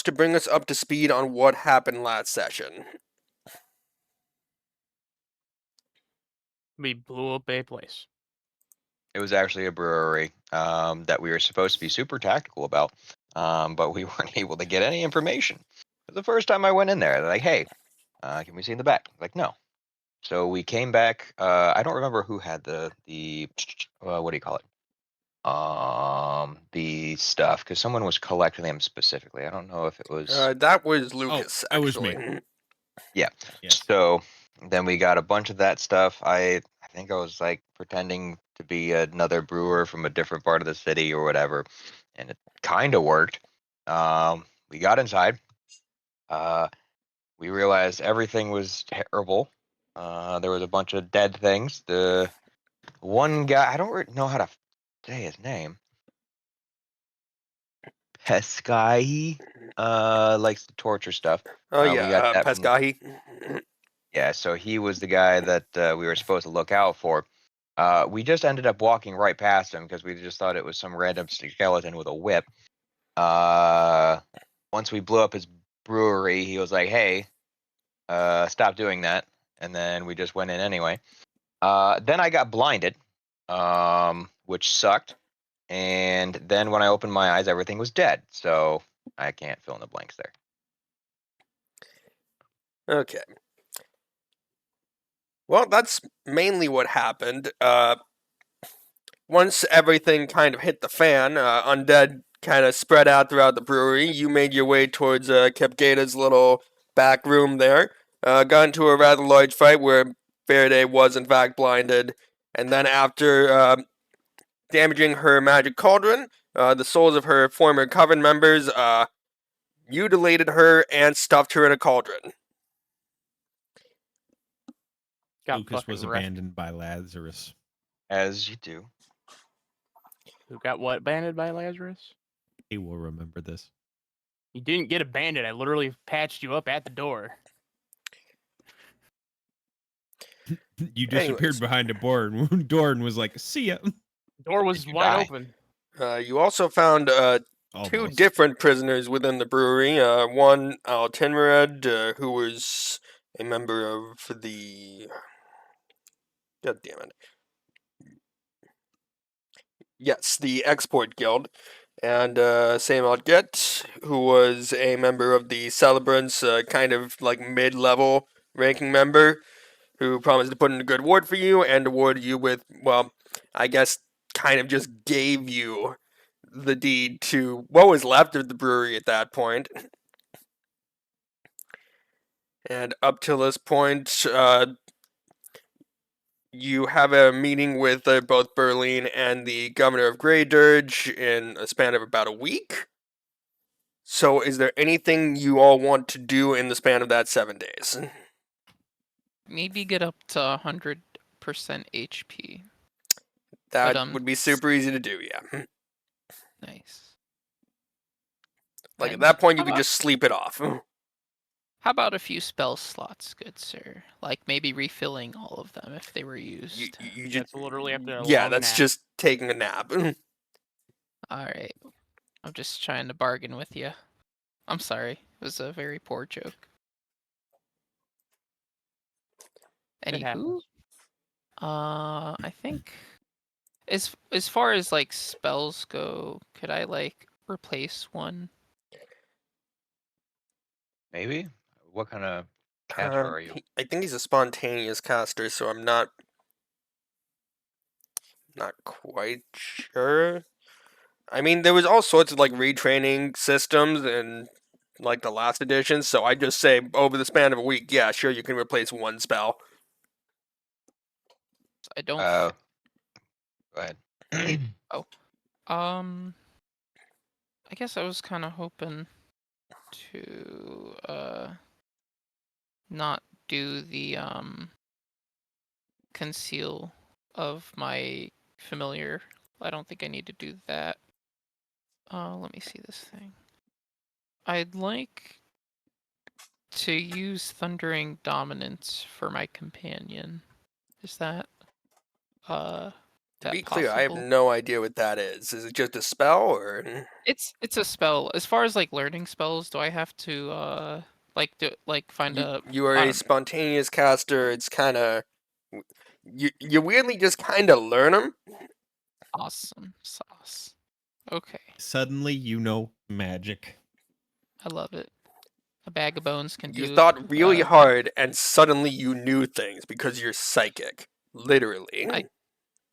to bring us up to speed on what happened last session. We blew up a place. It was actually a brewery that we were supposed to be super tactical about, but we weren't able to get any information. The first time I went in there, they're like, "Hey, can we see in the back?" Like, no. So we came back. I don't remember who had the what do you call it? The stuff, because someone was collecting them specifically. I don't know if it was. That was Lucas, that was actually. me. Yeah. Yes. So then we got a bunch of that stuff. I think I was like pretending to be another brewer from a different part of the city or whatever, and it kind of worked. We got inside. We realized everything was terrible. There was a bunch of dead things. The one guy, I don't know how to say his name. Peskai likes to torture stuff. Oh We got yeah, that from Pescahi. Yeah, so he was the guy that we were supposed to look out for. We just ended up walking right past him because we just thought it was some random skeleton with a whip. Once we blew up his brewery, he was like, "Hey, stop doing that," and then we just went in anyway. Then I got blinded, which sucked. And then when I opened my eyes, everything was dead. So I can't fill in the blanks there. Okay. Well, that's mainly what happened. Once everything kind of hit the fan, undead kind of spread out throughout the brewery. You made your way towards Kepgata's little back room there. Got into a rather large fight where Faraday was in fact blinded, and then after damaging her magic cauldron, the souls of her former coven members, mutilated her and stuffed her in a cauldron. Lucas was abandoned by Lazarus. As you do. Who got what abandoned by Lazarus? He will remember this. You didn't get abandoned. I literally patched you up at the door. You disappeared behind a door and was like, "See ya." Door was wide open. You also found two different prisoners within the brewery. One, Altinred, who was a member of the... God damn it. Yes, the Export Guild. And Samad Get, who was a member of the Celebrants, kind of like mid-level ranking member, who promised to put in a good word for you and awarded you with, well, I guess kind of just gave you the deed to what was left of the brewery at that point. And up till this point, you have a meeting with both Berlin and the governor of Grey Dirge in a span of about a week. So is there anything you all want to do in the span of that 7 days? Maybe get up to 100% HP. That would be super easy to do, yeah. Nice. Like, at that point, you could just sleep it off. How about a few spell slots, good sir? Like maybe refilling all of them if they were used. You just That's literally after a yeah, long that's nap. just taking a nap. Alright. I'm just trying to bargain with you. I'm sorry. It was a very poor joke. Anywho, I think as far as like spells go, could I like replace one? Maybe. What kind of caster are you? I think he's a spontaneous caster, so I'm not quite sure. I mean, there was all sorts of like retraining systems in like the last edition, so I just say over the span of a week, yeah, sure, you can replace one spell. I don't. Go ahead. Oh, I guess I was kind of hoping to not do the conceal of my familiar. I don't think I need to do that. Let me see this thing. I'd like to use Thundering Dominance for my companion. Is that To that be clear, I have possible? no idea what that is. Is it just a spell, or It's a spell. As far as like learning spells, do I have to find a you are I a don't spontaneous caster? It's kind of you weirdly just kind of learn them. awesome sauce. Okay, Suddenly, you know magic. I love it. A bag of bones can You do. thought really hard, and suddenly you knew things because you're psychic. Literally.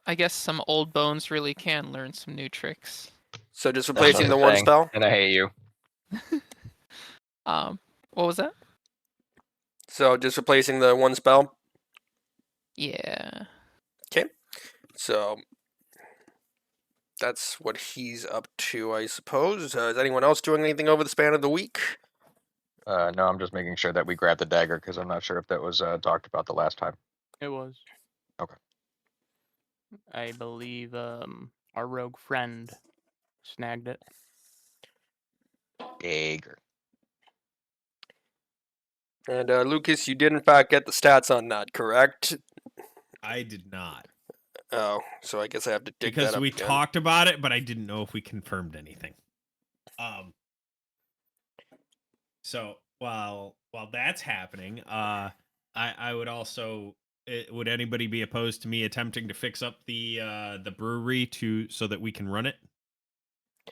I guess some old bones really can learn some new tricks. So just That's replacing the the one thing, spell. and I hate you. What was that? So just replacing the one spell. Yeah. So that's what he's up to, I suppose. Is anyone else doing anything over the span of the week? No, I'm just making sure that we grab the dagger because I'm not sure if that was talked about the last time. It was. Okay. I believe our rogue friend snagged it. Dagger. And Lucas, you did in fact get the stats on that, correct? I did not. Oh, so I guess I have to dig Because that up we again. talked about it, but I didn't know if we confirmed anything. So while that's happening, I would also would anybody be opposed to me attempting to fix up the brewery so that we can run it?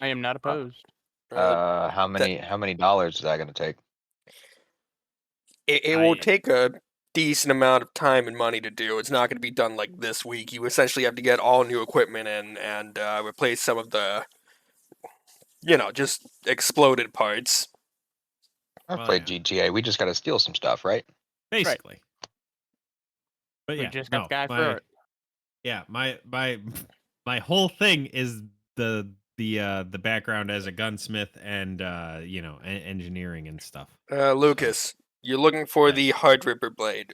I am not opposed. How many dollars is that going to take? It will take a decent amount of time and money to do. It's not going to be done like this week. You essentially have to get all new equipment in and replace some of the, just exploded parts. I've Well, played yeah. GTA. We just got to steal some stuff, right? Basically. But We yeah, just no, got the guy for it. yeah, my whole thing is the background as a gunsmith and engineering and stuff. Lucas, you're looking for the Yes. Heart Ripper Blade.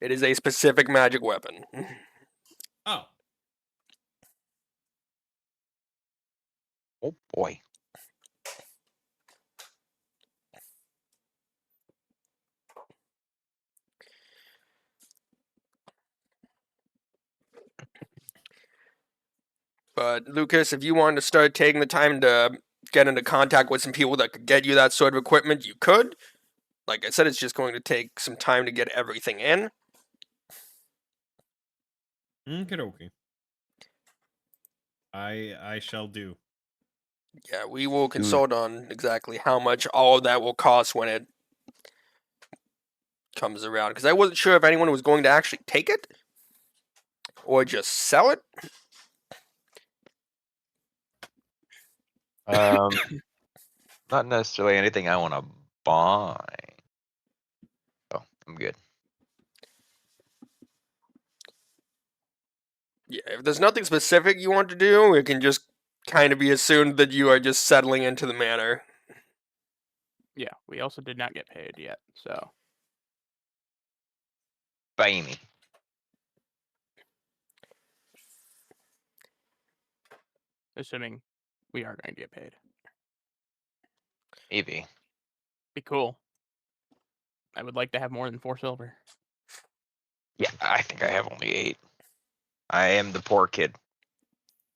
It is a specific magic weapon. Oh, Oh boy. But Lucas, if you wanted to start taking the time to get into contact with some people that could get you that sort of equipment, you could. Like I said, it's just going to take some time to get everything in. okay. I shall do. Yeah, we will consult on exactly how much all of that will cost when it comes around. Because I wasn't sure if anyone was going to actually take it or just sell it. Not necessarily anything I want to buy. Oh, I'm good. Yeah, if there's nothing specific you want to do, it can just kind of be assumed that you are just settling into the manor. Yeah, we also did not get paid yet, so Buy me. assuming we are going to get paid. Maybe. Be cool. I would like to have more than 4 silver. Yeah, I think I have only 8. I am the poor kid.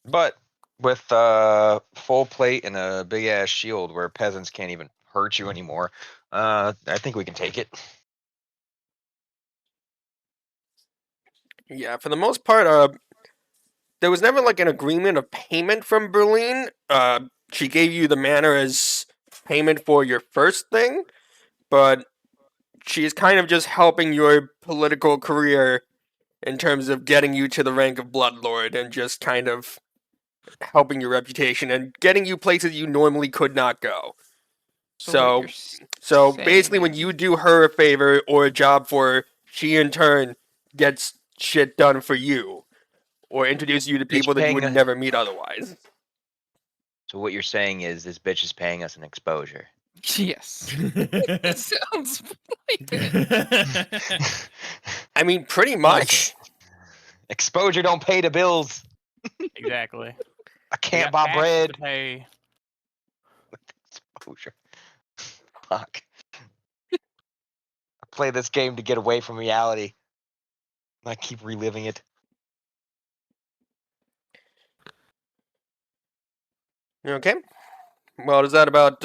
But with full plate and a big ass shield where peasants can't even hurt you anymore, I think we can take it. Yeah, for the most part, there was never like an agreement of payment from Berlin. She gave you the manor as payment for your first thing, but she's kind of just helping your political career in terms of getting you to the rank of Bloodlord and just kind of helping your reputation and getting you places you normally could not go. So So saying basically, when is- you do her a favor or a job for her, she in turn gets shit done for you or introduce you to people that you would never meet otherwise. So what you're saying is this bitch is paying us an exposure. Yes. It sounds like it. I mean, pretty much. Exposure don't pay the bills. Exactly. I We can't got buy taxes bread. to pay. Exposure. Fuck. I play this game to get away from reality. I keep reliving it. Okay. Well, does that about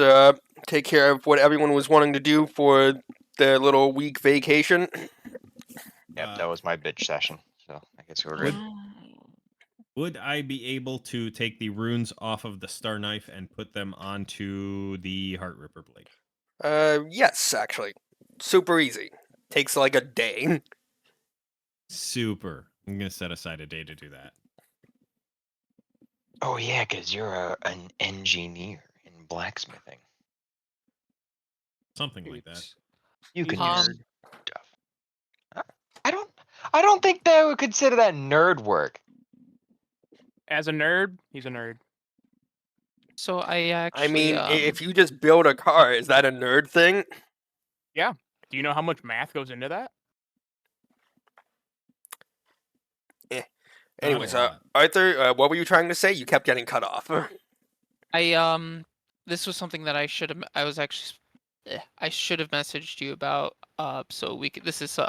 take care of what everyone was wanting to do for their little week vacation? Yep, Uh, that was my bitch session. So I guess we're good. Would I be able to take the runes off of the Star Knife and put them onto the Heart Ripper blade? Yes, actually. Super easy. Takes like a day. Super. I'm gonna set aside a day to do that. Oh yeah, because you're an engineer in blacksmithing. Something like that. You can do Um, stuff. I don't think they would consider that nerd work. As a nerd, he's a nerd. So I actually I mean, if you just build a car, is that a nerd thing? Yeah. Do you know how much math goes into that? Not Anyways, a lot. Arthur, what were you trying to say? You kept getting cut off. this was something that I was actually I should have messaged you about so we could this is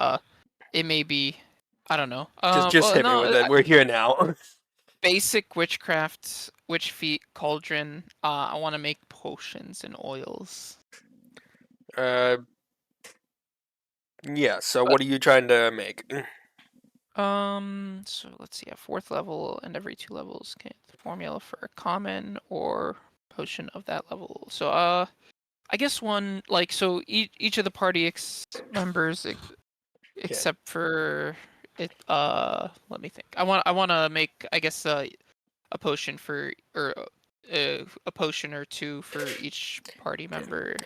it may be I don't know. Just hit me with it. We're here now. Basic witchcraft, witch feet, cauldron. I want to make potions and oils. Yeah, so what are you trying to make? So let's see, at 4th level and every 2 levels, okay, the formula for a common or potion of that level. So, I guess one, like, so each of the party members, except for it, let me think. I want to make, I guess, a potion for, or a potion or two for each party member.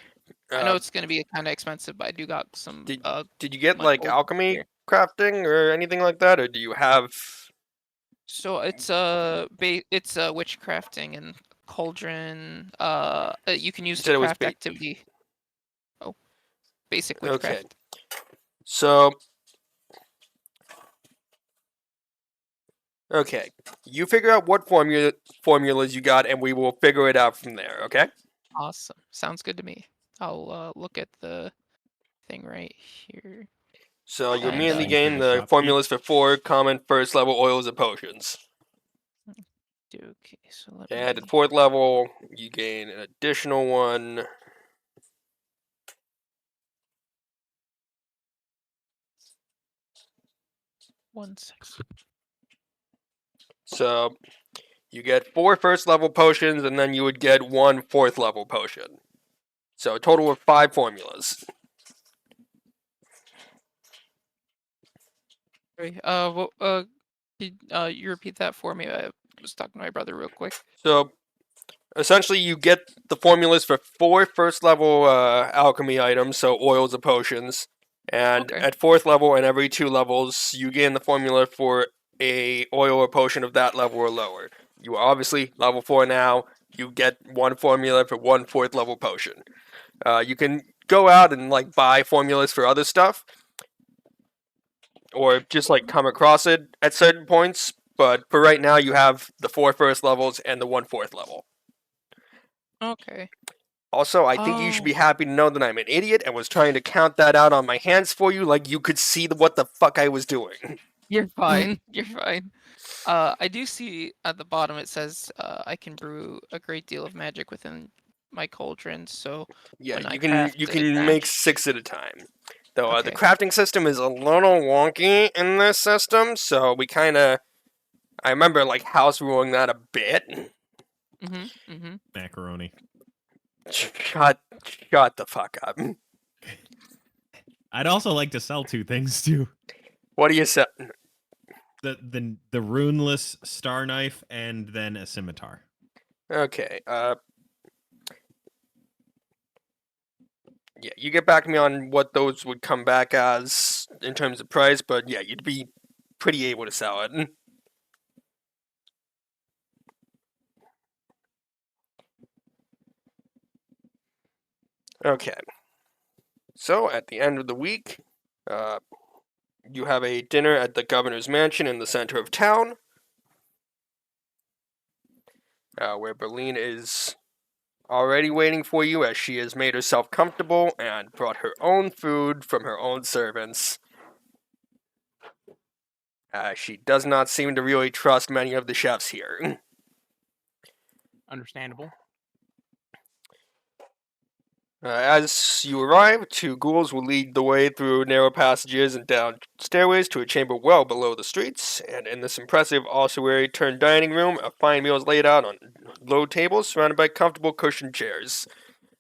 I know it's gonna be kind of expensive, but I do got some, Did you get my like gold alchemy here. crafting or anything like that, or do you have? So it's witch crafting and cauldron. You can use You to said it was craft activity. Oh, basic Okay. witchcraft. So, okay, you figure out what formulas you got, and we will figure it out from there. Okay. Awesome. Sounds good to me. I'll look at the thing right here. So you And, immediately uh, gain the Shopkeep. formulas for 4 common first level oils and potions. Okay, so let And me. at 4th level, you gain an additional one. One second. So you get 4 first level potions, and then you would get 1 4th level potion. So a total of 5 formulas. Sorry. You repeat that for me? I was talking to my brother real quick. So essentially, you get the formulas for 4 first level alchemy items, so oils and potions. And Okay. at 4th level and every 2 levels, you gain the formula for a oil or potion of that level or lower. You are obviously level 4 now. You get 1 formula for 1 4th level potion. You can go out and like buy formulas for other stuff, or just like come across it at certain points. But for right now, you have the 4 first levels and the 1 4th level. Okay. Also, I think you should be happy to know that I'm an idiot and was trying to count that out on my hands for you like you could see what the fuck I was doing. You're fine. You're fine. I do see at the bottom it says I can brew a great deal of magic within my cauldron. So Yeah, when I you can craft a make batch- 6 at a time. Though the Okay. crafting system is a little wonky in this system, so we kind of I remember like house ruling that a bit. Mm-hmm. Macaroni. Shut the fuck up. I'd also like to sell 2 things too. What do you say? The runeless Star Knife and then a scimitar. Okay. Yeah, you get back to me on what those would come back as in terms of price, but yeah, you'd be pretty able to sell it. Okay. So at the end of the week, you have a dinner at the governor's mansion in the center of town, where Berlin is already waiting for you as she has made herself comfortable and brought her own food from her own servants. She does not seem to really trust many of the chefs here. Understandable. As you arrive, two ghouls will lead the way through narrow passages and down stairways to a chamber well below the streets. And in this impressive ossuary turned dining room, a fine meal is laid out on low tables surrounded by comfortable cushioned chairs.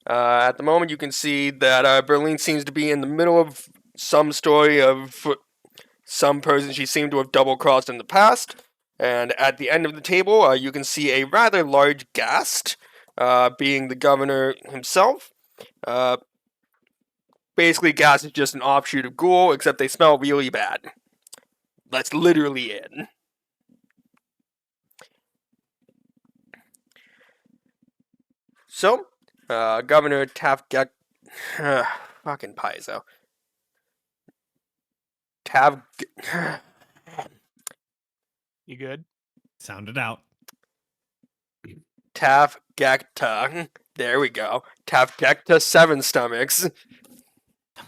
At the moment, you can see that Berlin seems to be in the middle of some story of some person she seemed to have double-crossed in the past. And at the end of the table, you can see a rather large ghast, being the governor himself. Basically, ghast is just an offshoot of ghoul, except they smell really bad. That's literally it. So, Governor Tavgek... fucking Paizo. You good? Sound it out. Tavgekta. There we go. Tavgekta Seven Stomachs.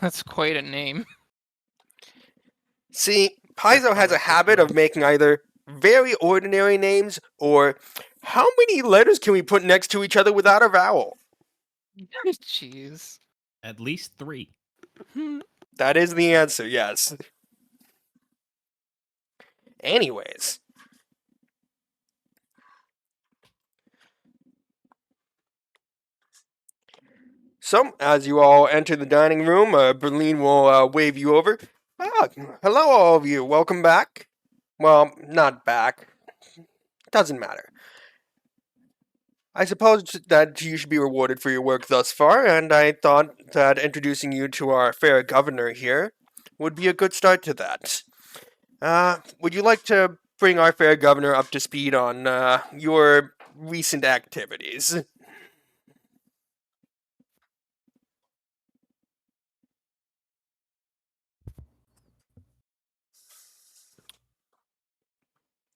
That's quite a name. See, Paizo has a habit of making either very ordinary names or how many letters can we put next to each other without a vowel? Jeez. At least 3. That is the answer, yes. Anyways. So, as you all enter the dining room, Berlin will wave you over. Hello all of you, welcome back. Well, not back. Doesn't matter. I suppose that you should be rewarded for your work thus far, and I thought that introducing you to our fair governor here would be a good start to that. Would you like to bring our fair governor up to speed on your recent activities?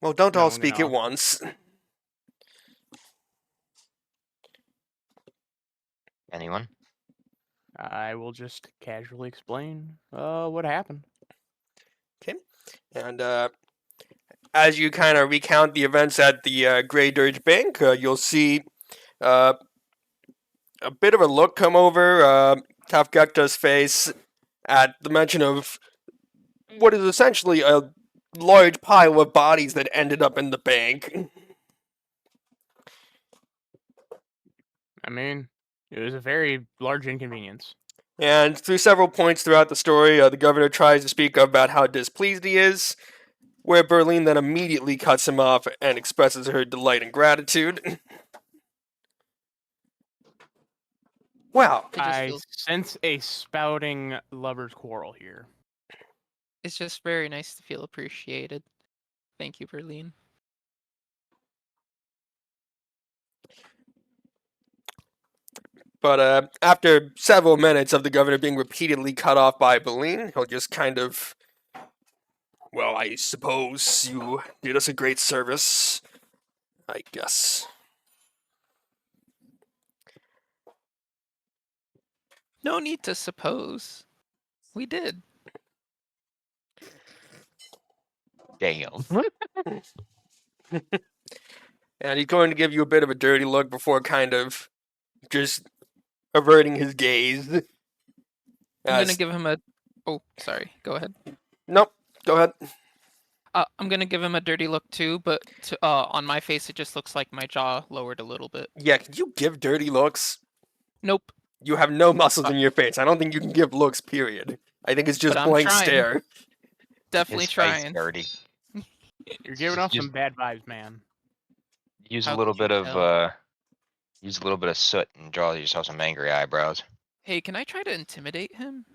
Well, don't all speak at once. Anyone? I will just casually explain what happened. Okay. And as you kind of recount the events at the Grey Dirge Bank, you'll see a bit of a look come over Tafgekta's face at the mention of what is essentially a large pile of bodies that ended up in the bank. I mean, it was a very large inconvenience. And through several points throughout the story, the governor tries to speak about how displeased he is, where Berlin then immediately cuts him off and expresses her delight and gratitude. Well, It just I feels, sense a spouting lover's quarrel here. it's just very nice to feel appreciated. Thank you, Berlin. but after several minutes of the governor being repeatedly cut off by Berlin, he'll just kind of, well, I suppose you did us a great service, I guess. No need to suppose. We did. Damn. And he's going to give you a bit of a dirty look before kind of just averting his gaze. I'm As- gonna give him a. Oh, sorry. Go ahead. Nope, go ahead. I'm gonna give him a dirty look too, but on my face it just looks like my jaw lowered a little bit. Yeah, can you give dirty looks? Nope. You have no muscles in your face. I don't think you can give looks, period. I think it's just But I'm blank trying. stare. Definitely His face trying. dirty. You're giving off Just- some bad vibes, man. Use How a little could bit you of tell? use a little bit of soot and draw yourself some angry eyebrows. Hey, can I try to intimidate him?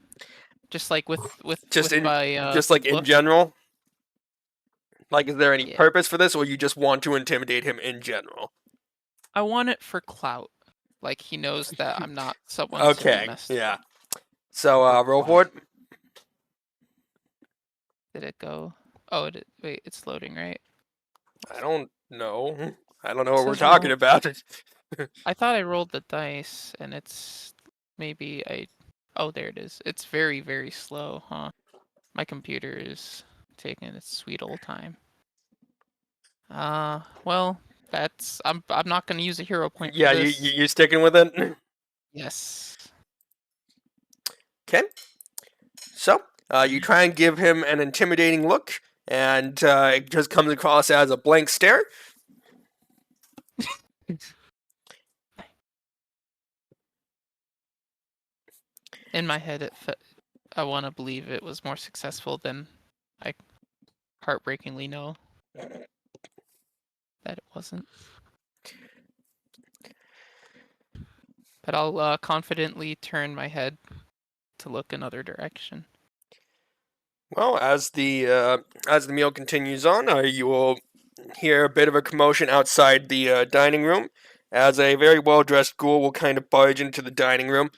Just like with Just with in, my just like in look? general. Like, is there any Yeah. purpose for this, or you just want to intimidate him in general? I want it for clout. Like he knows that I'm not someone to be Okay, messed with. yeah. So, roll Wow. for it. Did it go? Oh, wait, it's loading, right? I don't know. I don't know It what we're says talking roll. about. I thought I rolled the dice, and it's maybe I. Oh, there it is. It's very, very slow, huh? My computer is taking its sweet old time. Well, I'm not gonna use a hero point Yeah, for you this. you sticking with it? Yes. Okay. So, you try and give him an intimidating look, and it just comes across as a blank stare. In my head, I want to believe it was more successful than I heartbreakingly know that it wasn't. But I'll confidently turn my head to look another direction. Well, as the meal continues on, you will hear a bit of a commotion outside the dining room, as a very well-dressed ghoul will kind of barge into the dining room.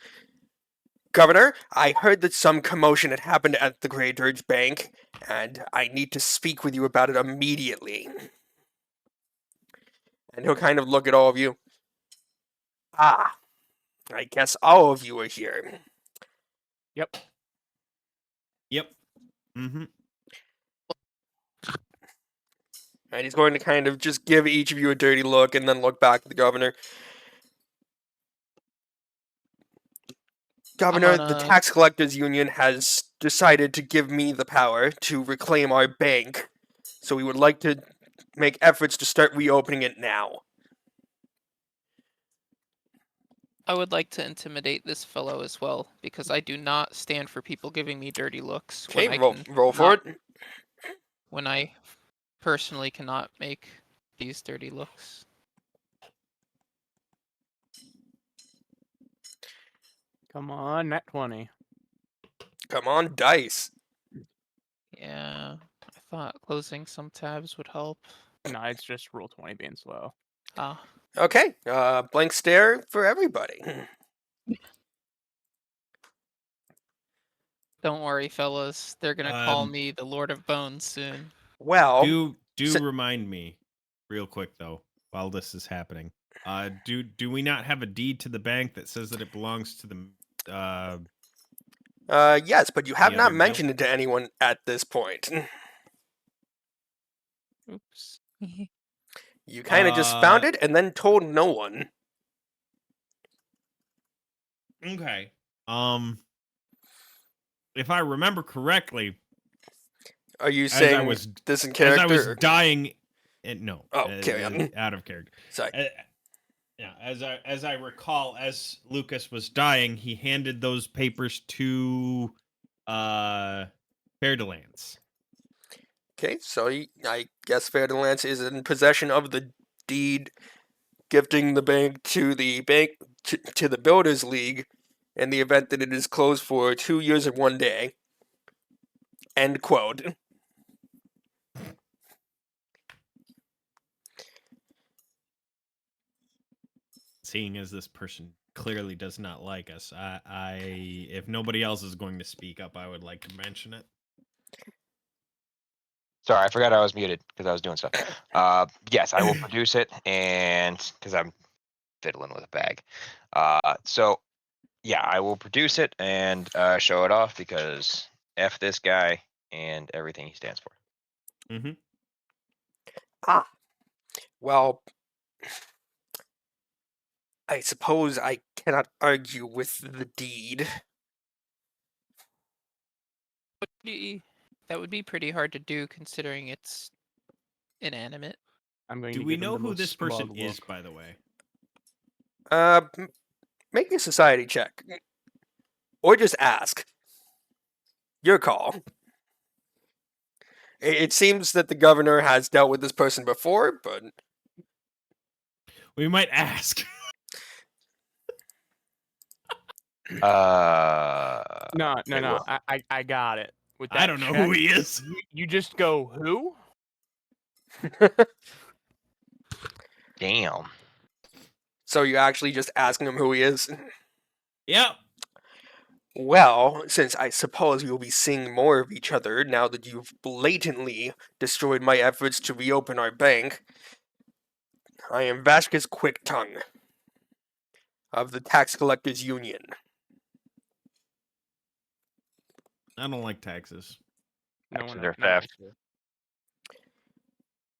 Governor, I heard that some commotion had happened at the Grey Dirge Bank, and I need to speak with you about it immediately. And he'll kind of look at all of you. Ah, I guess all of you are here. Yep. Yep. Mm-hmm. And he's going to kind of just give each of you a dirty look and then look back at the governor. Governor, the gonna- Tax Collectors Union has decided to give me the power to reclaim our bank, so we would like to make efforts to start reopening it now. I would like to intimidate this fellow as well, because I do not stand for people giving me dirty looks Okay, when I roll for it. when I personally cannot make these dirty looks. Come on, nat 20. Come on, dice. Yeah, I thought closing some tabs would help. No, it's just roll 20 being slow. Ah, Okay, blank stare for everybody. don't worry, fellas. They're gonna call Um, me the Lord of Bones soon. Well, Do si- remind me, real quick though, while this is happening. Do we not have a deed to the bank that says that it belongs to the yes, but you have the not other mill? mentioned it to anyone at this point. Oops. You kind of just found Uh, it and then told no one. Okay. If I remember correctly, Are you as saying I was this in as character? I was or- dying, no, Oh, carry on. out of character. Sorry. Yeah, as I recall, as Lucas was dying, he handed those papers to Fairdelance. Okay, so I guess Ferdinand is in possession of the deed gifting the bank to the to the Builders League in the event that it is closed for 2 years and 1 day. End quote. Seeing as this person clearly does not like us, I if nobody else is going to speak up, I would like to mention it. Sorry, I forgot I was muted because I was doing stuff. Yes, I will produce it, and because I'm fiddling with a bag. So yeah, I will produce it and show it off because F this guy and everything he stands for. Mm-hmm. Ah, well, I suppose I cannot argue with the deed. That would be pretty hard to do considering it's inanimate. I'm going Do to we give him know the who most this person smug is, look. by the way? Make a society check, or just ask. Your call. It seems that the governor has dealt with this person before, but We might ask. No. Wait, what? I got it. With that I don't know check, who he is. you just go, who? Damn. so you actually just asking him who he is. Yep. Well, since I suppose we will be seeing more of each other now that you've blatantly destroyed my efforts to reopen our bank, I am Vashka's Quick Tongue of the Tax Collectors Union. I don't like taxes. No Taxes one are theft.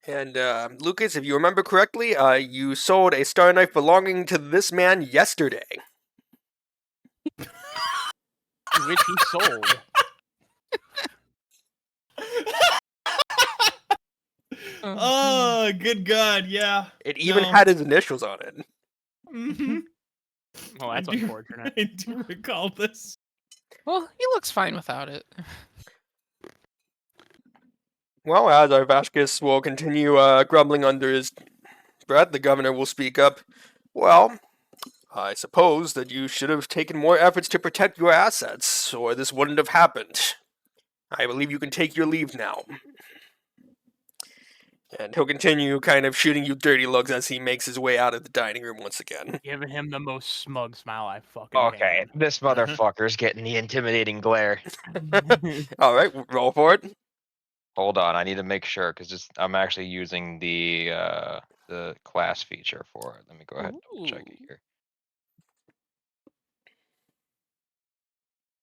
And Lucas, if you remember correctly, you sold a star knife belonging to this man yesterday. Which he sold. Oh, good God, yeah. It even No. had his initials on it. Mm-hmm. Well, that's unfortunate. I do recall this. Well, he looks fine without it. Well, as Arvashkus will continue grumbling under his breath, the governor will speak up. Well, I suppose that you should have taken more efforts to protect your assets, or this wouldn't have happened. I believe you can take your leave now. And he'll continue kind of shooting you dirty looks as he makes his way out of the dining room once again. Giving him the most smug smile I fucking Okay, this motherfucker's getting the intimidating glare. can. Alright, roll for it. Hold on, I need to make sure because I'm actually using the class feature for it. Let me go ahead and double check it Ooh. here.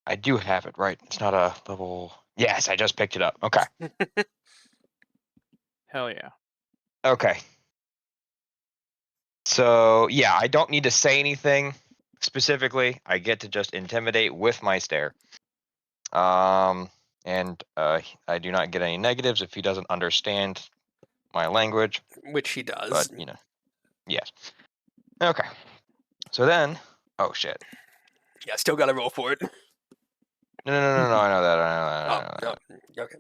I do have it right. It's not a level. Yes, I just picked it up. Okay. Hell yeah. Okay. So yeah, I don't need to say anything specifically. I get to just intimidate with my stare. And I do not get any negatives if he doesn't understand my language. Which he does. But yes. Okay. So then, oh shit. Yeah, still gotta roll for it. No. I know that. I know that. Oh, okay.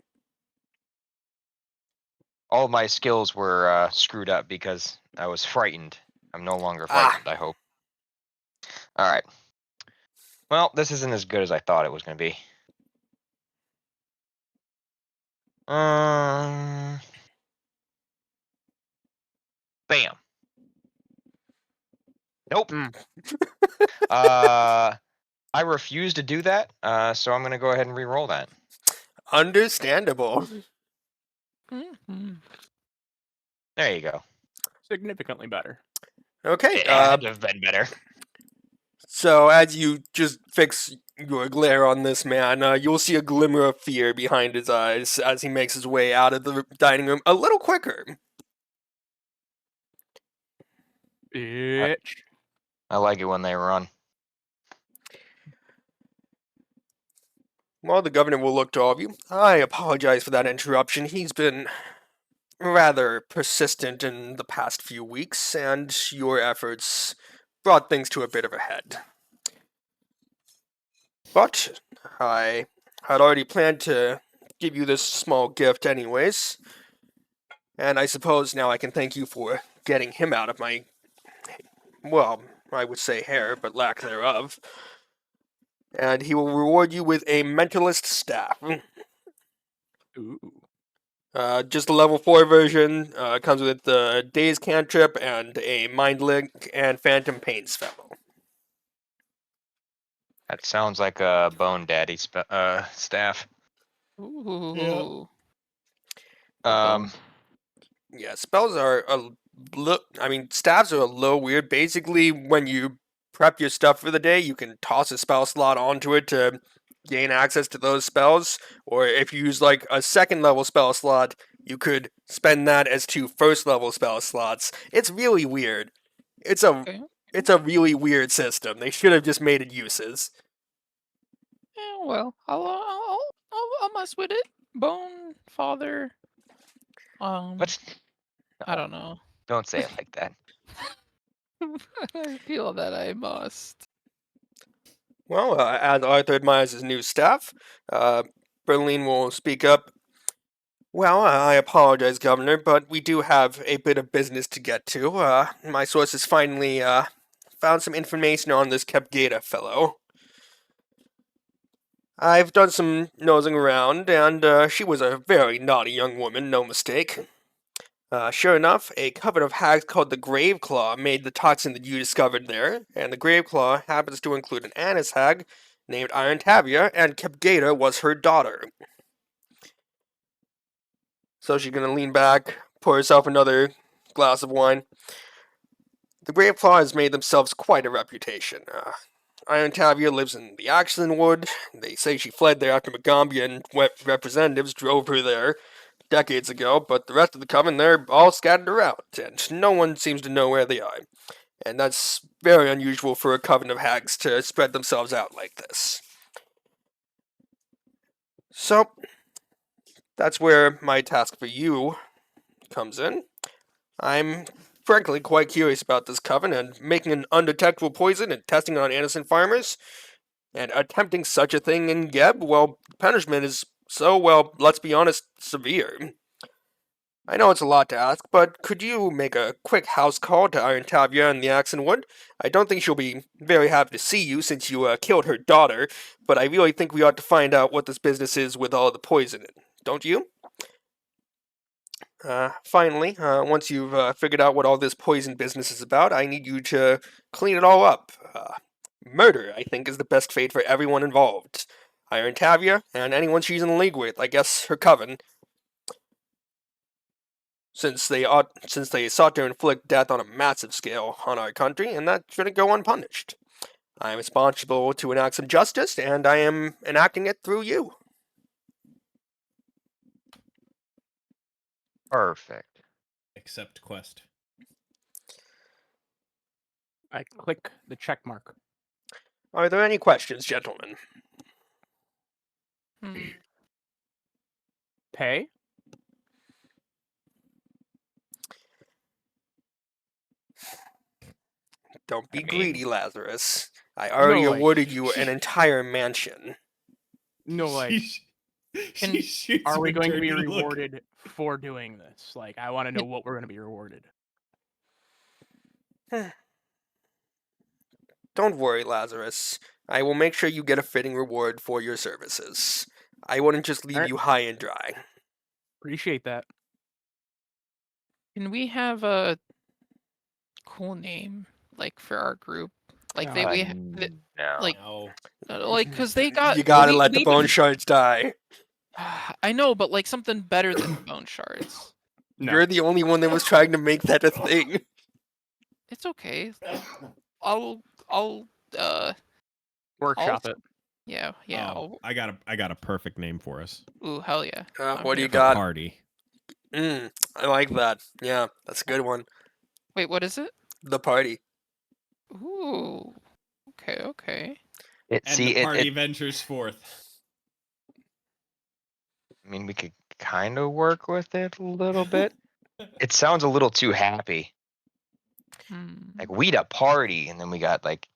All of my skills were screwed up because I was frightened. I'm no longer frightened, I hope. Alright. Well, this isn't as good as I thought it was going to be. Bam. Nope. I refuse to do that, so I'm going to go ahead and re-roll that. Understandable. Mhm. There you go. Significantly better. Okay, It had to have been better. so as you just fix your glare on this man, you'll see a glimmer of fear behind his eyes as he makes his way out of the dining room a little quicker. Bitch. I like it when they run. Well, the governor will look to all of you. I apologize for that interruption. He's been rather persistent in the past few weeks, and your efforts brought things to a bit of a head. But I had already planned to give you this small gift anyways, and I suppose now I can thank you for getting him out of my, well, I would say hair, but lack thereof. And he will reward you with a mentalist staff. Ooh. Just the level 4 version, comes with the Daze Cantrip and a Mind Link and Phantom Pain spell. That sounds like a Bone Daddy staff. Ooh. Yeah, spells are staffs are a little weird. Basically, when you prep your stuff for the day, you can toss a spell slot onto it to gain access to those spells. Or if you use like a second level spell slot, you could spend that as 2 first level spell slots. It's really weird. It's a Okay. it's a really weird system. They should have just made it uses. Yeah, well, I'll mess with it. Bone father. What? I don't know. Don't say it like that. I feel that I must. Well, as Arthur admires his new staff, Berlin will speak up. Well, I apologize, Governor, but we do have a bit of business to get to. My sources finally found some information on this Kepgata fellow. I've done some nosing around, and she was a very naughty young woman, no mistake. Sure enough, a coven of hags called the Graveclaw made the toxin that you discovered there, and the Graveclaw happens to include an Annis hag named Iron Tavia, and Kepgata was her daughter. So she's gonna lean back, pour herself another glass of wine. The Graveclaw has made themselves quite a reputation. Iron Tavia lives in the Axan wood. They say she fled there after Magambia and representatives drove her there. decades ago, but the rest of the coven, they're all scattered around, and no one seems to know where they are. And that's very unusual for a coven of hags to spread themselves out like this. So, that's where my task for you comes in. I'm frankly quite curious about this coven, and making an undetectable poison and testing it on innocent farmers, and attempting such a thing in Geb, well, punishment is so, well, let's be honest, severe. I know it's a lot to ask, but could you make a quick house call to Iron Tavia and the Axan Wood? I don't think she'll be very happy to see you since you killed her daughter, but I really think we ought to find out what this business is with all the poison, don't you? Finally, once you've figured out what all this poison business is about, I need you to clean it all up. Murder, I think, is the best fate for everyone involved. Iron Tavia, and anyone she's in league with, I guess her coven. Since they sought to inflict death on a massive scale on our country, and that shouldn't go unpunished. I am responsible to enact some justice, and I am enacting it through you. Perfect. Accept quest. I click the check mark. Are there any questions, gentlemen? Hmm. Pay? Don't be I mean- greedy, Lazarus. I already like, awarded you an entire mansion. No, like, Can- She shoots are we a going to be dirty look. rewarded for doing this? Like, I want to know what we're going to be rewarded. Don't worry, Lazarus. I will make sure you get a fitting reward for your services. I wouldn't just leave Alright. you high and dry. Appreciate that. Can we have a cool name like for our group? Like they we No. like No. like because they got You gotta let we the bone even- shards die. I know, but like something better than bone shards. No. You're the only one that was trying to make that a thing. It's okay. I'll Workshop it. yeah. Oh, I got a perfect name for us. Ooh, hell yeah. What do you The got? party. I like that. Yeah, that's a good one. Wait, what is it? The party. Ooh. Okay. And See, the party it, ventures forth. I mean, we could kind of work with it a little bit. It sounds a little too happy. Like we'd a party, and then we got like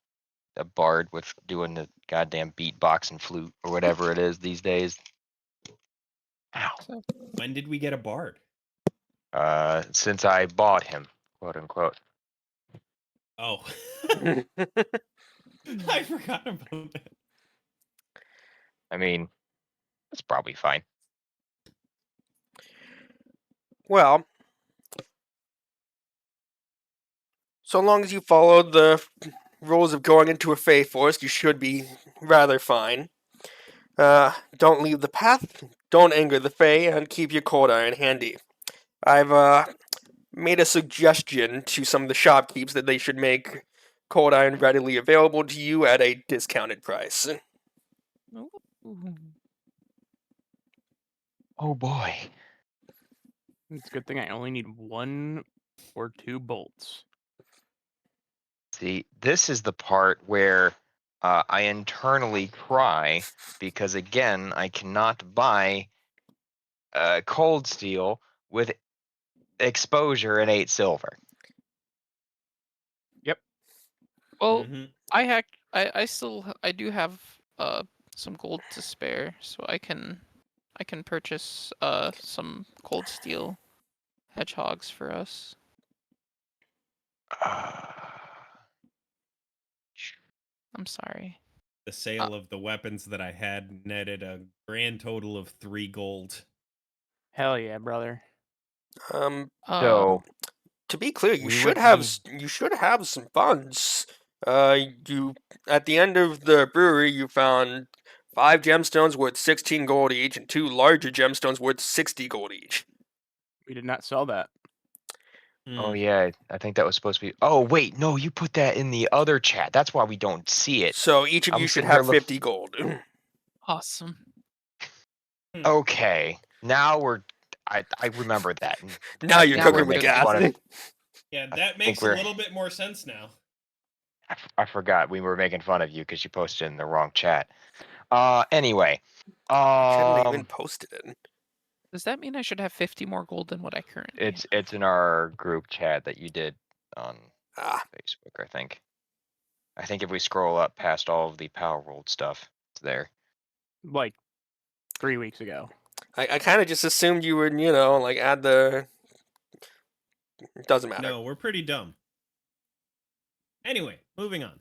a bard with doing the goddamn beatbox and flute or whatever it is these days. Ow. When did we get a bard? Since I bought him, quote unquote. Oh. I forgot about that. I mean, that's probably fine. Well, so long as you follow the rules of going into a Fey Forest, you should be rather fine. Don't leave the path, don't anger the Fey, and keep your cold iron handy. I've made a suggestion to some of the shopkeepers that they should make cold iron readily available to you at a discounted price. Oh boy. It's a good thing I only need 1 or 2 bolts. See, this is the part where I internally cry because again, I cannot buy cold steel with exposure and 8 silver. Well, Mhm. I do have some gold to spare, so I can purchase some cold steel hedgehogs for us. I'm sorry. The sale of the weapons that I had netted a grand total of 3 gold. Hell yeah, brother. So To be clear, you We should would have need- you should have some funds. You at the end of the brewery, you found 5 gemstones worth 16 gold each, and 2 larger gemstones worth 60 gold each. We did not sell that. Oh Hmm. yeah, I think that was supposed to be. Oh wait, no, you put that in the other chat. That's why we don't see it. So each of I'm you should sitting here have 50 gold. Awesome. Okay, now we're. I remember that. and Now I you're think Now we're cooking with making fun gas. of- Yeah, I that think makes a we're- little bit more sense now. I forgot we were making fun of you because you posted in the wrong chat. Anyway, Shouldn't have even posted it. Does that mean I should have 50 more gold than what I currently have? it's in our group chat that you did on Ah, Facebook. I think if we scroll up past all of the power rolled stuff, it's there. Like 3 weeks ago. I kind of just assumed you would, like add the. It doesn't matter. No, we're pretty dumb. Anyway, moving on.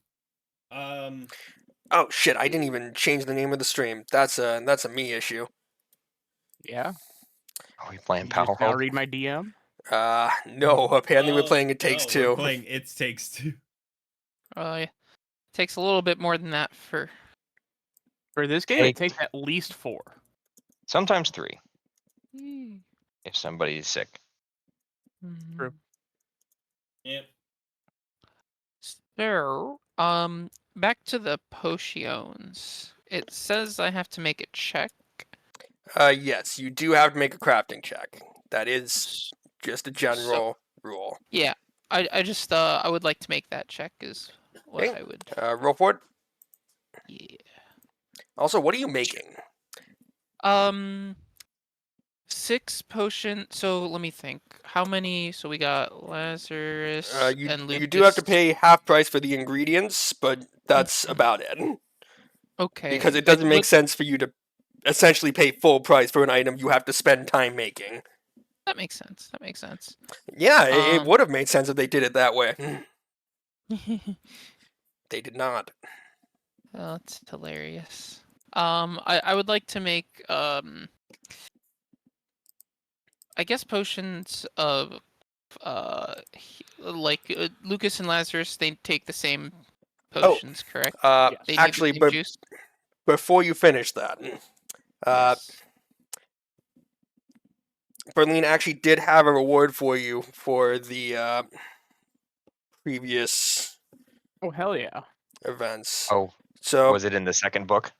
Oh shit! I didn't even change the name of the stream. That's a me issue. Yeah. Are we playing You power just now rolled? read my DM. No. Apparently, we're playing It Takes We're Two. playing It Takes Two. Yeah. Takes a little bit more than that for. For this game, it takes at least 4. Sometimes 3 Mm. if somebody's sick. True. Yep. So, back to the potions. It says I have to make a check. Yes, you do have to make a crafting check. That is just a general rule. Yeah, I just I would like to make that check is what Okay. I would. Roll for it. Yeah. Also, what are you making? 6 potion. So let me think. How many? So we got Lazarus and Lucas. You do have to pay half price for the ingredients, but that's about it. Okay. Because it but doesn't make sense for you to essentially pay full price for an item you have to spend time making. That makes sense. That makes sense. Yeah, it would have made sense if they did it that way. They did not. Oh, that's hilarious. I would like to make I guess potions of Lucas and Lazarus. They take the same potions, correct? They need the Actually, same but juice. before you finish that, Yes. Berlin actually did have a reward for you for the previous Oh, hell yeah. events. Oh, So was it in the second book?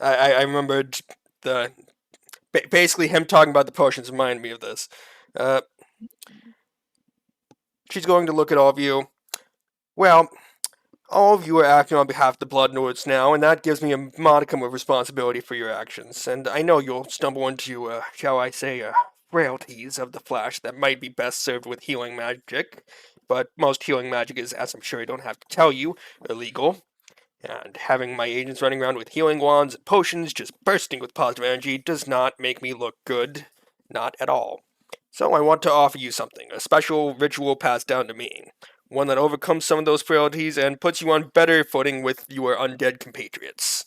I remembered basically him talking about the potions reminded me of this. She's going to look at all of you. Well, all of you are acting on behalf of the Blood Lords now, and that gives me a modicum of responsibility for your actions. And I know you'll stumble into, shall I say, frailties of the flesh that might be best served with healing magic. But most healing magic is, as I'm sure I don't have to tell you, illegal. And having my agents running around with healing wands and potions just bursting with positive energy does not make me look good. Not at all. So I want to offer you something, a special ritual passed down to me. One that overcomes some of those frailties and puts you on better footing with your undead compatriots.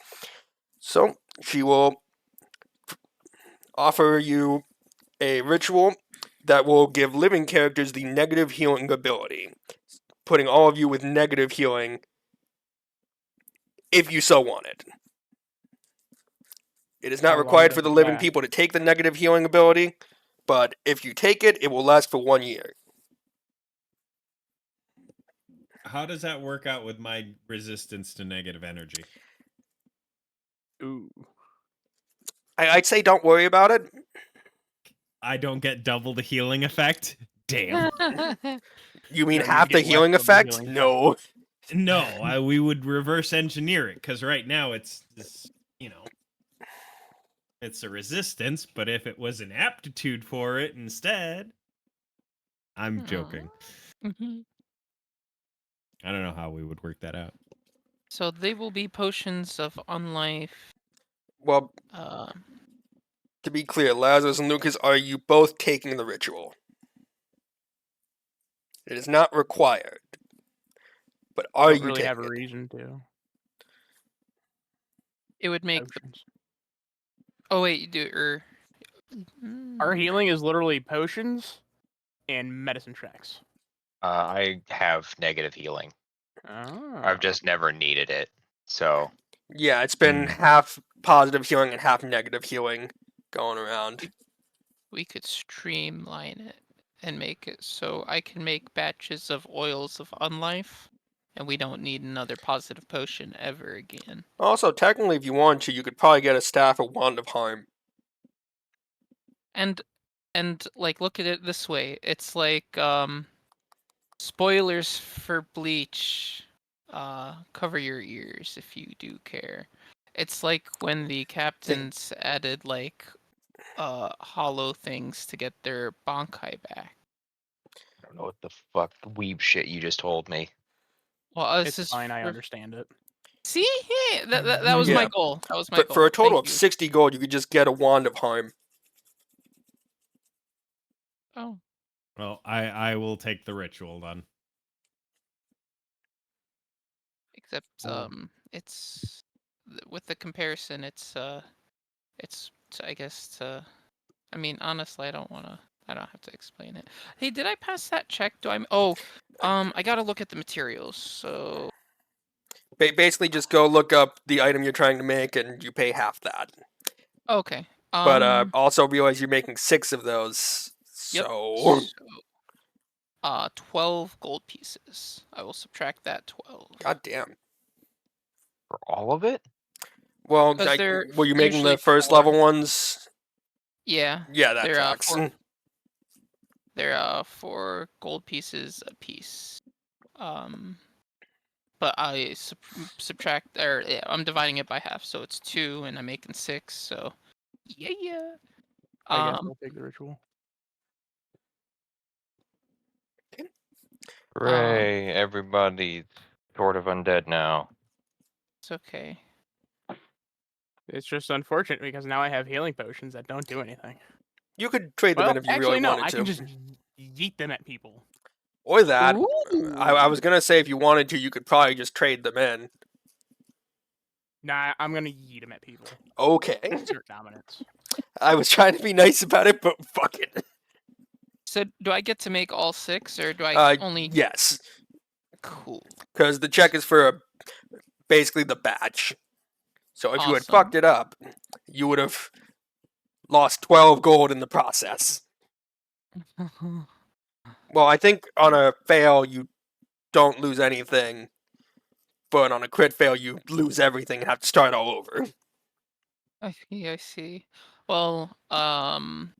So she will offer you a ritual that will give living characters the negative healing ability, putting all of you with negative healing if you so want it. It is not How long required does for the it living last? people to take the negative healing ability, but if you take it, it will last for 1 year. How does that work out with my resistance to negative energy? Ooh. I'd say don't worry about it. I don't get double the healing effect? Damn. You mean No, you half the get less healing of the effect? healing No. No, we would reverse engineer it because right now it's it's a resistance, but if it was an aptitude for it instead, I'm joking. Mhm. I don't know how we would work that out. So they will be potions of unlife. Well, Uh, to be clear, Lazarus and Lucas, are you both taking the ritual? It is not required. But are Don't you really taking have a it? reason to. it would make the. Potions. Oh wait, you do Our Mm. healing is literally potions and medicine checks. I have negative healing. Oh. I've just never needed it. So Yeah, it's been half positive healing and half negative healing going around. We could streamline it and make it so I can make batches of oils of unlife, and we don't need another positive potion ever again. Also, technically, if you wanted to, you could probably get a staff of Wand of Harm. And like look at it this way. It's like spoilers for Bleach. Cover your ears if you do care. It's like when the captains added like hollow things to get their Bankai back. I don't know what the fuck weeb shit you just told me. Well, It's fine. I understand it. See, yeah, that was my Yeah. goal. That was my goal. For a total Thank of you. 60 gold, you could just get a Wand of Harm. Oh, Well, I will take the ritual then. except it's with the comparison, it's I guess I mean, honestly, I don't have to explain it. Hey, did I pass that check? I gotta look at the materials. So Basically, just go look up the item you're trying to make, and you pay half that. okay. But also realize you're making 6 of those. Yep. So 12 gold pieces. I will subtract that 12. God damn. For all of it? Well, 'Cause they're were you making the usually first 4. level ones? Yeah. Yeah, that They're tracks. 4. They're 4 gold pieces a piece. But I subtract, or yeah, I'm dividing it by half, so it's 2, and I'm making 6. So yeah. I guess I'll take the ritual. Hooray, everybody's sort of undead now. It's okay. It's just unfortunate because now I have healing potions that don't do anything. You could trade them Well, in if you actually, really no. wanted I to. can just yeet them at people. Or that. Ooh. I was gonna say if you wanted to, you could probably just trade them in. Nah, I'm gonna yeet them at people. Okay. Exert dominance. I was trying to be nice about it, but fuck it. So do I get to make all 6, or do I only? Yes, Cool. because the check is for basically the batch. So if you had Awesome. fucked it up, you would have lost 12 gold in the process. Well, I think on a fail you don't lose anything, but on a crit fail you lose everything and have to start all over. I see. Well, I'm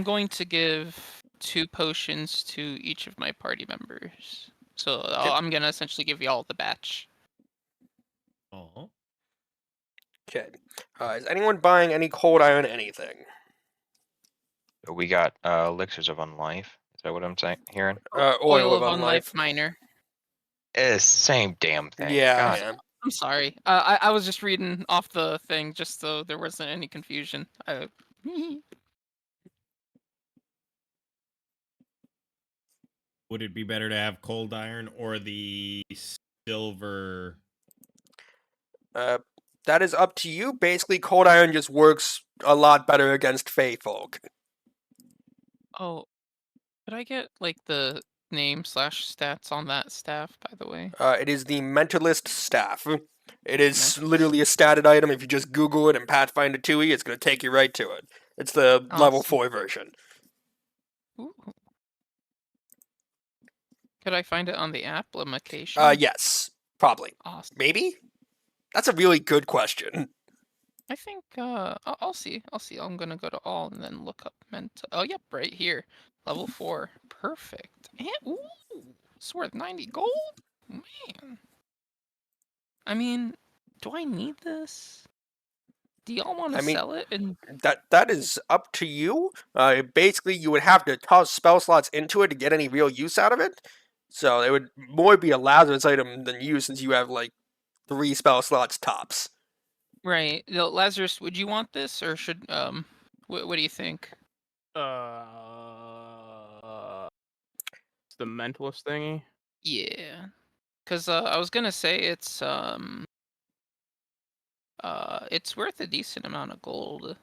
going to give 2 potions to each of my party members. So I'm gonna essentially give you all the batch. Oh. Okay. Is anyone buying any cold iron anything? So we got elixirs of unlife. Is that what I'm hearing? Oil of Unlife unlife. Minor. It's same damn thing. Yeah, God. yeah. I'm sorry. I was just reading off the thing just so there wasn't any confusion. Would it be better to have cold iron or the silver? That is up to you. Basically, cold iron just works a lot better against Fey folk. Oh, could I get like the name / stats on that staff, by the way? It is the Mentalist Staff. It is Mentalist. literally a statted item. If you just Google it in Pathfinder 2e, it's going to take you right to it. It's the level Awesome. 4 version. Ooh. Could I find it on the application? Yes, probably. Awesome. Maybe? That's a really good question. I think I'll see. I'm gonna go to all and then look up mental. Oh, yep, right here, level 4. Perfect. And ooh, it's worth 90 gold. Man, I mean, do I need this? Do y'all want I to mean, sell it? And That is up to you. Basically, you would have to toss spell slots into it to get any real use out of it. So it would more be a Lazarus item than you, since you have like 3 spell slots tops. right, Lazarus, would you want this, or should what do you think? It's the mentalist thingy. Yeah, because I was gonna say it's worth a decent amount of gold.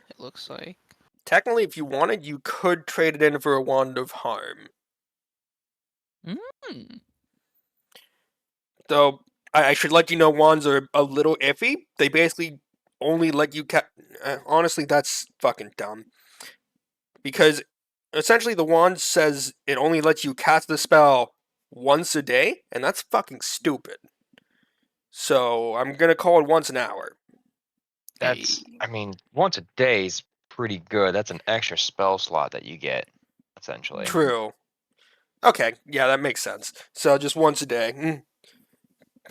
It looks like. Technically, if you wanted, you could trade it in for a Wand of Harm. Hmm. Though, I should let you know wands are a little iffy. They basically only let you honestly, that's fucking dumb. Because, essentially, the wand says it only lets you cast the spell once a day, and that's fucking stupid. So, I'm gonna call it once an hour. That's, Hey. I mean, once a day is pretty good. That's an extra spell slot that you get, essentially. True. Okay, yeah, that makes sense. So just once a day.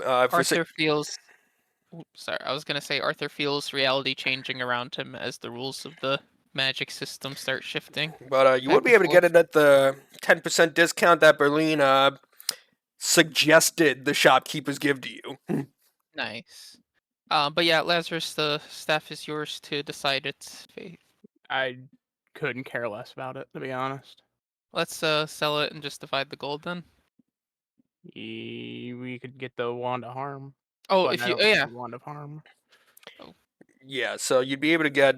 Arthur feels. Sorry, I was gonna say Arthur feels reality changing around him as the rules of the magic system start shifting. But you back would be and able to get forth. it at the 10% discount that Berlin suggested the shopkeepers give to you. Nice. But yeah, Lazarus, the staff is yours to decide its fate. I couldn't care less about it, to be honest. Let's sell it and just divide the gold then. We could get the Wand of Harm. Oh, but if I you, don't oh think yeah, the Wand of Harm. Yeah, so you'd be able to get.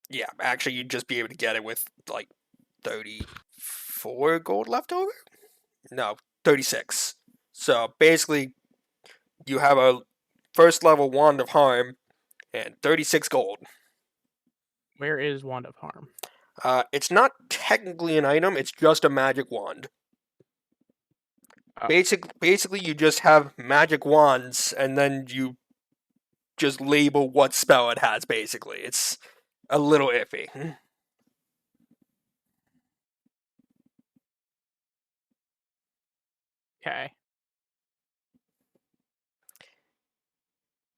Yeah, actually, you'd just be able to get it with like 34 gold left over? No, 36. So basically, you have a first level Wand of Harm and 36 gold. Where is Wand of Harm? It's not technically an item, it's just a magic wand. Oh. Basically, you just have magic wands, and then you just label what spell it has, basically. It's a little iffy. Okay.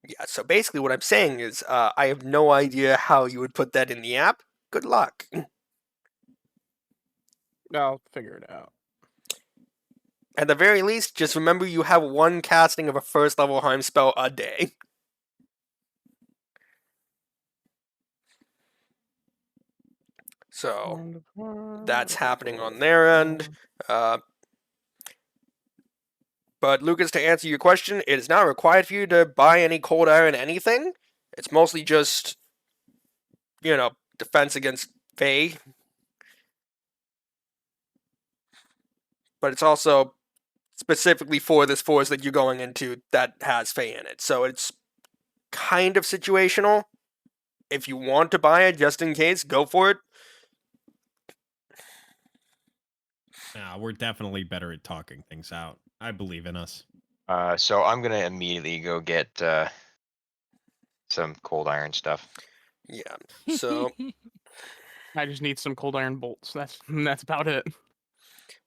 Yeah, so basically what I'm saying is, I have no idea how you would put that in the app. Good luck. I'll figure it out. At the very least, just remember you have one casting of a first level harm spell a day. So, Wand of Harm, that's blah, happening blah, on their blah. end. But Lucas, to answer your question, it is not required for you to buy any cold iron anything. It's mostly just, defense against Fae. But it's also specifically for this force that you're going into that has Fae in it. So it's kind of situational. If you want to buy it just in case, go for it. Nah, we're definitely better at talking things out. I believe in us. So I'm gonna immediately go get some cold iron stuff. Yeah. So I just need some cold iron bolts. That's about it.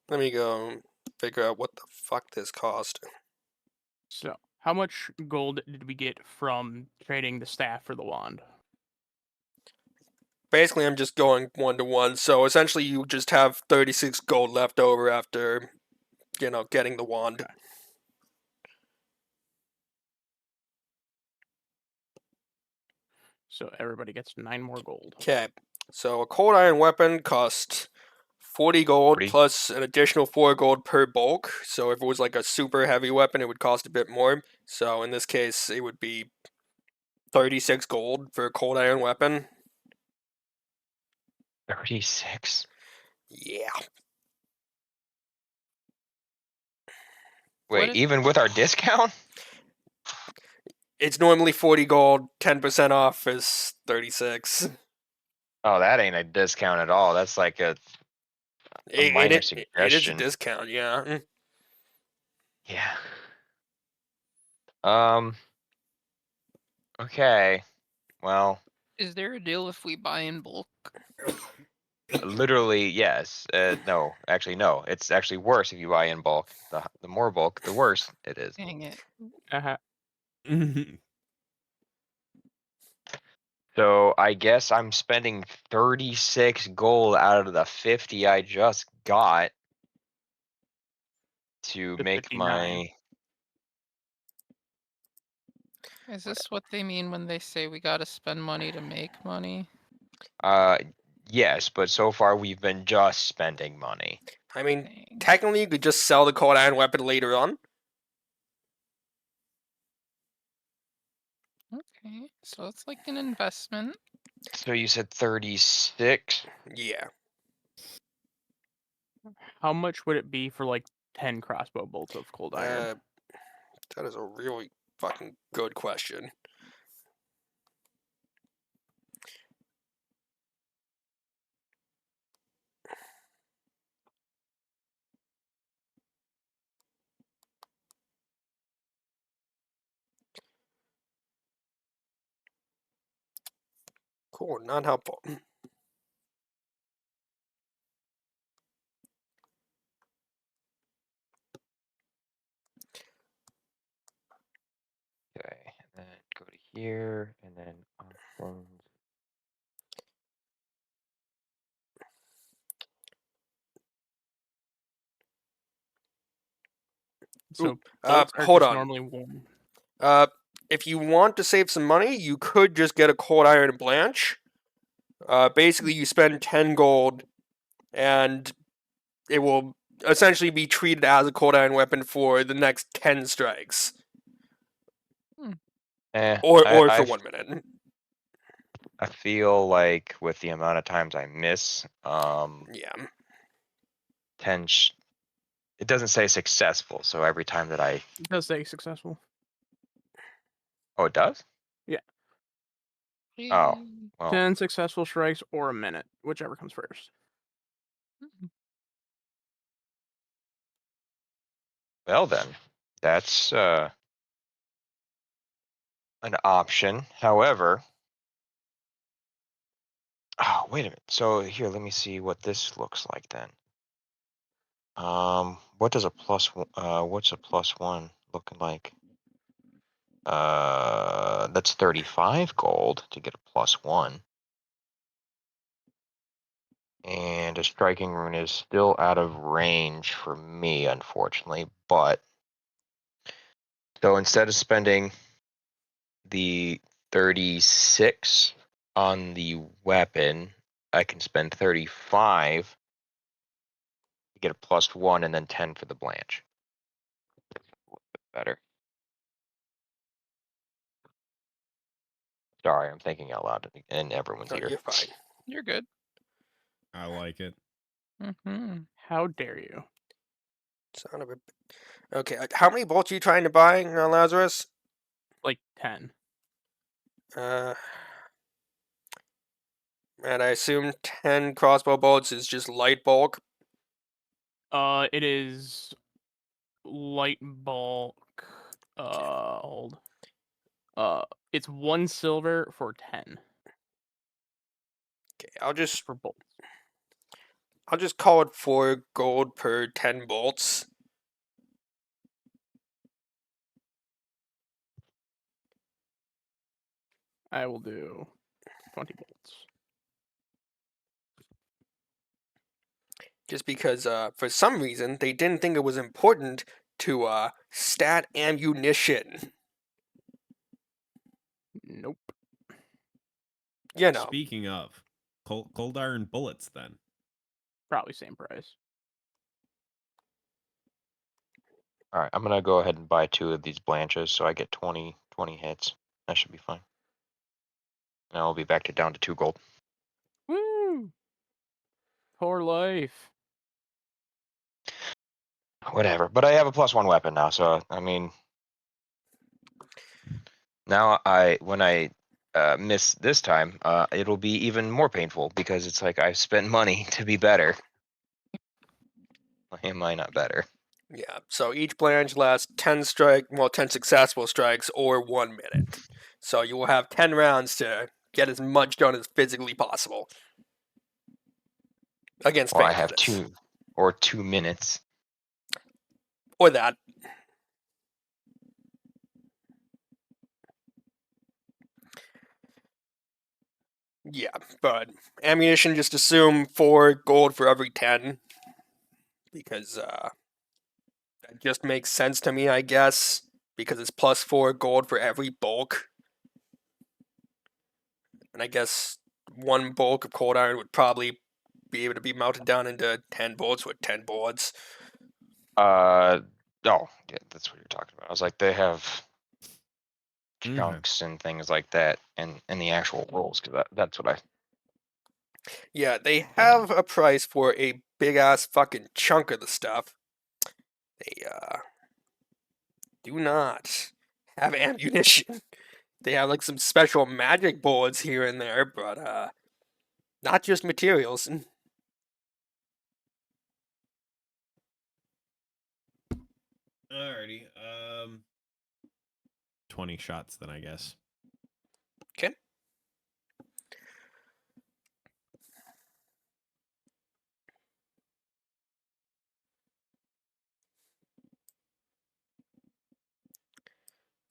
let me go figure out what the fuck this cost. So, how much gold did we get from trading the staff for the wand? Basically, I'm just going 1-to-1. So essentially, you just have 36 gold left over after, getting the wand. Okay. So everybody gets 9 more gold. Okay. So a cold iron weapon costs 40 gold 40? plus an additional 4 gold per bulk. So if it was like a super heavy weapon, it would cost a bit more. So in this case, it would be 36 gold for a cold iron weapon. 36. Yeah. Wait, is- even with our discount? It's normally 40 gold, 10% off is 36. Oh, that ain't a discount at all. That's like a minor It is a suggestion. discount, yeah. Yeah. Okay. Well, Is there a deal if we buy in bulk? literally, yes. No, actually, no. It's actually worse if you buy in bulk. The more bulk, the worse it is. Dang it. Uh-huh. So I guess I'm spending 36 gold out of the 50 I just got to The make 59. my. Is this what they mean when they say we gotta spend money to make money? Yes, but so far we've been just spending money. I mean, Dang. technically, you could just sell the cold iron weapon later on. Okay, so it's like an investment. So you said 36? Yeah. How much would it be for like 10 crossbow bolts of cold iron? That is a really fucking good question. Cool, not helpful. Okay, and then go to here, and then options. So bolts are Hold just on. normally one. If you want to save some money, you could just get a cold iron blanch. Basically, you spend 10 gold, and it will essentially be treated as a cold iron weapon for the next 10 strikes, or for 1 minute. I feel like with the amount of times I miss, Yeah. 10. It doesn't say successful, so every time that I. It does say successful. Oh, it does. Oh, well. 10 successful strikes or a minute, whichever comes first. Well then, that's an option. However, oh wait a minute. So here, let me see what this looks like then. What does a what's a +1 looking like? That's 35 gold to get a +1. And a striking rune is still out of range for me, unfortunately. But so instead of spending the 36 on the weapon, I can spend 35 to get a +1 and then 10 for the blanch. A little bit better. Sorry, I'm thinking out loud in everyone's No, ear. you're fine. You're good. I like it. Mm-hmm. How dare you? Son of a. Okay, how many bolts are you trying to buy, Lazarus? Like 10. And I assume 10 crossbow bolts is just light bulk. It is light bulk. Hold. It's 1 silver for 10 Okay, I'll just for bolts. call it 4 gold per 10 bolts. I will do 20 bolts. Just because for some reason they didn't think it was important to stat ammunition. Nope. You know. Speaking of cold iron bullets, then Probably same price. All right, I'm gonna go ahead and buy 2 of these blanches, so I get 20 hits. That should be fine. And I'll be back to down to 2 gold. Woo! Poor life. Whatever, but I have a +1 weapon now, so I mean, now when I miss this time, it'll be even more painful because it's like I've spent money to be better. Why am I not better? Yeah, so each blanch lasts 10 successful strikes or 1 minute. So you will have 10 rounds to get as much done as physically possible. Against Or I have Phantoms. 2 minutes. Or that. Yeah, but ammunition, just assume 4 gold for every 10. Because that just makes sense to me, I guess. Because it's +4 gold for every bulk. And I guess 1 bulk of cold iron would probably be able to be melted down into 10 bolts with 10 boards. Oh, yeah, that's what you're talking about. I was like, they have Okay. chunks and things like that in the actual rolls, because that's what I. Yeah, they have a price for a big ass fucking chunk of the stuff. They do not have ammunition. They have like some special magic boards here and there, but not just materials. Alrighty. 20 shots then, I guess. Okay.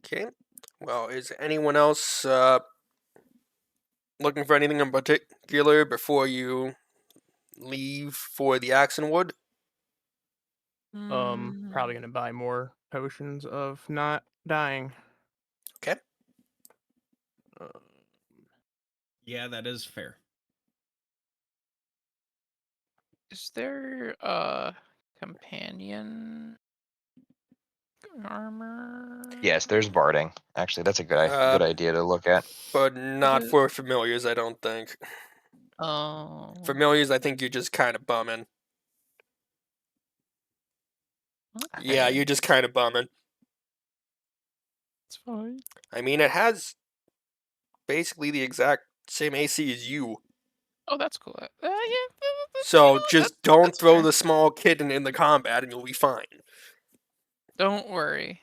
Okay. Well, is anyone else looking for anything in particular before you leave for the Axan Wood? Probably gonna buy more potions of not dying. Okay. Yeah, that is fair. Is there a companion armor? Yes, there's barding. Actually, that's a good Uh, idea to look at. but not is- for familiars, I don't think. Oh. Familiars, I think you're just kind of bumming. Yeah, Okay. you're just kind of bumming. It's fine. I mean, it has basically the exact same AC as you. Oh, that's cool. Yeah. So just don't that's throw fair. the small kid in the combat and you'll be fine. Don't worry.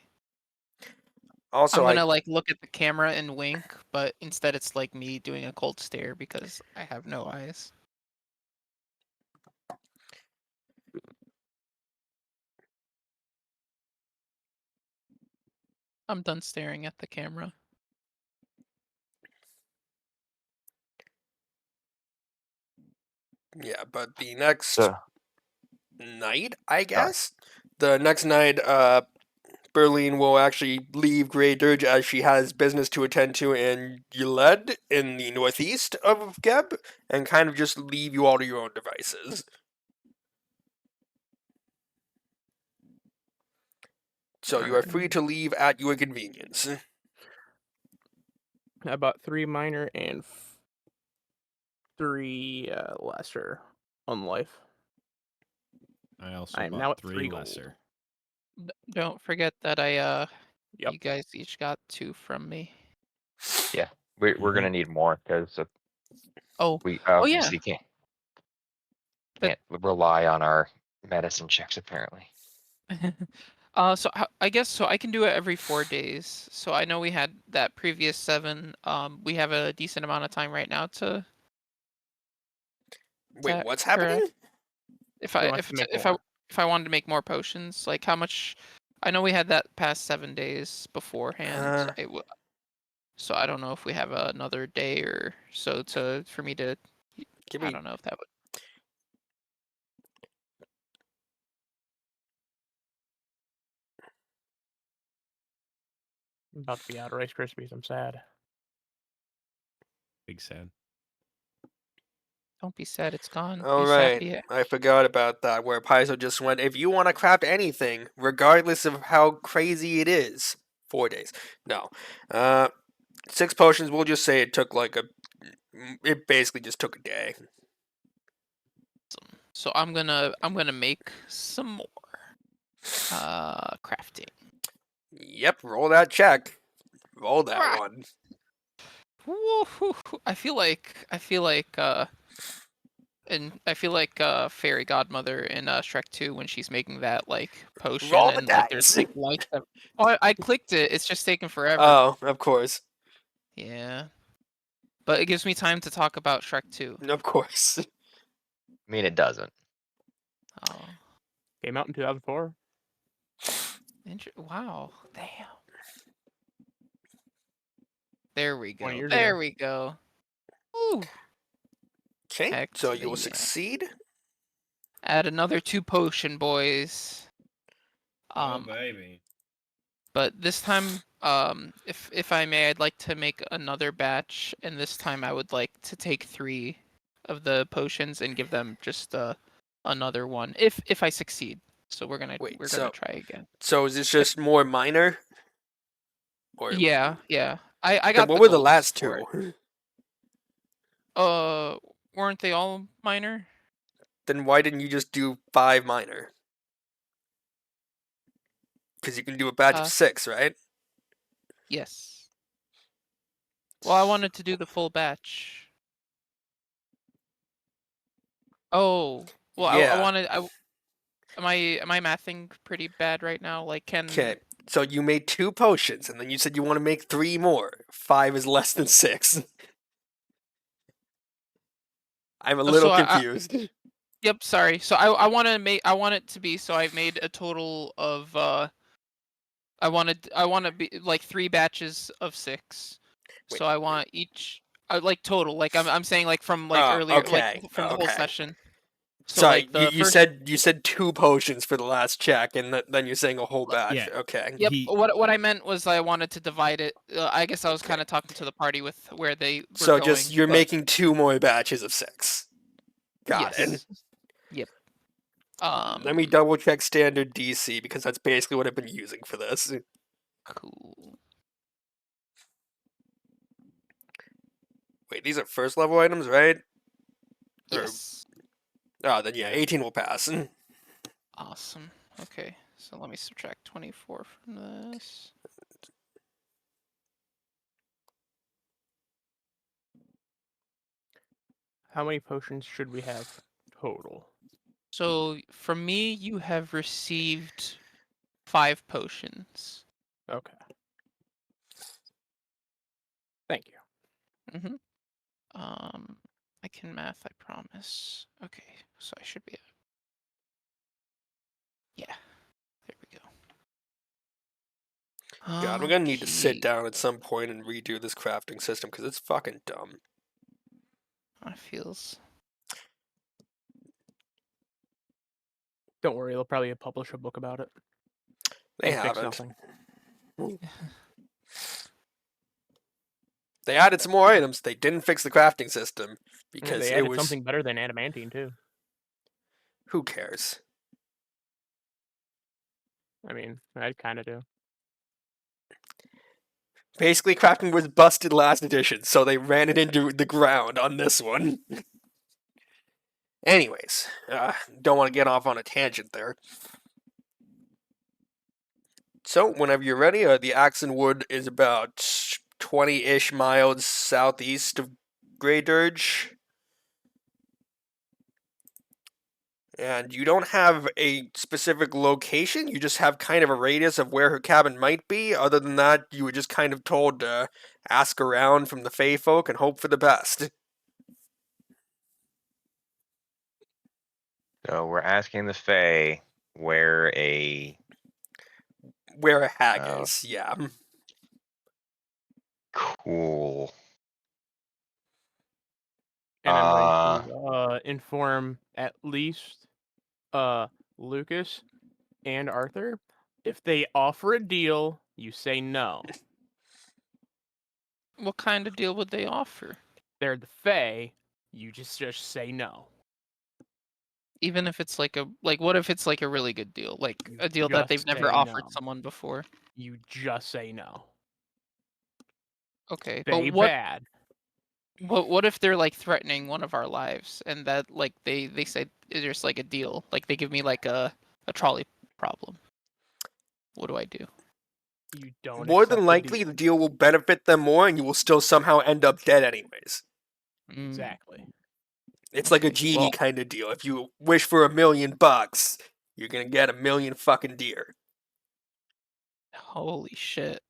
Also, I'm gonna like look at the camera and wink, but instead it's like me doing a cold stare because I have no eyes. I'm done staring at the camera. yeah, but the next So, night, I guess? The next night, Berlin will actually leave Grey Dirge as she has business to attend to in Yuled in the northeast of Geb and kind of just leave you all to your own devices. So you are free to leave at your convenience. I bought 3 minor and 3 lesser on life. I also I am bought now at 3 3 gold. lesser. Don't forget that I Yep. you guys each got 2 from me. yeah, we're gonna need more because Oh, we oh yeah. obviously can't rely on our medicine checks apparently. So I guess so I can do it every 4 days. So I know we had that previous 7. We have a decent amount of time right now to. Wait, that what's correct? happening? If He I wants to make if more. I wanted to make more potions, like how much? I know we had that past 7 days beforehand. So I don't know if we have another day or so for me to. Give I me don't know if that would. I'm about to be out of Rice Krispies. I'm sad. Big sad. Don't be sad. It's gone. All Be right, happy. I forgot about that. Where Paizo just went. If you want to craft anything, regardless of how crazy it is, 4 days. No, 6 potions. We'll just say it took like a. It basically just took a day. So I'm gonna make some more. Crafting. Yep, roll that check. Roll that Right. one. Woo-hoo. I feel like Fairy Godmother in Shrek 2 when she's making that like potion Roll the and like there's dice. like lights. Oh, I clicked it. It's just taking forever. Oh, of course, Yeah, but it gives me time to talk about Shrek 2. of course. I mean, it doesn't. Oh, Came out in 2004. wow, damn. There we 20 go. years There ago. we go. Ooh. Okay, Heck so to you the will yeah. succeed. Add another 2 potion, boys. Oh baby. But this time, if I may, I'd like to make another batch, and this time I would like to take 3 of the potions and give them just another one if I succeed. So we're gonna Wait, try again. So is this just more minor? Or Yeah. I then got what the were the golds last for 2? it. Weren't they all minor? Then why didn't you just do 5 minor? Because you can do a batch of Uh, 6, right? Yes. Well, I wanted to do the full batch. Oh, well, I Yeah. wanted. Am I mathing pretty bad right now? Like, Okay. So you made 2 potions, and then you said you want to make 3 more. 5 is less than 6. I'm a little so confused. Yep, sorry. So I want to make I want it to be so I've made a total of I want to be like 3 batches of 6. Wait. So I want each like total. Like I'm saying like from like Oh, earlier, okay, like from the whole okay. session. So Sorry, like the you first. said 2 potions for the last check, and then you're saying a whole batch. Yeah. Okay. Yep. He- What I meant was I wanted to divide it. I guess I was kind of talking to the party with where they were So going. just you're but making 2 more batches of 6. Got it. yes. Yep. Let me double check standard DC because that's basically what I've been using for this. Cool. Wait, these are first level items, right? Or- Yes. Oh, then yeah, 18 will pass. Awesome. Okay. So let me subtract 24 from this. How many potions should we have total? So for me, you have received 5 potions. Okay. Thank you. Mm-hmm. I can math, I promise. Okay, so I should be. Yeah, there we go. God, we're gonna need to sit Okay, down at some point and redo this crafting system because it's fucking dumb. That feels. Don't worry, they'll probably publish a book about it. They and fix haven't. nothing. They added some more items. They didn't fix the crafting system because They it added was. something better than adamantine too. Who cares? I mean, I kind of do. Basically, crafting was busted last edition, so they ran it into the ground on this one. Anyways, don't want to get off on a tangent there. So, whenever you're ready, the Axan Wood is about 20-ish miles southeast of Grey Dirge. And you don't have a specific location, you just have kind of a radius of where her cabin might be. Other than that, you were just kind of told to ask around from the Fae folk and hope for the best. So we're asking the Fae where a Where a hag Oh. is, yeah. cool. And I'm going to inform at least Lucas and Arthur. If they offer a deal, you say no. What kind of deal would they offer? They're the Fae, you just say no. Even if it's like what if it's like a really good deal, like You a deal that they've just never say offered no. someone before? You just say no. Okay, They but bad. what if they're like threatening one of our lives and that like they say there's like a deal, like they give me like a trolley problem? What do I do? You don't More accept than the likely, deal. the deal will benefit them more, and you will still somehow end up dead anyways. Mm, Exactly. It's like a Okay, genie well- kind of deal. If you wish for $1 million, you're gonna get 1 million fucking deer. Holy shit.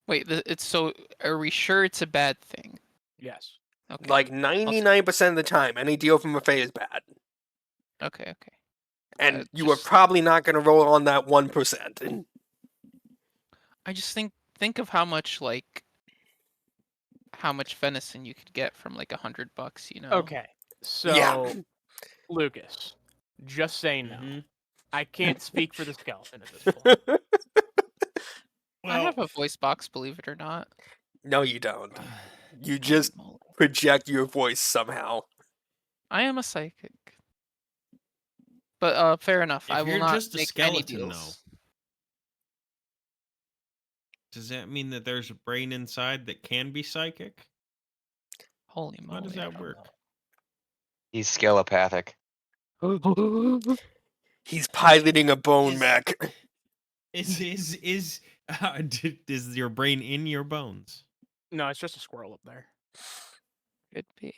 Wait, it's so are we sure it's a bad thing? Yes. Okay. Like 99% of the time, any deal from a Fae is bad. Okay. And you are just- probably not gonna roll on that 1%. I just think of how much venison you could get from like $100, you know? Okay. So, Yeah. Lucas, just say no. Mhm. I can't speak for the skeleton at this point. I have a voice box, believe it or not. No, you don't. You just Holy moly. project your voice somehow. I am a psychic. But fair enough. If I will you're not just a make skeleton, any though, deals. does that mean that there's a brain inside that can be psychic? Holy moly. How does I that don't work? He's skelepathic. know. He's piloting a bone Is- mech. Is your brain in your bones? No, it's just a squirrel up there. Could be.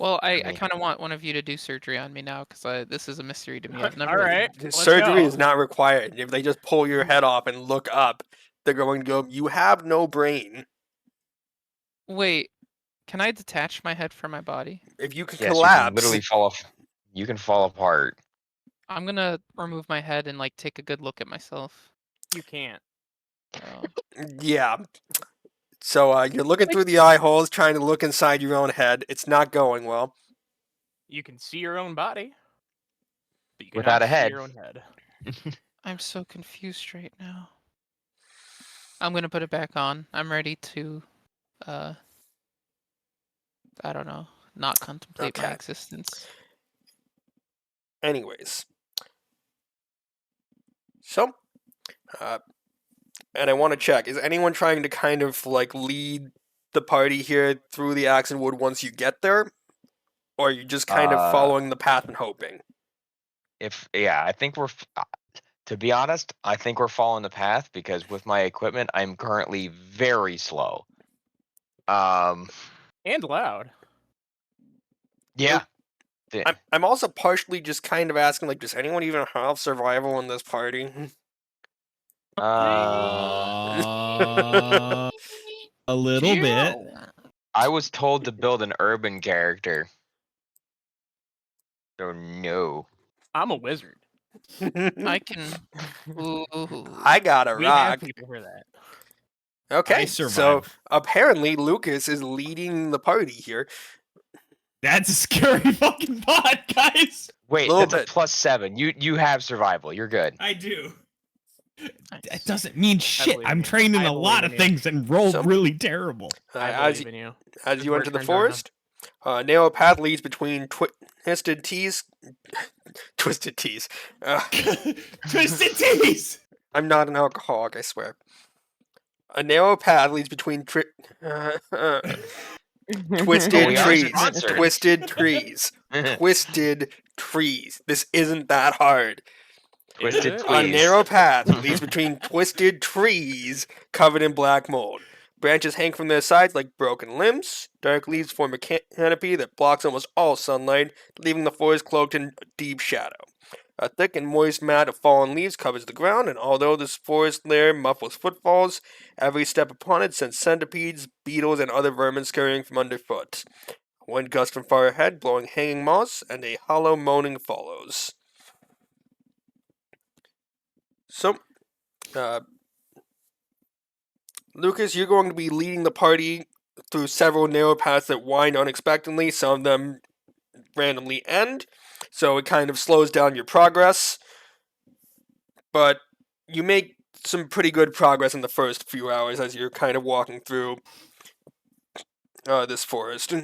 Well, I me. kind of want one of you to do surgery on me now because this is a mystery to me. I've never. All right. The let's surgery go. is not required. If they just pull your head off and look up, they're going to go, "You have no brain." Wait, can I detach my head from my body? If you could Yes, you can collapse, literally fall off. You can fall apart. I'm gonna remove my head and like take a good look at myself. You can't. Oh. Yeah. So you're looking through the eye holes, trying to look inside your own head. It's not going well. You can see your own body, but you Without cannot a see head. your own head. I'm so confused right now. I'm gonna put it back on. I'm ready to, I don't know, not contemplate my Okay. existence. Anyways. So, and I want to check, is anyone trying to kind of like lead the party here through the Axan Wood once you get there? Or are you just kind of following the path and hoping? I think to be honest, I think we're following the path because with my equipment, I'm currently very slow. And loud. Yeah. The- I'm also partially just kind of asking, like, does anyone even have survival in this party? A little bit. I was told to build an urban character. So no. I'm a wizard. I can. Ooh. I got a We have rock. people for that. Okay, I so survive. apparently Lucas is leading the party here. That's a scary fucking thought, guys. Wait, Little that's a bit. +7. You have survival. You're good. I do. Nice. That doesn't mean shit. believe in I'm you. trained in I a lot of believe in you. things and rolled So- really terrible. I as believe in you. as This you is where enter it the turns around. forest, a narrow path leads between twisted tees. Twisted tees. Twisted tees. I'm not an alcoholic, I swear. A narrow path leads between twisted we are trees. sponsored. Twisted trees. Twisted trees. This isn't that hard. Twisted Is it? A Tweez. narrow path leads between twisted trees covered in black mold. Branches hang from their sides like broken limbs. Dark leaves form a canopy that blocks almost all sunlight, leaving the forest cloaked in deep shadow. A thick and moist mat of fallen leaves covers the ground, and although this forest lair muffles footfalls, every step upon it sends centipedes, beetles, and other vermin scurrying from underfoot. A wind gust from far ahead, blowing hanging moss, and a hollow moaning follows. So, Lucas, you're going to be leading the party through several narrow paths that wind unexpectedly. Some of them randomly end, so it kind of slows down your progress. But you make some pretty good progress in the first few hours as you're kind of walking through this forest.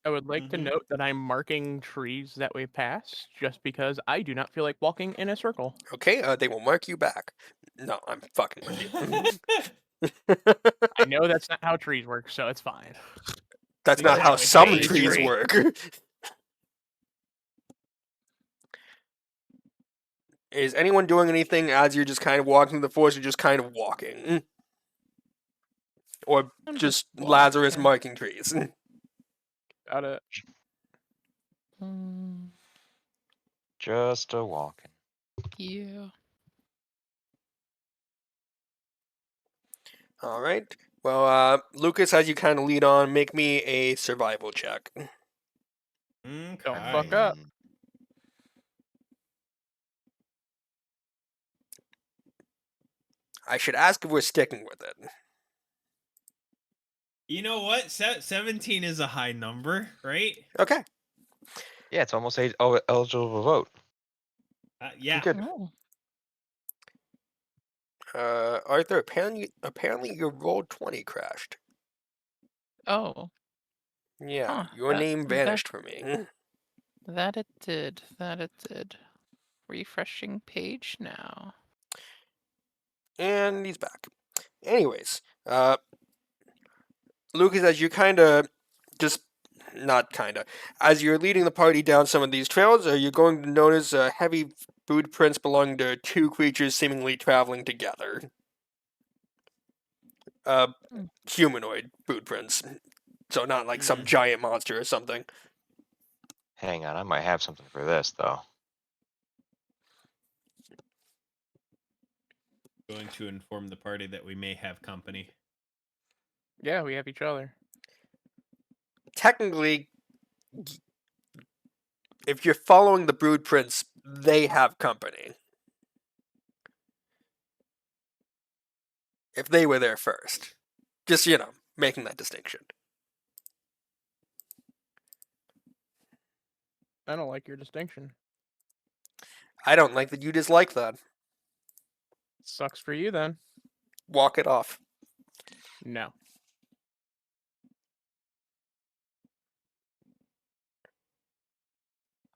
I would like to Mhm. note that I'm marking trees that we pass just because I do not feel like walking in a circle. Okay, they will mark you back. No, I'm fucking with you. I know that's not how trees work, so it's fine. That's But not how how it's some a trees tree. work. Is anyone doing anything as you're just kind of walking through the forest, or just kind of walking? Or I'm just just Lazarus walking. marking trees? Got it. Mm, Just a walking. yeah. Alright. Well, Lucas, as you kind of lead on, make me a survival check. Don't Okay. fuck up. I should ask if we're sticking with it. You know what? 17 is a high number, right? Okay. Yeah, it's almost eligible to vote. Yeah. Good. Oh. Arthur, apparently your roll 20 crashed. Oh. Yeah, Huh, your that- name that- vanished from me. That it did. That it did. Refreshing page now. And he's back. Anyways, Lucas, as you as you're leading the party down some of these trails, you're going to notice heavy boot prints belonging to two creatures seemingly traveling together. Humanoid boot prints. So not like some giant monster or something. Hang on, I might have something for this though. Going to inform the party that we may have company. Yeah, we have each other. Technically, if you're following the brood prints, they have company. if they were there first. Just, making that distinction. I don't like your distinction. I don't like that you dislike that. Sucks for you then. Walk it off. No.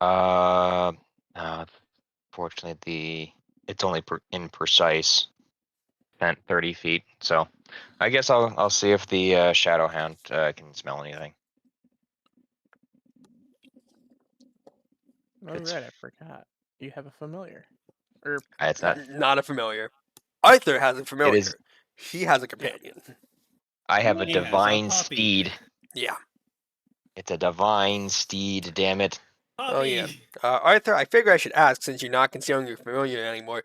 Uh, fortunately, it's only imprecise, 30 feet. So, I guess I'll see if the shadow hound can smell anything. Oh, It's- right, I forgot. You have a familiar. Or It's not. Not a familiar. Arthur has a familiar. is- He has a companion. I have a He has a divine puppy. steed. Yeah. It's a divine steed. Damn it! Oh, yeah. Puppy. Arthur, I figure I should ask since you're not concealing your familiar anymore.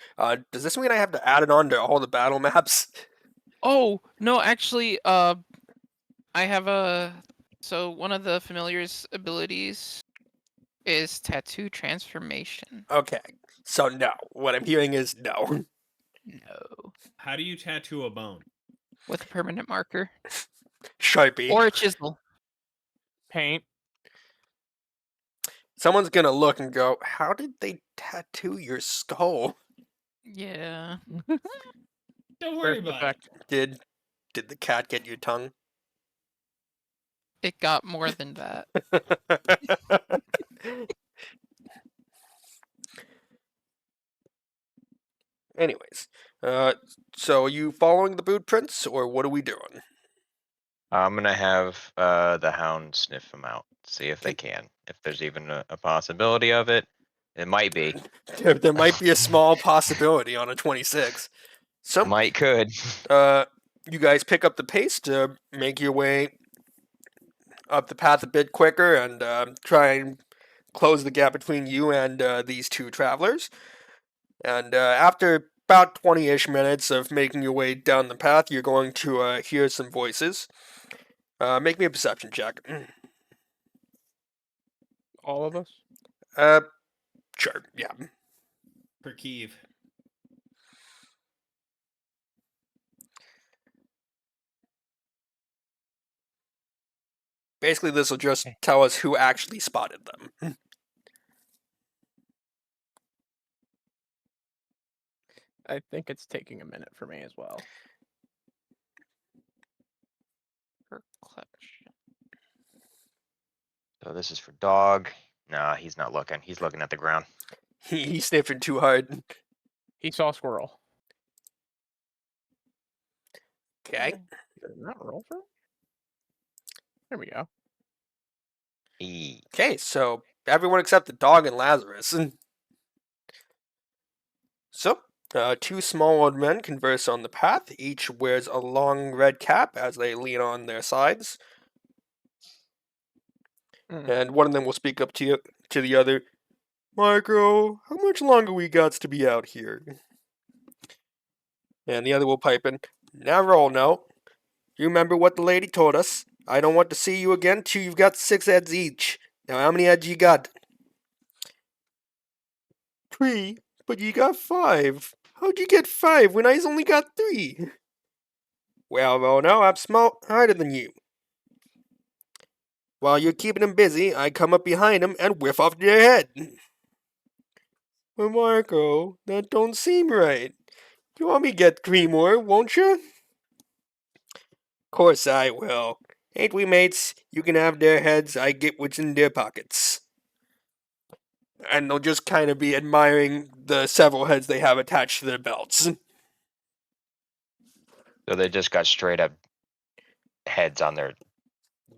Does this mean I have to add it on to all the battle maps? Oh no, actually, I have so one of the familiar's abilities is tattoo transformation. Okay. So, no. What I'm hearing is no. No, How do you tattoo a bone? with a permanent marker Sharpie. or a chisel. paint. Someone's gonna look and go, how did they tattoo your skull? Yeah. Don't worry First about effect. Did the cat get your tongue? It got more than that. Anyways, so are you following the boot prints, or what are we doing? I'm gonna have the hound sniff them out, see if they can. If there's even a possibility of it, it might be. There might be a small possibility on a 26. So, Could. you guys pick up the pace to make your way up the path a bit quicker and try and close the gap between you and these two travelers. And after about 20-ish minutes of making your way down the path, you're going to hear some voices. Make me a perception check. All of us? Sure, yeah. For Kiev. Basically, this will just tell us who actually spotted them. I think it's taking a minute for me as well. Perception. So this is for dog. Nah, he's not looking. He's looking at the ground. He's sniffing too hard. He saw a squirrel. Okay. Did it not roll for? There we go. E. Okay, so everyone except the dog and Lazarus. So, two small old men converse on the path. Each wears a long red cap as they lean on their sides. And one of them will speak up to the other. Marco, how much longer we got to be out here? And the other will pipe in. Now roll, no. You remember what the lady told us. I don't want to see you again till you've got 6 heads each. Now how many heads you got? 3, but you got 5. How'd you get 5 when I only got 3? Well, no, I'm smarter than you. While you're keeping them busy, I come up behind them and whiff off their head. Well, Marco, that don't seem right. You want me to get 3 more, won't you? Course I will. Ain't we mates? You can have their heads, I get what's in their pockets. And they'll just kind of be admiring the several heads they have attached to their belts. So they just got straight up heads on their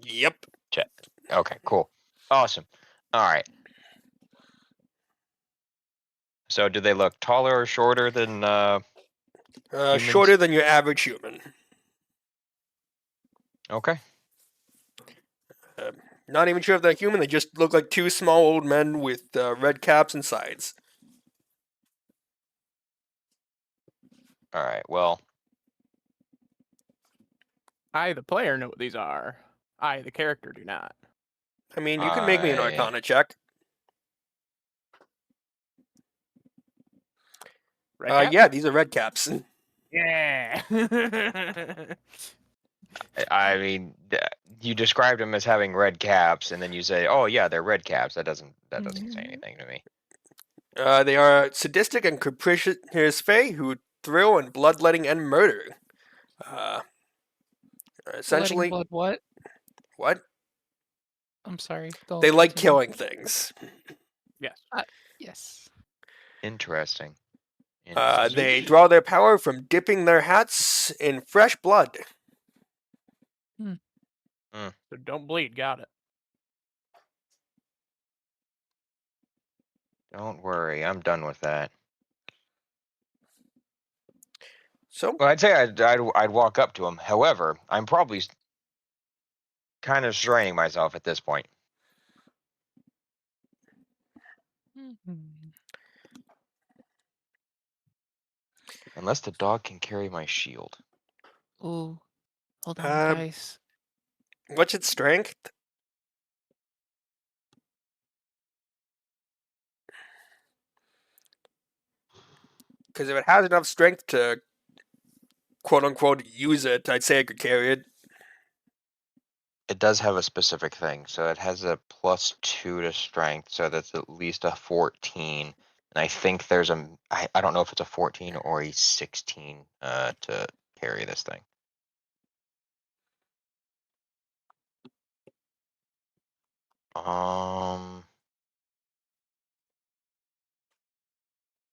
Yep. chest. Okay, cool. Awesome. All right. So do they look taller or shorter than humans? Shorter than your average human. Okay. Not even sure if they're human, they just look like 2 small old men with red caps and sides. All right. Well, I, the player, know what these are. I, the character, do not. I mean, you can make me an Arcana check. Red cap? Yeah, these are red caps. Yeah. I mean, you described him as having red caps, and then you say, "Oh yeah, they're red caps." That doesn't say anything to me. They are sadistic and capricious fae who thrill in bloodletting and murder. Uh, Letting essentially, blood what? what? I'm sorry. Go They like continue. killing things. Yes. Yes. Interesting. They draw their power from dipping their hats in fresh blood. So don't bleed. Got it. Don't worry, I'm done with that. So, Well, I'd say I'd walk up to him. However, I'm probably kind of straining myself at this point. Unless the dog can carry my shield. Ooh. Hold on, Uh, guys. what's its strength? Because if it has enough strength to quote unquote use it, I'd say I could carry it. It does have a specific thing, so it has a +2 to strength, so that's at least a 14. And I think there's I don't know if it's a 14 or a 16 to carry this thing.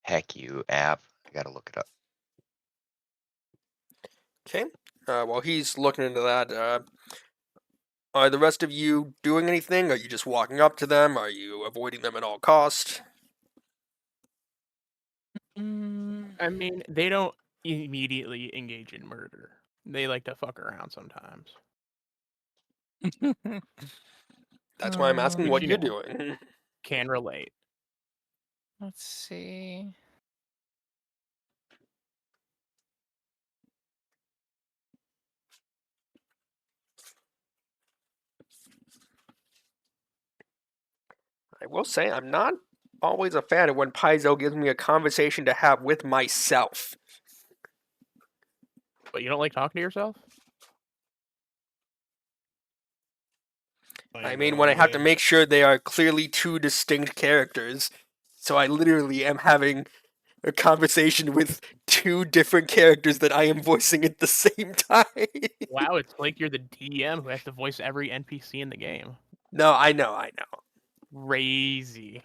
Heck you, app. I gotta look it up. Okay. While he's looking into that, are the rest of you doing anything? Are you just walking up to them? Are you avoiding them at all cost? I mean, they don't immediately engage in murder. They like to fuck around sometimes. That's why I'm asking Which, what you you're know. doing. Can relate. Let's see. I will say I'm not always a fan of when Paizo gives me a conversation to have with myself. But you don't like talking to yourself? I mean, when I have to make sure they are clearly two distinct characters, so I literally am having a conversation with two different characters that I am voicing at the same time. Wow, it's like you're the DM who has to voice every NPC in the game. No, I know. Crazy.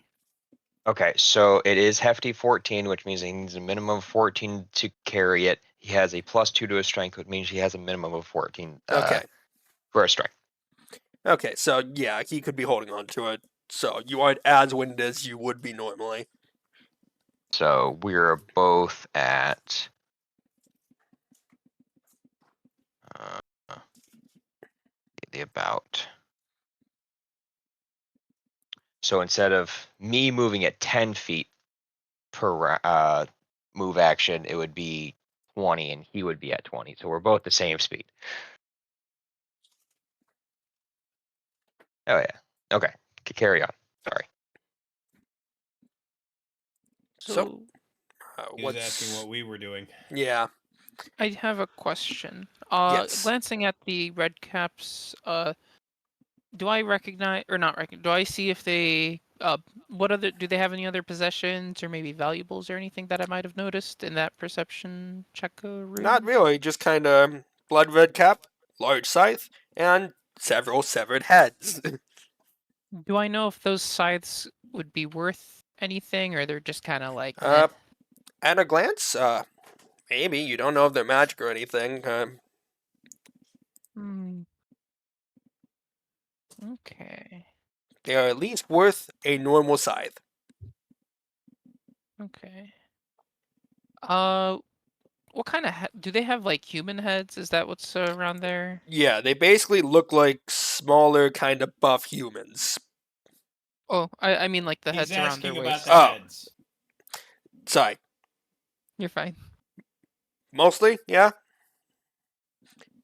Okay, so it is hefty 14, which means he needs a minimum of 14 to carry it. He has a +2 to his strength, which means he has a minimum of 14 Okay. for a strength. Okay, so yeah, he could be holding on to it. So you aren't as winded as you would be normally. So we're both at the about. So instead of me moving at 10 feet per move action, it would be 20, and he would be at 20. So we're both the same speed. Oh yeah. Okay. Carry on. Sorry. So, He was asking what we were doing. Yeah. I have a question. Yes. Glancing at the red caps, do I recognize or not recognize? Do I see if they what other do they have any other possessions or maybe valuables or anything that I might have noticed in that perception check-a-roo? Not really, just kind of blood red cap, large scythe, and several severed heads. Do I know if those scythes would be worth anything or they're just kind of like meh? At a glance, maybe. You don't know if they're magic or anything. Hmm. Okay. They are at least worth a normal scythe. Okay. What kind of do they have like human heads? Is that what's around there? Yeah, they basically look like smaller, kind of buff humans. Oh, I mean like the He's heads around their asking about waist. the Oh. heads. Sorry. You're fine. Mostly, yeah.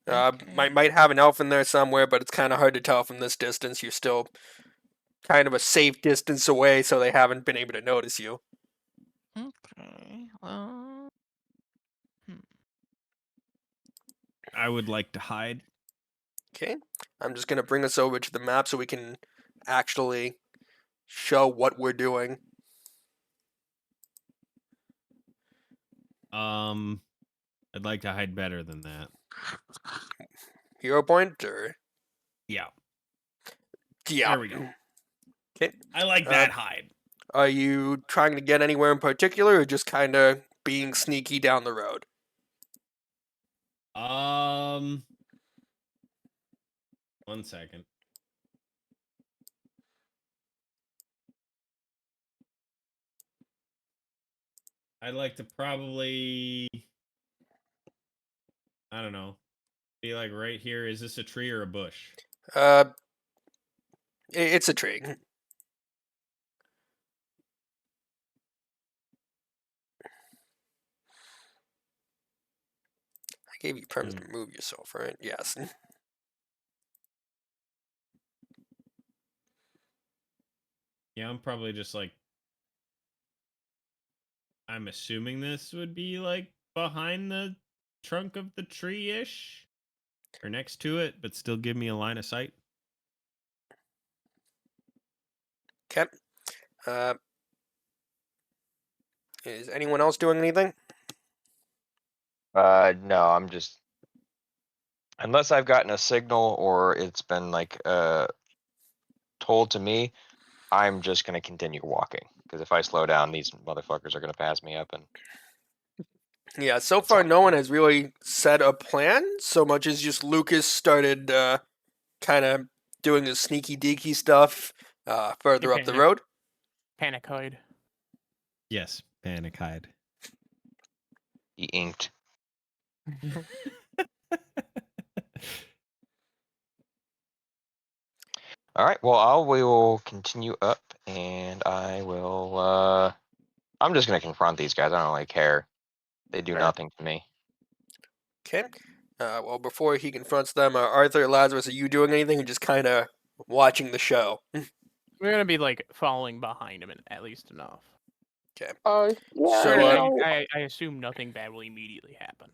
Okay. Might have an elf in there somewhere, but it's kind of hard to tell from this distance. You're still kind of a safe distance away, so they haven't been able to notice you. Okay. Well. I would like to hide. Okay, I'm just gonna bring us over to the map so we can actually show what we're doing. I'd like to hide better than that. Hero point or Yeah. yeah. There we go. Okay. I like that hide. Are you trying to get anywhere in particular, or just kind of being sneaky down the road? One second. I'd like to probably, I don't know, be like right here. Is this a tree or a bush? It's a tree. I gave you permission to move yourself, right? Yes. Yeah, I'm probably just like, I'm assuming this would be like behind the trunk of the tree-ish or next to it, but still give me a line of sight. Okay. Is anyone else doing anything? No, I'm just unless I've gotten a signal or it's been like told to me, I'm just gonna continue walking because if I slow down, these motherfuckers are gonna pass me up and. Yeah, so far no one has really set a plan so much as just Lucas started kind of doing his sneaky deaky stuff further up the Panic. road. Panicoid. Yes, panic hide. He inked. All right. Well, we will continue up, and I will. I'm just gonna confront these guys. I don't really care. They do Fair. nothing to me. Okay. Well, before he confronts them, Arthur, Lazarus, are you doing anything or just kind of watching the show? We're gonna be like following behind him at least enough. Okay. Yeah, So, I mean, I assume nothing bad will immediately happen.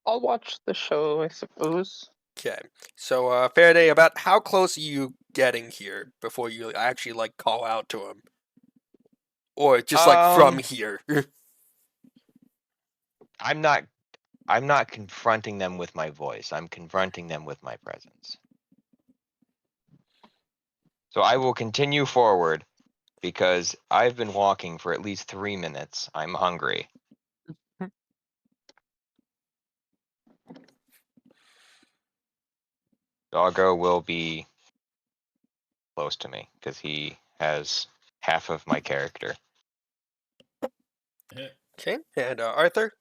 I'll watch the show, I suppose. Okay. So, Faraday, about how close are you getting here before you actually like call out to him, or just like from here? I'm not. I'm not confronting them with my voice. I'm confronting them with my presence. So I will continue forward because I've been walking for at least 3 minutes. I'm hungry. Doggo will be close to me because he has half of my character. Okay. And Arthur.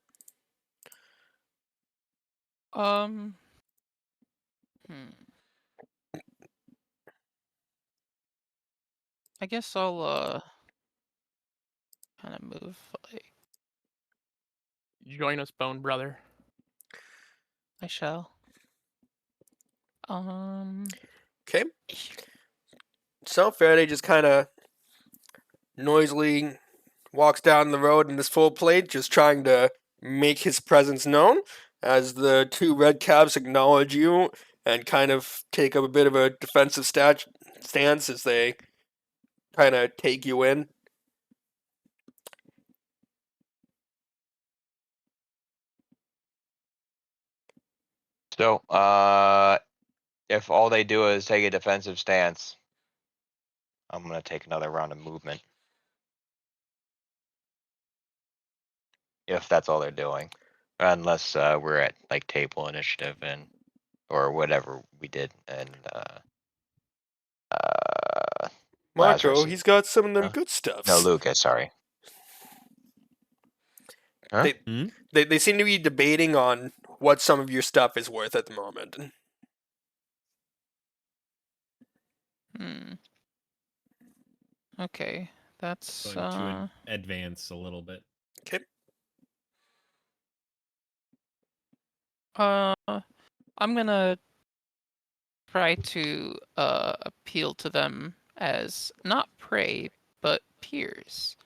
Hmm. I guess I'll kind of move like Join us, Bone Brother. I shall. Okay. So Faraday just kind of noisily walks down the road in this full plate, just trying to make his presence known. As the two red caps acknowledge you and kind of take up a bit of a defensive stance as they kind of take you in. So, if all they do is take a defensive stance, I'm gonna take another round of movement. If that's all they're doing, unless we're at like table initiative and or whatever we did and Marco, Lazarus. he's got some of them good stuffs. No, Lucas. Sorry. Huh? They seem to be debating on what some of your stuff is worth at the moment. Okay, that's Going to advance a little bit. Okay. I'm gonna try to appeal to them as not prey but peers.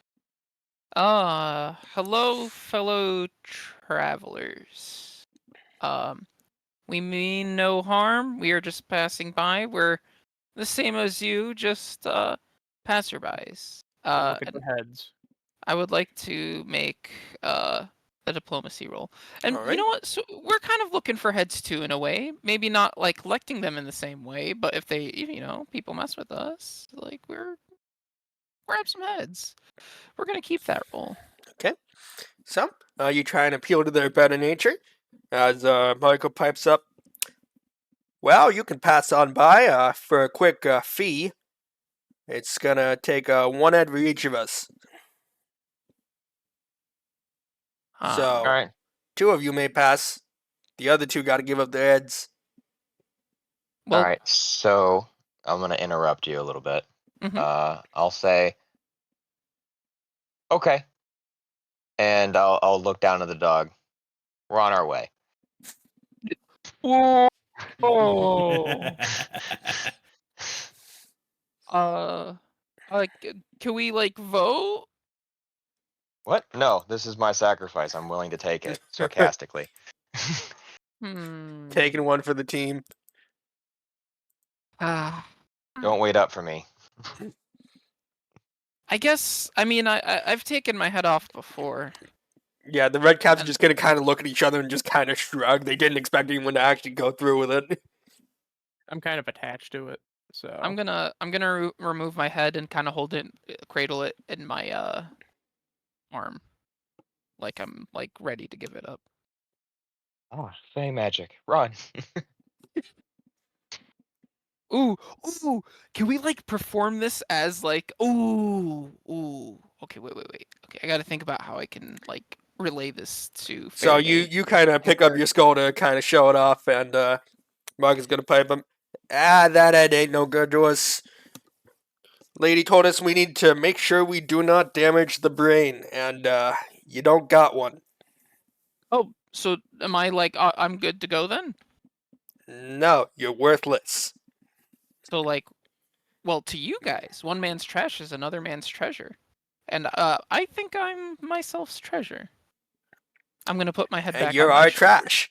Hello, fellow travelers. We mean no harm. We are just passing by. We're the same as you, just passerbys. Look at And the heads. I would like to make a diplomacy roll. And All you right. know what? So we're kind of looking for heads too, in a way. Maybe not like collecting them in the same way, but if they, people mess with us, like we're grab some heads. We're gonna keep that roll. Okay. So, you try and appeal to their better nature as Michael pipes up. Well, you can pass on by for a quick fee. It's gonna take one head for each of us. Huh. So, All right. 2 of you may pass. The other 2 got to give up their heads. Well, All right. So I'm gonna interrupt you a little bit. mhm. I'll say, okay, and I'll look down at the dog. We're on our way. Whoa. Like, can we like vote? What? No, this is my sacrifice. I'm willing to take it. Sarcastically. Hmm. Taking one for the team. Ah. Don't wait up for me. I guess. I mean, I've taken my head off before. Yeah, the Red Caps are And- just gonna kind of look at each other and just kind of shrug. They didn't expect anyone to actually go through with it. I'm kind of attached to it, so I'm gonna remove my head and kind of hold it, cradle it in my arm, like I'm like ready to give it up. Oh, Fey magic. Run. Ooh, ooh! Can we like perform this as like ooh, ooh? Okay, wait. Okay, I gotta think about how I can like relay this to. So Faraday. you kind of pick up your skull to kind of show it off, and Mark is gonna pipe him. That head ain't no good to us. Lady told us we need to make sure we do not damage the brain, and you don't got one. Oh, so am I like I'm good to go then? No, you're worthless. So like, well, to you guys, one man's trash is another man's treasure, and I think I'm myself's treasure. I'm gonna put my head And back you're on my our shoulder. trash.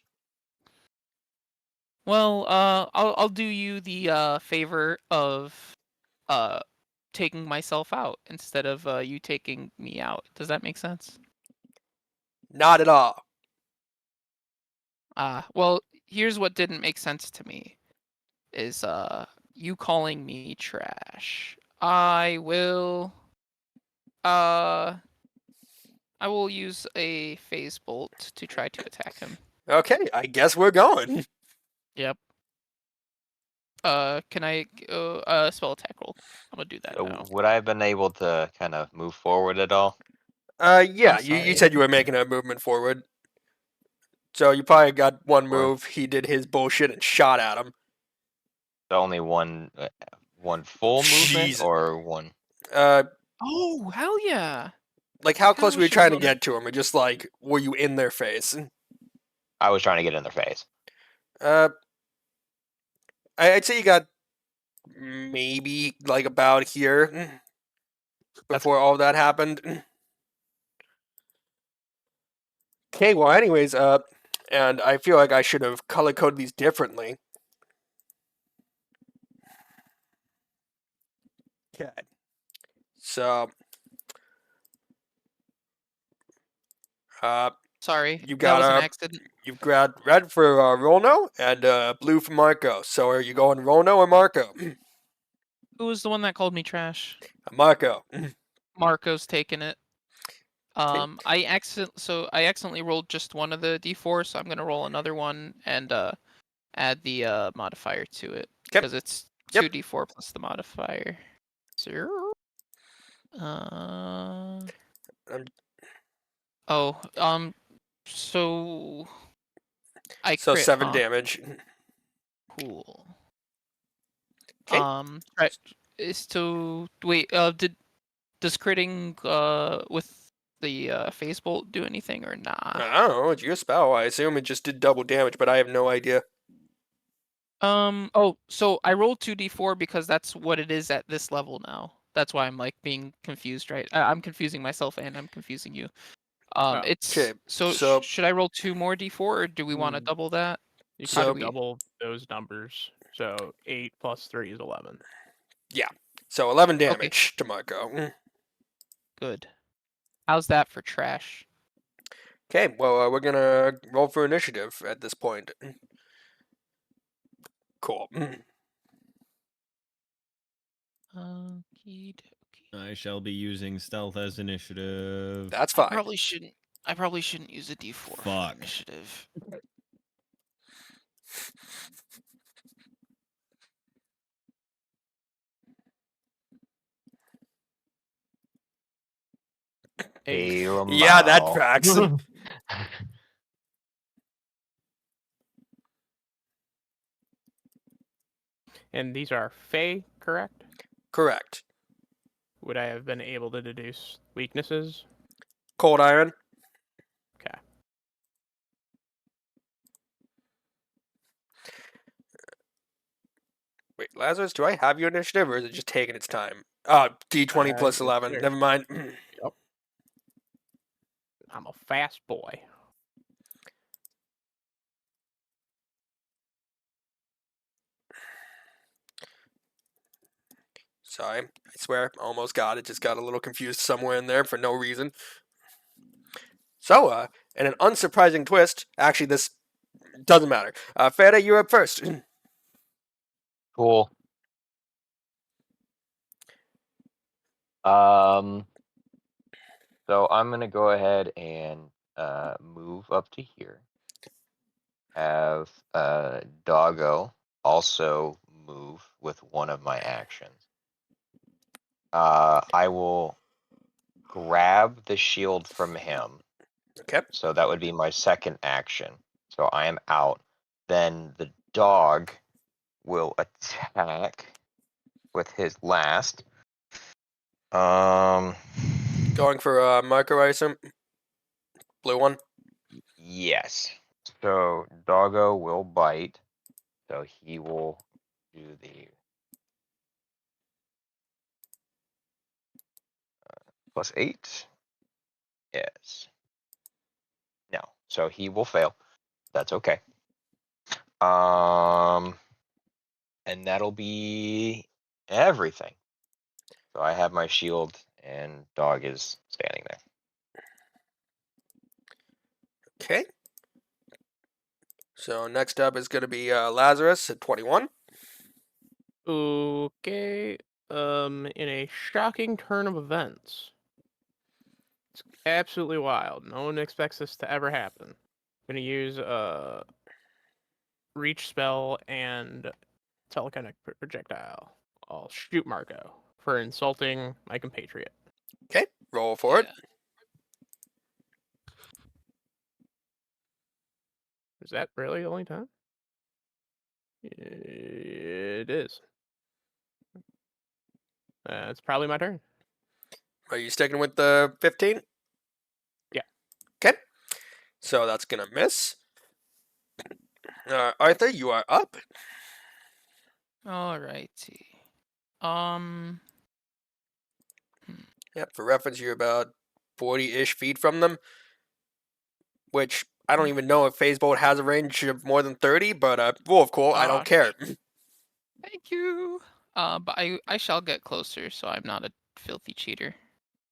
Well, I'll do you the favor of taking myself out instead of you taking me out. Does that make sense? Not at all. Well, here's what didn't make sense to me is you calling me trash. I will use a phase bolt to try to attack him. Okay, I guess we're going. Yep. Can I spell attack roll? I'm gonna do that now. Would I have been able to kind of move forward at all? Yeah, I'm you sorry. said you were making a movement forward. So you probably got one Or- move. He did his bullshit and shot at him. So only one full movement Jeez. or one? Oh, hell yeah. Like how Kinda close were you wish it trying was to on get to him, or just like were you in their face? I was trying to get in their face. I'd say you got maybe like about here before all that happened. Okay, well, anyways, and I feel like I should have color coded these differently. Okay, so, Sorry, you that got was an accident. you've got red for Rolno and blue for Marco. So are you going Rolno or Marco? Who was the one that called me trash? Marco. Marco's taking it. Okay. I accidentally rolled just one of the d4, so I'm gonna roll another one and add the modifier to it Okay. because it's Yep. 2d4 plus the modifier. 0. So I So crit, 7 huh? damage. Cool. Okay. Right. Is to wait. Does critting with the phase bolt do anything or nah? I don't know. It's your spell. I assume it just did double damage, but I have no idea. Oh, so I rolled 2d4 because that's what it is at this level now. That's why I'm like being confused, right? I'm confusing myself and I'm confusing you. It's Okay, so so- should I roll 2 more d4 or do we want to double that? You So- can double those numbers. So 8 plus 3 is 11. So 11 damage to Marco. Good. How's that for trash? Okay, well, we're gonna roll for initiative at this point. Cool. Okie dokie. I shall be using stealth as initiative. That's I fine. probably shouldn't use a D4 for Fuck. initiative. Hey. Yeah, that Wow. tracks. And these are Fey, correct? Correct. Would I have been able to deduce weaknesses? Cold iron. Okay. Wait, Lazarus, do I have your initiative, or is it just taking its time? D20 plus It's 11. there. Never mind. I'm a fast boy. Sorry, I swear, almost got it. Just got a little confused somewhere in there for no reason. So, in an unsurprising twist, actually, this doesn't matter. Fede, you're up first. Cool. So I'm gonna go ahead and move up to here. Have Doggo also move with one of my actions. I will grab the shield from him. Okay. So that would be my second action. So I am out. Then the dog will attack with his last. Going for Marco, I assume. Blue one. Yes. So Doggo will bite. So he will do the +8. Yes. No. So he will fail. That's okay. And that'll be everything. So I have my shield and dog is standing there. Okay. So next up is going to be Lazarus at 21. Okay. In a shocking turn of events. It's absolutely wild. No one expects this to ever happen. I'm gonna use a reach spell and telekinetic projectile. I'll shoot Marco for insulting my compatriot. Okay, roll for it. Is that really the only time? It is. It's probably my turn. Are you sticking with the 15? Yeah. Okay. So that's going to miss. Arthur, you are up. Alrighty. Yep, for reference, you're about 40-ish feet from them. Which, I don't even know if Phase Bolt has a range of more than 30, but, Wolf, cool, I don't care. Thank you. But I shall get closer, so I'm not a filthy cheater.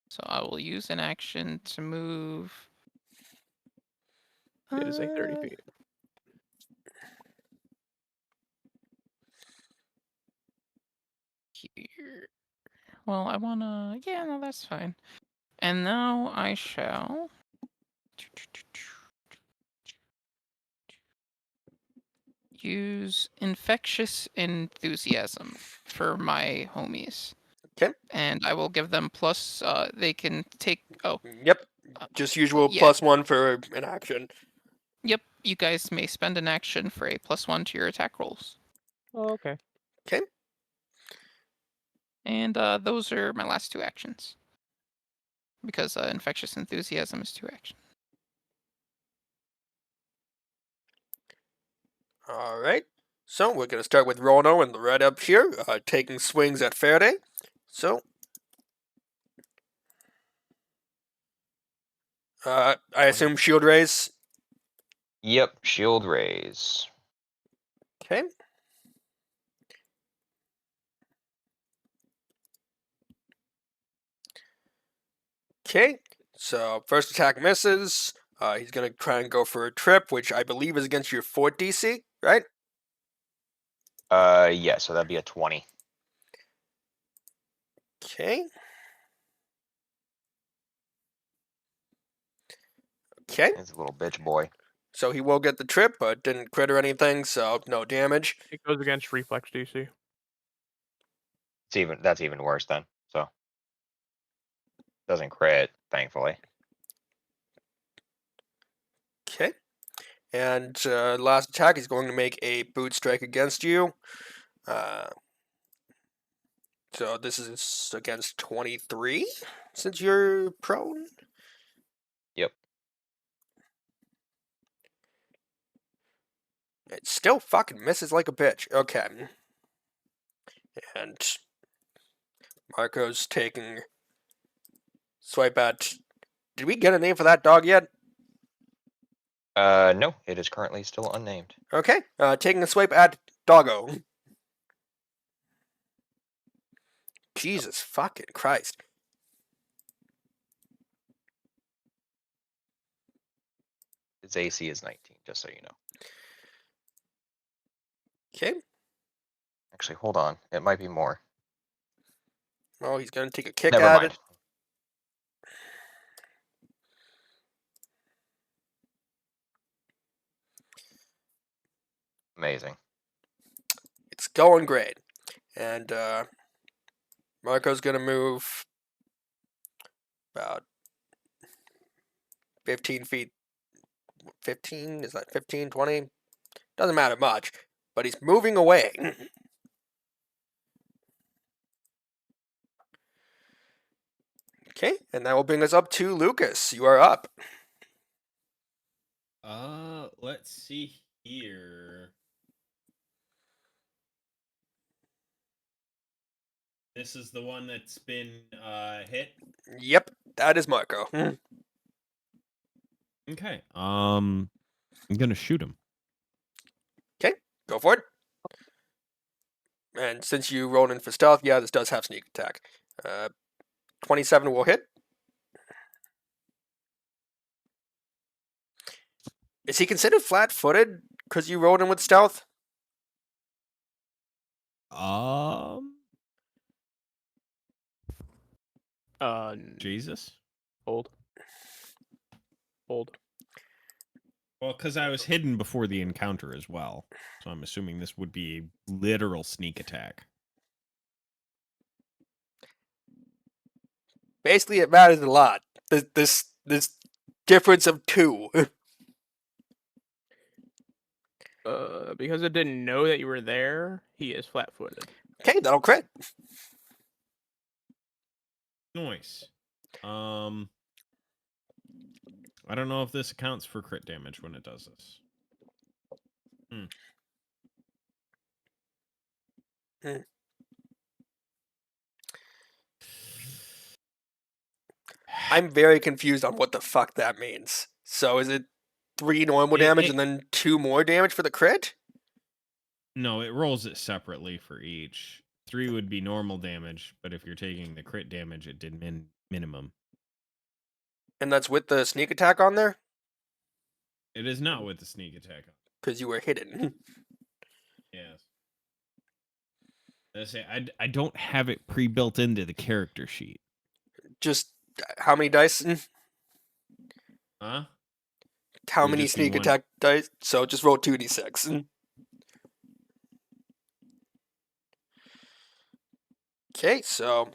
So I will use an action to move. It is a 30 feet. Here. Well, I wanna. Yeah, no, that's fine. And now I shall. Use infectious enthusiasm for my homies. Okay. And I will give them plus. They can take. Oh, Yep, just usual yeah. +1 for an action. Yep. You guys may spend an action for a +1 to your attack rolls. Oh, okay. Okay. And those are my last two actions. Because infectious enthusiasm is 2 actions. All right. So we're going to start with Rono and the red up here, taking swings at Faraday. So, I assume shield raise. Yep, shield raise. Okay. Okay. So first attack misses. He's gonna try and go for a trip, which I believe is against your fort DC, right? Yeah, so that'd be a 20. Okay. Okay. He's a little bitch boy. So he will get the trip, but didn't crit or anything, so no damage. It goes against reflex DC. That's even worse then. So doesn't crit, thankfully. Okay. And last attack, he's going to make a boot strike against you. So this is against 23, since you're prone. Yep. It still fucking misses like a bitch. Okay. And Marco's taking swipe at. Did we get a name for that dog yet? No, it is currently still unnamed. Okay. Taking a swipe at Doggo. Jesus fucking Christ. Its AC is 19, just so you know. Okay. Actually, hold on. It might be more. Oh, he's gonna take a kick Never at mind. it. Amazing. It's going great. And Marco's gonna move about 15 feet. 15? Is that 15, 20? Doesn't matter much. But he's moving away. Okay, and that will bring us up to Lucas. You are up. Let's see here. This is the one that's been hit. Yep, that is Marco. Okay. I'm gonna shoot him. Okay, go for it. And since you rolled in for stealth, yeah, this does have sneak attack. 27 will hit. Is he considered flat-footed because you rolled in with stealth? Jesus. Hold. Well, because I was hidden before the encounter as well, so I'm assuming this would be a literal sneak attack. Basically, it matters a lot. This difference of 2. Because it didn't know that you were there, he is flat-footed. Okay, that'll crit. Nice. I don't know if this accounts for crit damage when it does this. I'm very confused on what the fuck that means. So is it 3 normal damage and then 2 more damage for the crit? No, it rolls it separately for each. 3 would be normal damage, but if you're taking the crit damage, it did minimum. And that's with the sneak attack on there? It is not with the sneak attack. Because you were hidden. Yes. I say I don't have it pre-built into the character sheet. Just how many dice? Huh? How Would many just be sneak one. attack dice? So just roll 2d6. Okay, so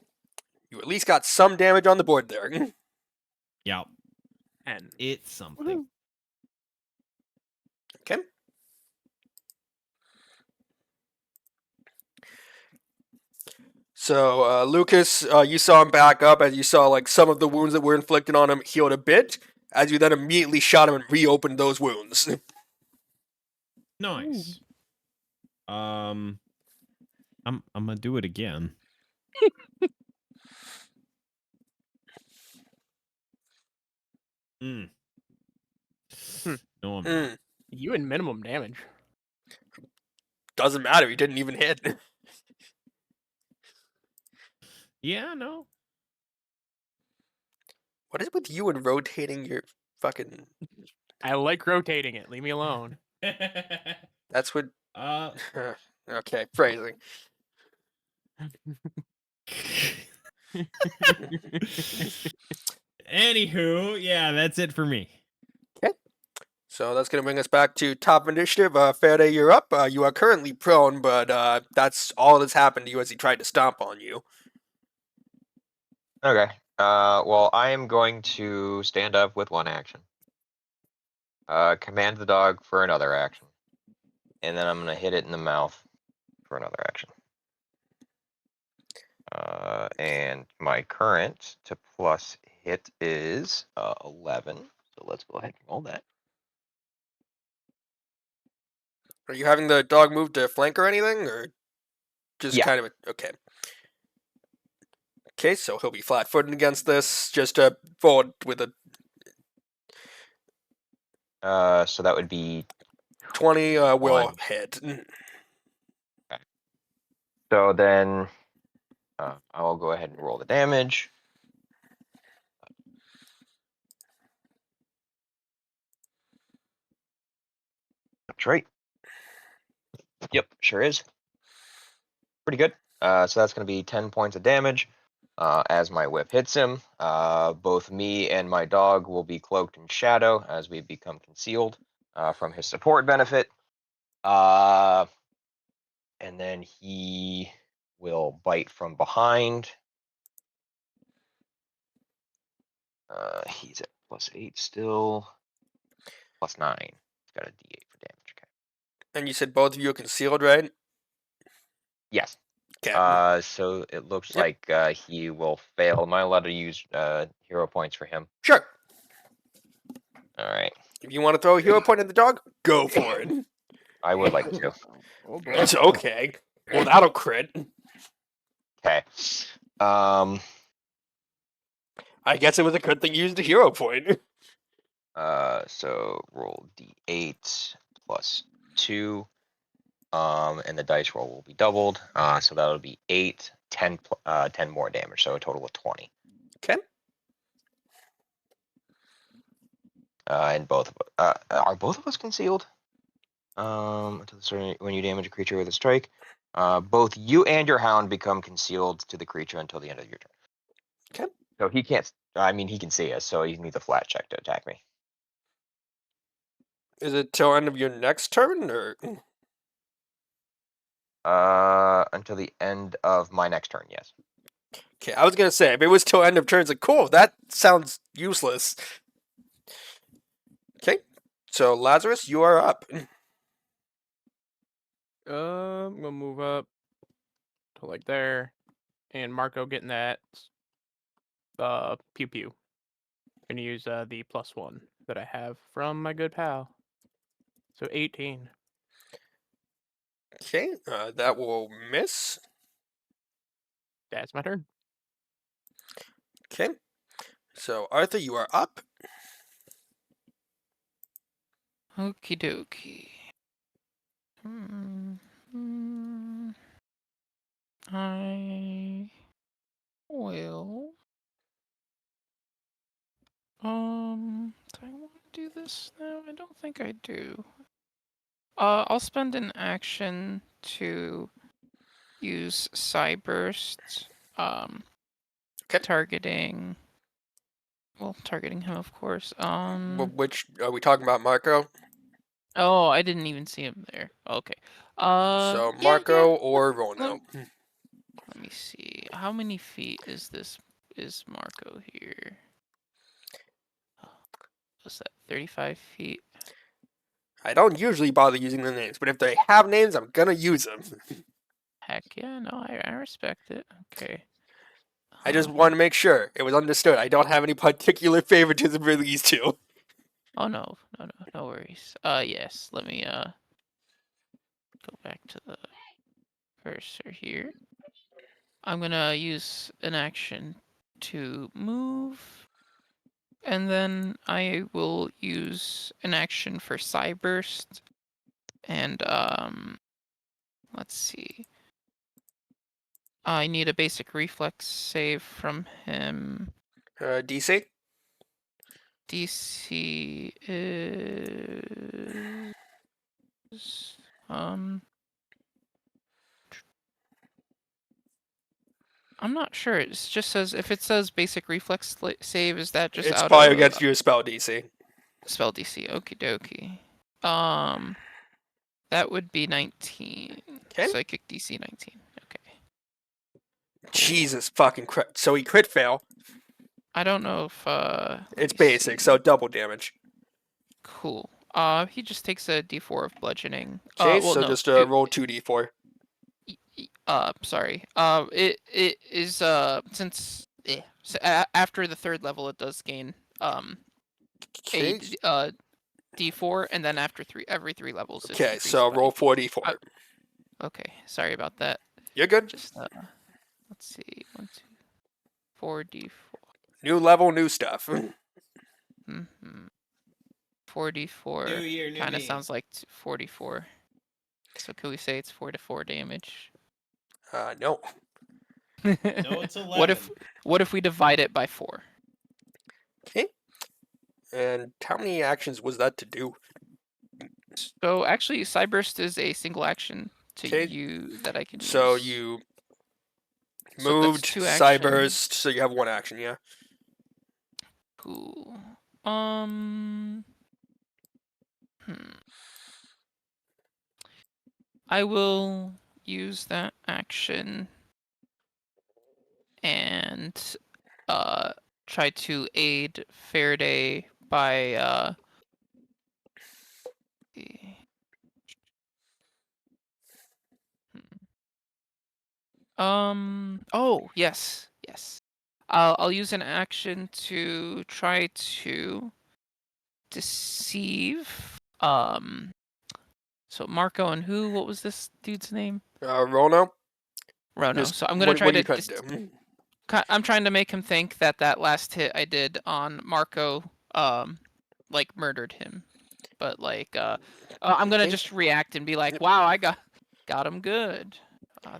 you at least got some damage on the board there. Yeah. And It's something. Okay. So, Lucas, you saw him back up as you saw like some of the wounds that were inflicted on him healed a bit, as you then immediately shot him and reopened those wounds. Nice. I'm gonna do it again. No, I'm not. you in minimum damage. doesn't matter. He didn't even hit. Yeah, no. What is with you and rotating your fucking? I like rotating it. Leave me alone. That's what. uh, Okay, phrasing. Anywho, yeah, that's it for me. So that's going to bring us back to top initiative. Faraday, you're up. You are currently prone, but that's all that's happened to you as he tried to stomp on you. Okay. Well, I am going to stand up with one action. Command the dog for another action. And then I'm going to hit it in the mouth for another action. And my current to plus hit is 11. So let's go ahead and roll that. Are you having the dog move to flank or anything, or just Yeah. kind of okay? Okay, so he'll be flat-footed against this. Just forward with a So that would be 20. Will One. hit. So then I'll go ahead and roll the damage. That's right. Yep, sure is. Pretty good. So that's going to be 10 points of damage. As my whip hits him, both me and my dog will be cloaked in shadow as we become concealed from his support benefit. And then he will bite from behind. He's at +8 still. +9. He's got a D8 for damage. Okay. And you said both of you are concealed, right? Yes. Okay. So it looks Yep. like he will fail. Am I allowed to use hero points for him? Sure. All right. If you want to throw a hero point at the dog, go for it. I would like to. Oh boy. It's okay. Well, that'll crit. Okay. I guess it was a good thing you used a hero point. So roll D8 +2. And the dice roll will be doubled. So that'll be 8, 10, 10 more damage. So a total of 20. Okay. And both are both of us concealed? Until the starting, when you damage a creature with a strike, both you and your hound become concealed to the creature until the end of your turn. Okay. So he can't. I mean, he can see us, so he needs a flat check to attack me. Is it till end of your next turn, or Until the end of my next turn, yes. okay? I was gonna say if it was till end of turn, it's like cool. That sounds useless. Okay. So Lazarus, you are up. I'm gonna move up to like there, and Marco getting that. Pew pew. Gonna use the +1 that I have from my good pal. So 18. Okay. That will miss. That's my turn. Okay. So Arthur, you are up. Okie dokie. I will. Do I want to do this now? I don't think I do. I'll spend an action to use Psyburst. Okay. Targeting. Well, targeting him, of course. Which are we talking about, Marco? Oh, I didn't even see him there. Okay. So Yeah, Marco yeah. or Let, Rono. let me see. How many feet is this? Is Marco here? Was that 35 feet? I don't usually bother using the names, but if they have names, I'm gonna use them. Heck yeah, no, I respect it. Okay. I just want to make sure it was understood. I don't have any particular favoritism for these two. Oh no worries. Yes. Let me go back to the cursor here. I'm gonna use an action to move, and then I will use an action for Psyburst, and let's see. I need a basic reflex save from him. DC? DC is I'm not sure. It just says if it says basic reflex save, is that just It's out probably of against your spell DC. spell DC? Okie dokie. That would be 19. Okay. Psychic DC 19. Okay. Jesus fucking crit. So he crit fail. I don't know if let It's me basic, see. so double damage. Cool. He just takes a D4 of bludgeoning. Okay, Well, so no, just two, roll 2d4. sorry. It is since after the third level, it does gain a Okay. D4, and then after every 3 levels, it's Okay, increased so by. roll 4d4. Okay, sorry about that. You're good. Just let's see, 1, 2, 4 D4. New level, new stuff. 4d4 New year, new kind of me. sounds like 44. So could we say it's 4 to 4 damage? No. No, it's 11. What if we divide it by 4? Okay. And how many actions was that to do? So actually, Cyburst is a single action to Okay. you that I can So use. you So that's moved, 2 actions. Cyburst, so you have 1 action, yeah? Cool. I will use that action and try to aid Faraday by oh yes. I'll use an action to try to deceive so Marco and who? What was this dude's name? Rono? Rono. Just, So I'm gonna try what are to you trying to do? I'm trying to make him think that last hit I did on Marco like murdered him. But like I'm gonna Okay. just react and be like, "Wow, I got him good."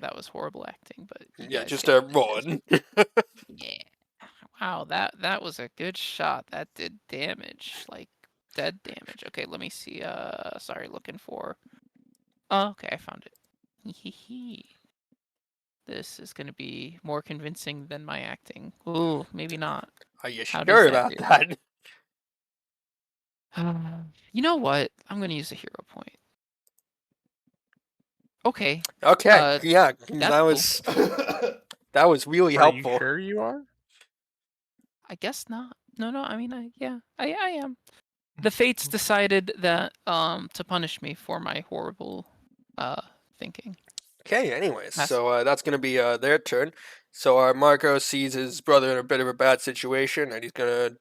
That was horrible acting, but you Yeah, guys just get the roll gist. it. Yeah. Wow, that was a good shot. That did damage, like dead damage. Okay, let me see. Sorry, looking for. Oh, okay, I found it. This is gonna be more convincing than my acting. Ooh, maybe not. Are you How does sure that about do? that? You know what? I'm gonna use a hero point. Okay. Okay, yeah, That's that was really Are you helpful. sure you are? I guess not. No. I mean, I am. The fates decided that to punish me for my horrible thinking. Okay, anyways, That's- so that's gonna be their turn. So Marco sees his brother in a bit of a bad situation, and he's gonna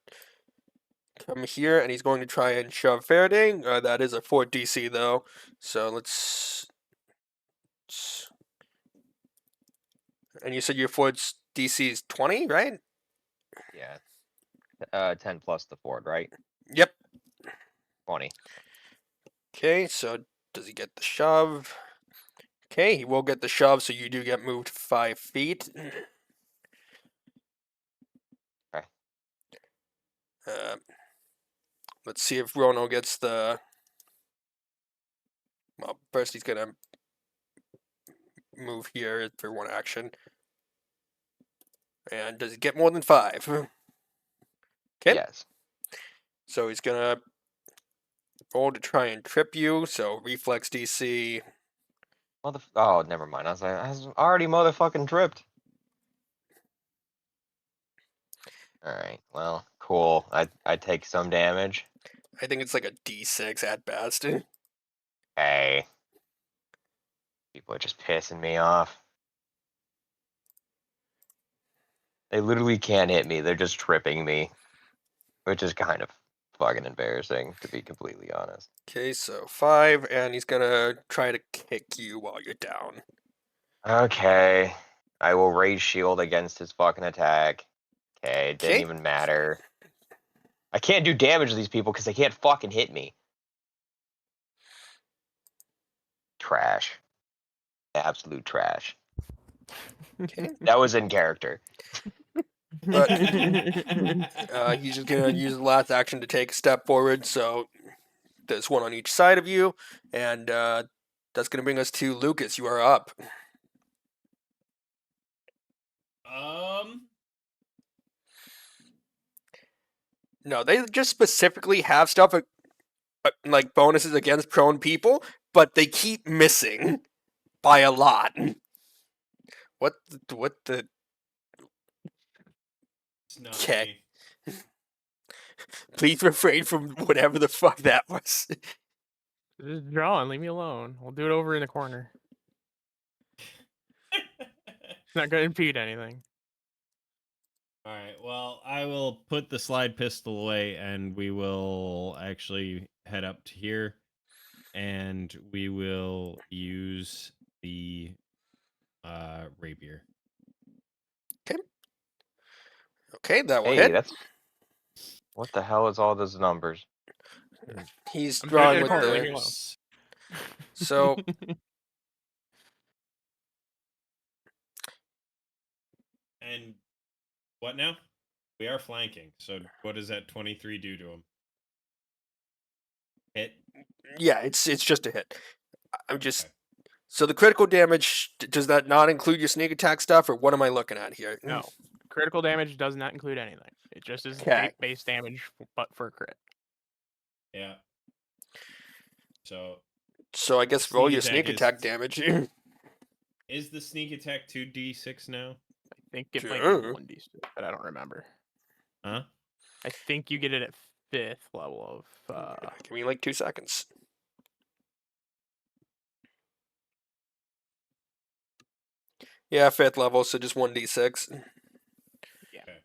come here, and he's going to try and shove Faraday. That is a 4 DC though, so let's. And you said your Ford's DC is 20, right? Yeah. 10 plus the Ford, right? Yep. 20. Okay, so does he get the shove? Okay, he will get the shove, so you do get moved 5 feet. Okay. Let's see if Rono gets the. Well, first he's gonna move here for 1 action. And does he get more than 5? Okay. Yes. So he's gonna roll to try and trip you. So reflex DC. Oh, never mind. I was already motherfucking tripped. Alright, well, cool. I take some damage. I think it's like a D6 at best. Hey. People are just pissing me off. They literally can't hit me. They're just tripping me. Which is kind of fucking embarrassing, to be completely honest. Okay, so 5, and he's gonna try to kick you while you're down. Okay. I will raise shield against his fucking attack. Okay, it didn't Okay. even matter. I can't do damage to these people because they can't fucking hit me. Trash. absolute trash. Okay. That was in character. But he's just gonna use the last action to take a step forward. So there's one on each side of you, and that's gonna bring us to Lucas. You are up. No, they just specifically have stuff like bonuses against prone people, but they keep missing by a lot. What the? It's not Okay. me. Please refrain from whatever the fuck that was. Just drawing. Leave me alone. We'll do it over in the corner. It's not going to impede anything. All right. Well, I will put the slide pistol away, and we will actually head up to here, and we will use the rapier. Okay, that will Hey, hit. that's what the hell is all those numbers? He's I'm drawing in with the corner, leave me the. alone. So And what now? We are flanking. So what does that 23 do to him? Hit. yeah, it's just a hit. I'm just. Okay. So the critical damage, does that not include your sneak attack stuff, or what am I looking at here? No. Critical damage does not include anything. It just is Okay. base damage, but for crit. Yeah. So So I guess Sneak roll your attack sneak is- attack damage. is the sneak attack 2d6 now? I think it might Sure. be 1d6, but I don't remember. Huh? I think you get it at 5th level of. Give me like 2 seconds. Yeah, 5th level, so just 1d6. Yeah. Okay.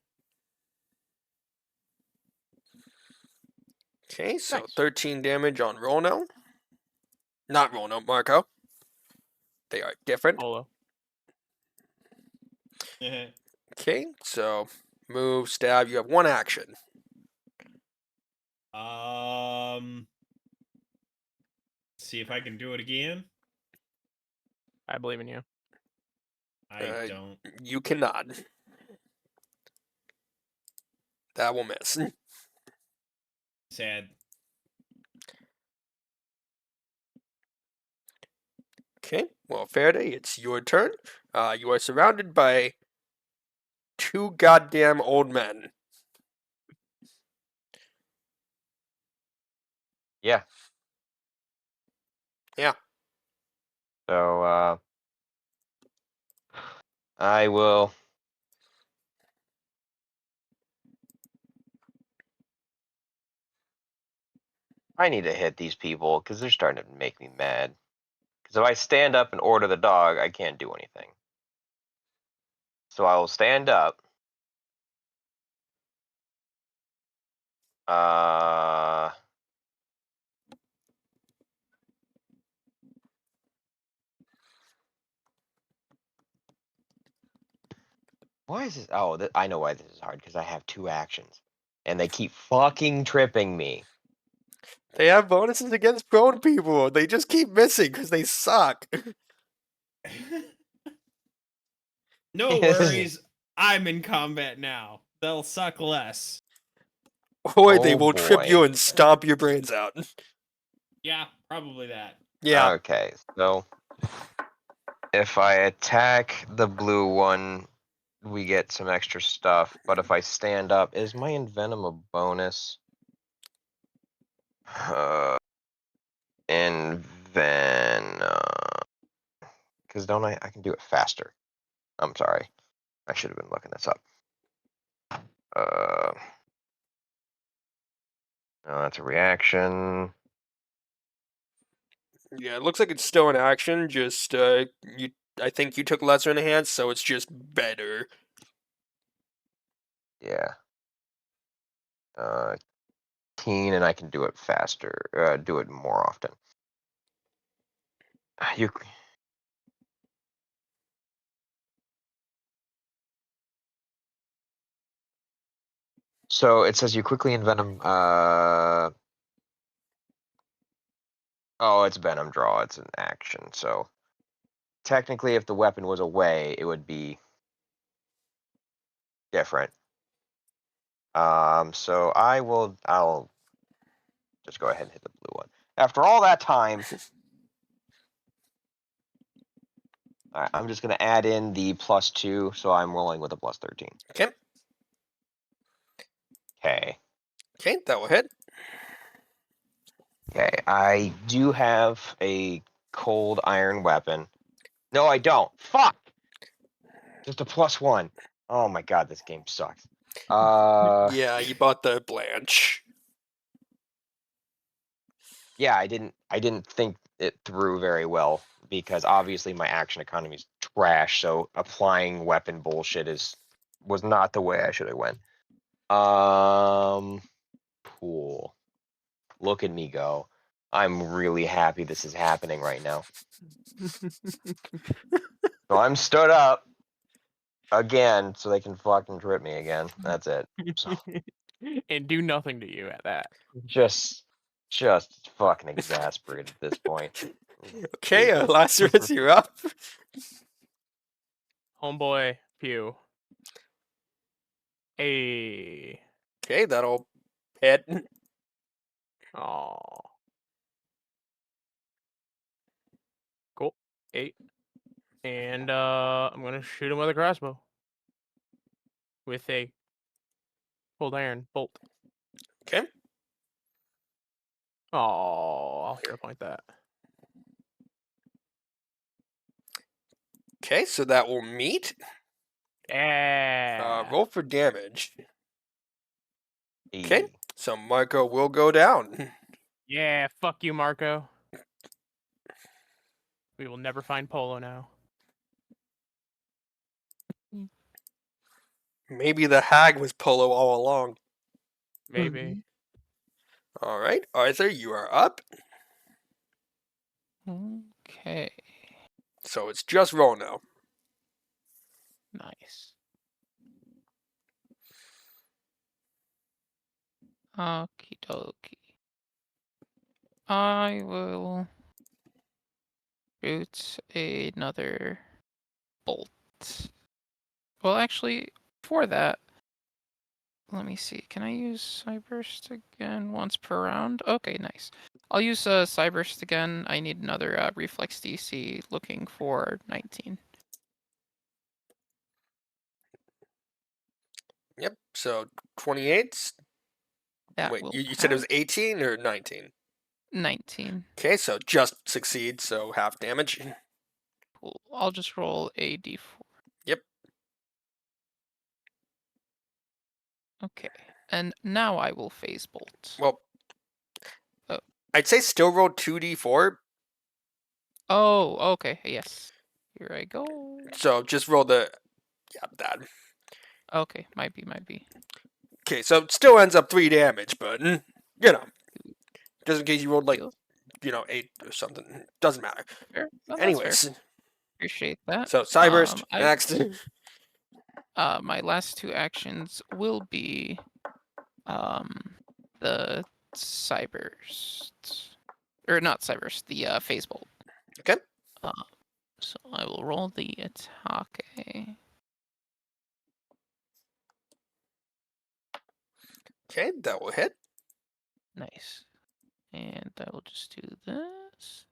Okay, so Nice. 13 damage on Rono. Not Rono, Marco. They are different. Solo. Okay, so move, stab. You have 1 action. See if I can do it again. I believe in you. I don't. You cannot. That will miss. Sad. Okay, well, Faraday, it's your turn. You are surrounded by 2 goddamn old men. Yeah. Yeah. So I will. I need to hit these people because they're starting to make me mad. Because if I stand up and order the dog, I can't do anything. So I will stand up. Why is this? Oh, I know why this is hard. Because I have 2 actions. And they keep fucking tripping me. They have bonuses against prone people. They just keep missing because they suck. No worries. I'm in combat now. They'll suck less. Or they Oh, will trip boy. you and stomp your brains out. Yeah, probably that. Yeah. Okay, so if I attack the blue one, we get some extra stuff. But if I stand up, is my envenom a bonus? Because don't I can do it faster. I'm sorry. I should have been looking this up. No, that's a reaction. Yeah, it looks like it's still in action. Just I think you took lesser enhanced, so it's just better. Yeah. Keen, and I can do it faster. Do it more often. You. So it says you quickly envenom. Oh, it's venom draw. It's an action. So technically, if the weapon was away, it would be different. So I'll just go ahead and hit the blue one. After all that time, all right, I'm just gonna add in the +2, so I'm rolling with a +13. Okay. Okay. Okay, that will hit. Okay, I do have a cold iron weapon. No, I don't. Fuck! Just a +1. Oh my god, this game sucks. Yeah, you bought the Blanche. Yeah, I didn't think it through very well because obviously my action economy is trash, so applying weapon bullshit was not the way I should have went. Cool. Look at me go. I'm really happy this is happening right now. So I'm stood up again so they can fucking trip me again. That's it. So And do nothing to you at that. just fucking exasperated at this point. Okay, Jesus. Lazarus, you're up. Homeboy, pew. Hey. Okay, that'll hit. Aw. Cool. 8. And I'm gonna shoot him with a crossbow. With a cold iron bolt. Okay. Oh, I'll hero point that. Okay, so that will meet. Yeah. Roll for damage. Okay. Hey. So Marco will go down. Yeah, fuck you, Marco. We will never find Polo now. Maybe the hag was Polo all along. Maybe. All right, Arthur, you are up. Okay. So it's just roll now. Nice. Okie dokie. I will shoot another bolt. Well, actually, for that, let me see. Can I use Cyburst again once per round? Okay, nice. I'll use Cyburst again. I need another Reflex DC looking for 19. Yep, so 28. That Wait, will you said it was pass. 18 or 19? 19. Okay, so just succeed, so half damage. Cool. I'll just roll a d4. Yep. Okay. And now I will phase bolt. Well, Oh. I'd say still roll 2d4. Oh, okay. Yes. Here I go. So just roll the, yeah, that. Okay, might be. Okay, so it still ends up 3 damage, but, you know, just in case you rolled like, Deal. 8 or something. Doesn't matter. Fair. Well, that's fair. Anyways, Appreciate that. so Cyburst, I next. my last 2 actions will be the Cyburst. Or not Cyburst, the Phase Bolt. Okay. So I will roll the attack. Okay, that will hit. Nice. And I will just do this.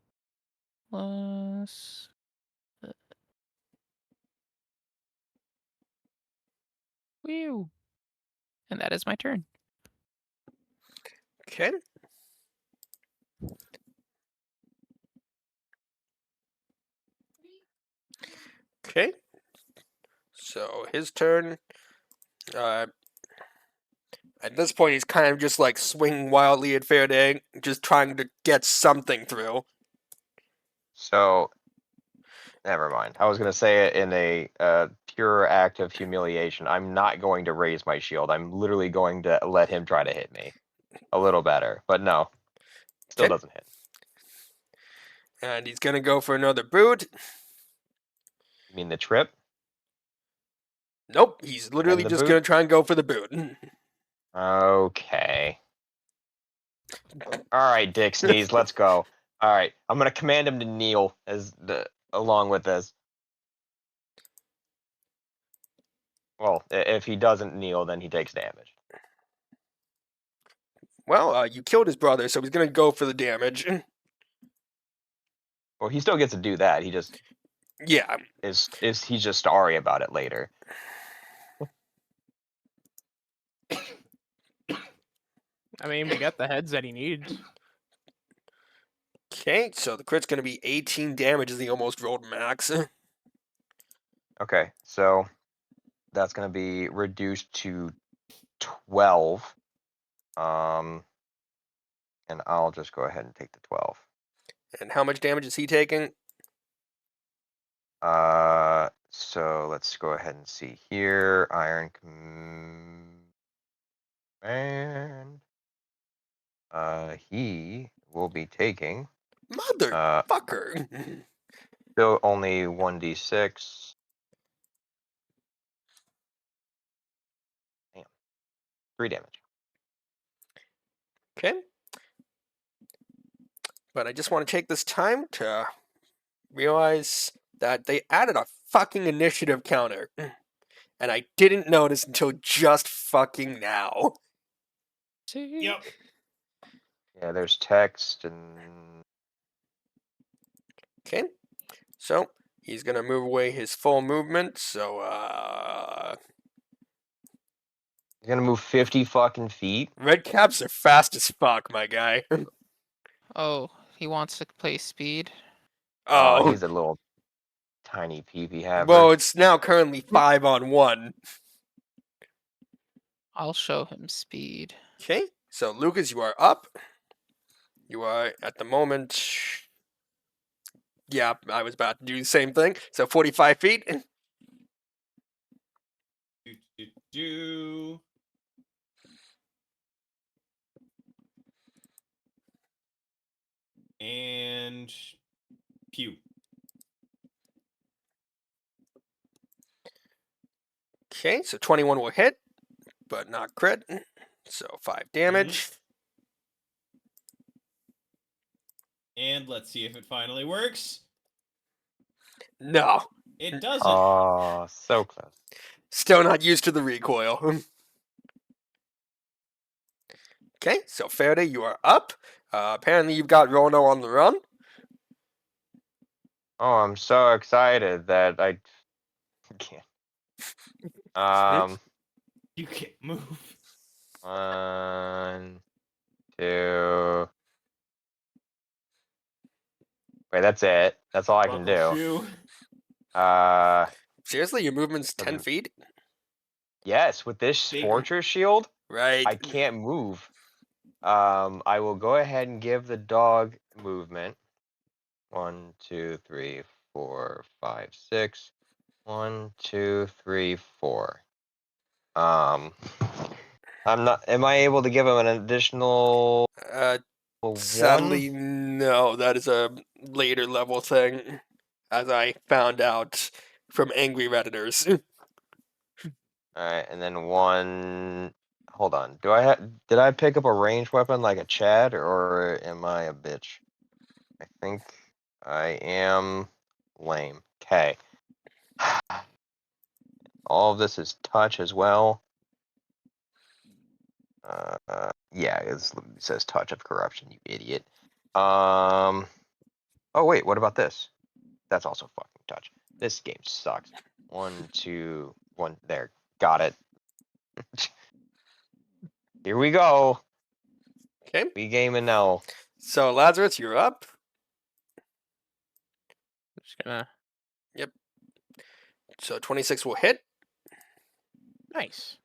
Plus Whew. And that is my turn. Okay. Okay. So his turn. At this point, he's kind of just like swinging wildly at Faraday, just trying to get something through. So, never mind. I was going to say it in a pure act of humiliation. I'm not going to raise my shield. I'm literally going to let him try to hit me. A little better, but no. Still Okay. doesn't hit. And he's gonna go for another boot. You mean the trip? Nope, he's literally the just boot? gonna try and go for the boot. Okay. All right, Dick Sneeze, let's go. All right, I'm gonna command him to kneel as the along with this. Well, if he doesn't kneel, then he takes damage. Well, you killed his brother, so he's gonna go for the damage. Well, he still gets to do that. He just Yeah. he's just sorry about it later. I mean, we got the heads that he needs. Okay, so the crit's gonna be 18 damage as he almost rolled max. Okay, so that's gonna be reduced to 12. And I'll just go ahead and take the 12. And how much damage is he taking? So let's go ahead and see here. Iron Command. He will be taking Motherfucker. still only 1d6. Damn. 3 damage. Okay. But I just want to take this time to realize that they added a fucking initiative counter. And I didn't notice until just fucking now. See? Yep. Yeah, there's text and Okay. So he's gonna move away his full movement, so he's gonna move 50 fucking feet. red caps are fast as fuck, my guy. Oh, he wants to play speed. Oh, Oh. he's a little tiny peepee haver. Well, it's now currently 5-on-1. I'll show him speed. Okay, so Lucas, you are up. You are at the moment. Yeah, I was about to do the same thing. So 45 feet. Do. And pew. Okay, so 21 will hit, but not crit. So 5 damage. And let's see if it finally works. No, It doesn't. Oh, so close. still not used to the recoil. Okay, so Faraday, you are up. Apparently, you've got Rono on the run. Oh, I'm so excited that I can't. You can't move. 1, 2. Wait, that's it. That's all I can Buckle do. shoe. Seriously, your movement's 10 Doesn't- feet? Yes, with this Bigger. fortress shield, Right. I can't move. I will go ahead and give the dog movement. 1, 2, 3, 4, 5, 6. 1, 2, 3, 4. I'm not. Am I able to give him an additional one? Sadly, no. That is a later level thing, as I found out from angry Redditors. All right, and then 1. Hold on. Did I pick up a ranged weapon like a Chad, or am I a bitch? I think I am lame. Okay. All of this is touch as well. Yeah, it says touch of corruption, you idiot. Oh wait, what about this? That's also fucking touch. This game sucks. 1, 2, 1. There, got it. Here we go. Okay, We gaming now. so Lazarus, you're up. Just gonna. So 26 will hit. Nice.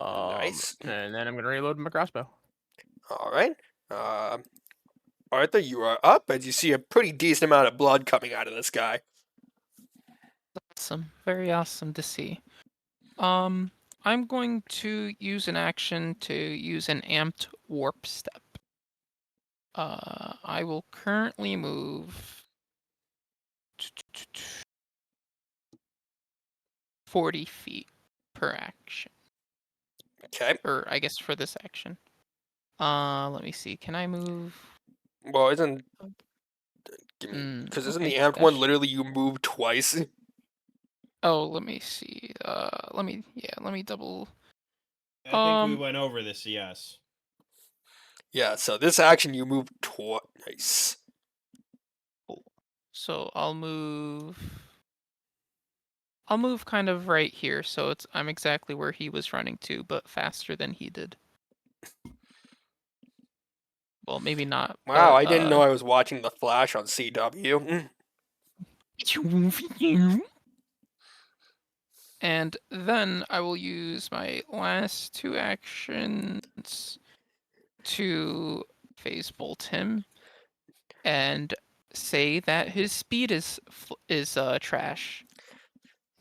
Nice. And then I'm gonna reload my crossbow. All right. Arthur, you are up as you see a pretty decent amount of blood coming out of this guy. Awesome. Very awesome to see. I'm going to use an action to use an amped warp step. I will currently move 40 feet per action. Okay. Or I guess for this action. Let me see. Can I move? Well, isn't Give me, Mm, because isn't okay, the amped that one sh- literally you move twice? Oh, let me see. Let me double. I think we Um, went over this. Yes. Yeah, so this action you move twice. So I'll move. I'll move kind of right here, so I'm exactly where he was running to, but faster than he did. Well, maybe not, Wow, but I didn't know I was watching The Flash on CW. And then I will use my last 2 actions to phase bolt him and say that his speed is trash.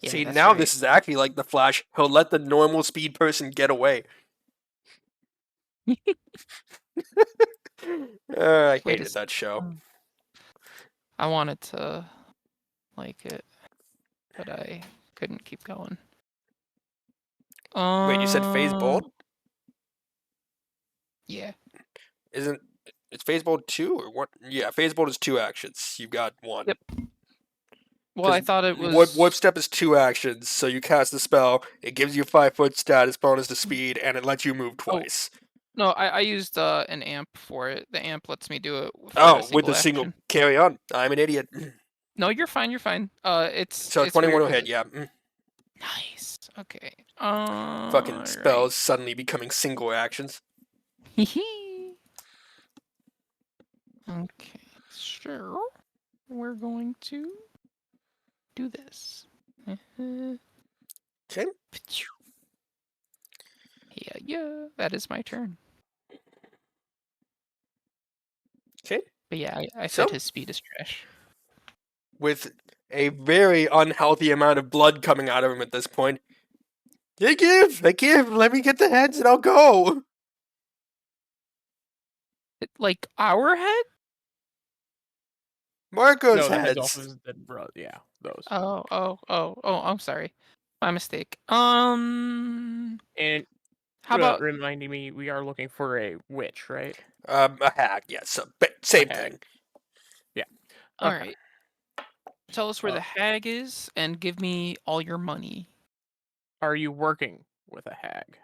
Yeah, See, that's now right. this is actually like The Flash. He'll let the normal speed person get away. I Wait a hated that show. second. I wanted to like it, but I couldn't keep going. Wait, you said phase bolt? Yeah. Isn't it's phase bolt 2 or what? Yeah, phase bolt is 2 actions. You got 1. Yep. Well, I 'Cause thought it Warp was. step is 2 actions, so you cast the spell. It gives you 5-foot status bonus to speed, and it lets you move twice. No, I used an amp for it. The amp lets me do it for a Oh, with single a single action. carry on. I'm an idiot. No, you're fine. You're fine. It's So it's 21 weird will hit. 'cause Yeah. nice. Okay. Fucking Right. spells suddenly becoming single actions. Okay. Sure. We're going to do this. Okay. Yeah. That is my turn. Okay. But yeah, I So? said his speed is trash. With a very unhealthy amount of blood coming out of him at this point. They give. Let me get the heads and I'll go. Like our head? Marco's No, the heads off heads. his dead brother. Yeah, those. Oh, I'm sorry. My mistake. And How about reminding me, we are looking for a witch, right? A hag. Yes. So, same A hag. thing. Yeah. all Okay. right. Tell us where the hag is and give me all your money. Are you working with a hag?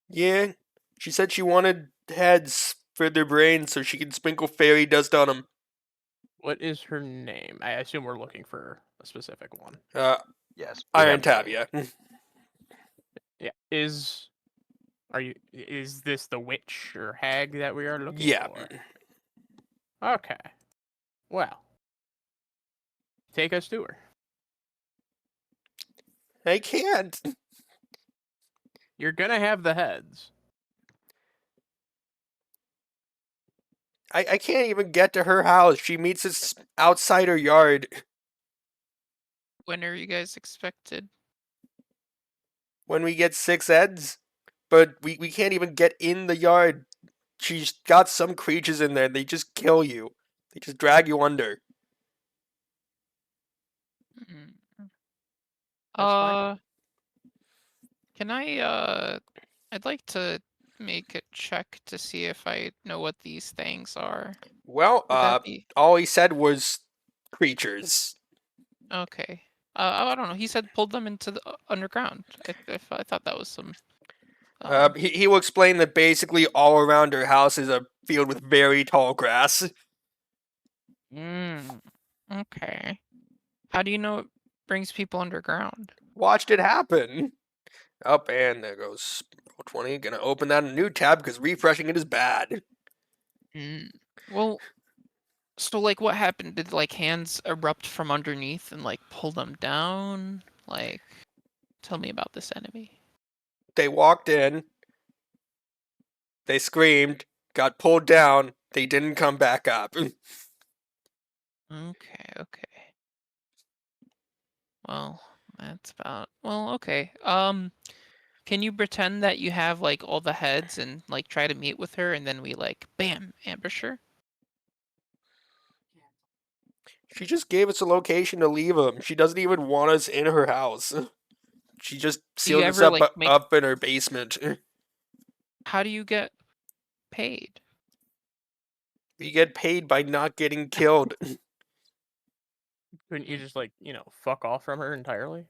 Yeah. She said she wanted heads for their brains so she can sprinkle fairy dust on them. What is her name? I assume we're looking for a specific one. Yes. we Iron have the Tab, name. yeah. Yeah. Is this the witch or hag that we are looking Yeah. for? Okay. Well, take us to her. I can't. You're gonna have the heads. I can't even get to her house. She meets us outside her yard. When are you guys expected? When we get 6 heads. But we can't even get in the yard. She's got some creatures in there. They just kill you. They just drag you under. Mm. That's fine. Can I'd like to make a check to see if I know what these things are. Well, Would that be all he said was creatures. okay? I don't know. He said pulled them into the underground. I thought that was some. He will explain that basically all around her house is a field with very tall grass. Okay. How do you know it brings people underground? Watched it happen. Up and there goes roll 20. Gonna open that in a new tab because refreshing it is bad. Well, so like, what happened? Did like hands erupt from underneath and like pull them down? Like, tell me about this enemy. They walked in. They screamed. Got pulled down. They didn't come back up. Okay. Well, that's about. Well, okay. Can you pretend that you have like all the heads and like try to meet with her and then we like bam ambush her? She just gave us a location to leave him. She doesn't even want us in her house. She just Do you sealed us ever up like make? up in her basement. How do you get paid? You get paid by not getting killed. Couldn't you just, like, fuck off from her entirely?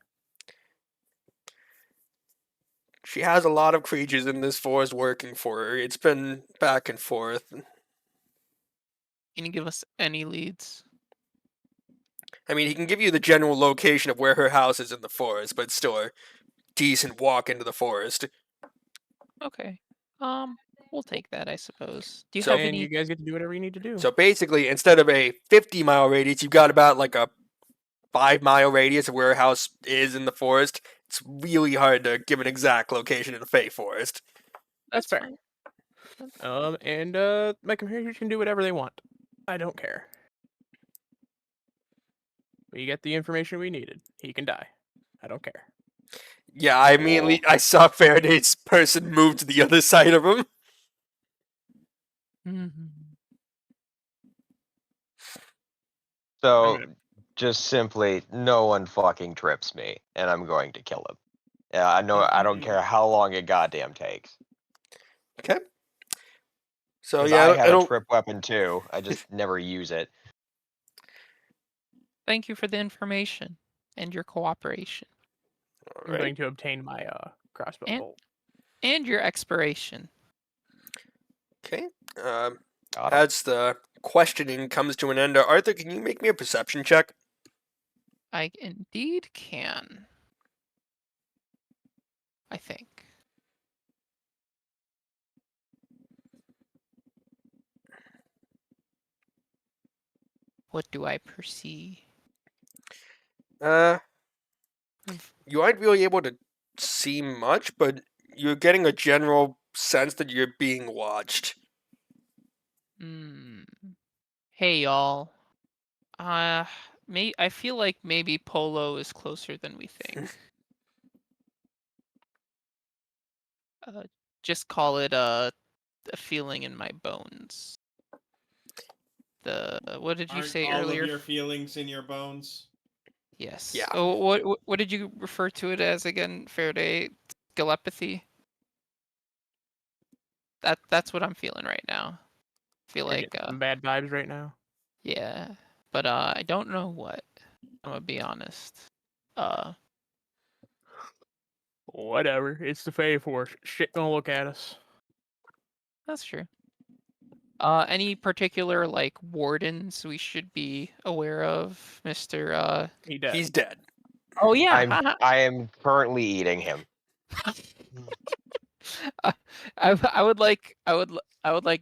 She has a lot of creatures in this forest working for her. It's been back and forth. Can you give us any leads? I mean, he can give you the general location of where her house is in the forest, but it's still a decent walk into the forest. Okay. We'll take that, I suppose. Do you So- have And any? you guys get to do whatever you need to do. So basically, instead of a 50-mile radius, you've got about like a 5-mile radius of where her house is in the forest. It's really hard to give an exact location in the Fey forest. That's fair. fine. And my computers can do whatever they want. I don't care. We get the information we needed. He can die. I don't care. Yeah, I immediately I saw Faraday's person move to the other side of him. Mhm. So Okay. just simply, no one fucking trips me, and I'm going to kill him. Yeah, I know. I don't care how long it goddamn takes. Okay. So Because yeah, I have a it'll trip weapon too. I just never use it. Thank you for the information and your cooperation I'm Alright. going to obtain my crossbow And- bolt. and your expiration. Okay. Got 'em. As the questioning comes to an end, Arthur, can you make me a perception check? I indeed can. I think. What do I perceive? You aren't really able to see much, but you're getting a general sense that you're being watched. Hey y'all. I feel like maybe Polo is closer than we think. Just call it a feeling in my bones. What did you Aren't say all earlier? of your feelings in your bones? Yes. Yeah. Oh, what did you refer to it as again, Faraday? Telepathy. That's what I'm feeling right now. I feel You're like getting some bad vibes right now. yeah, but I don't know what. I'm gonna be honest. Whatever. It's the Fey Force. Shit gonna look at us. That's true. Any particular like wardens we should be aware of, Mister? He dead. He's dead. Oh yeah. I am currently eating him. I would like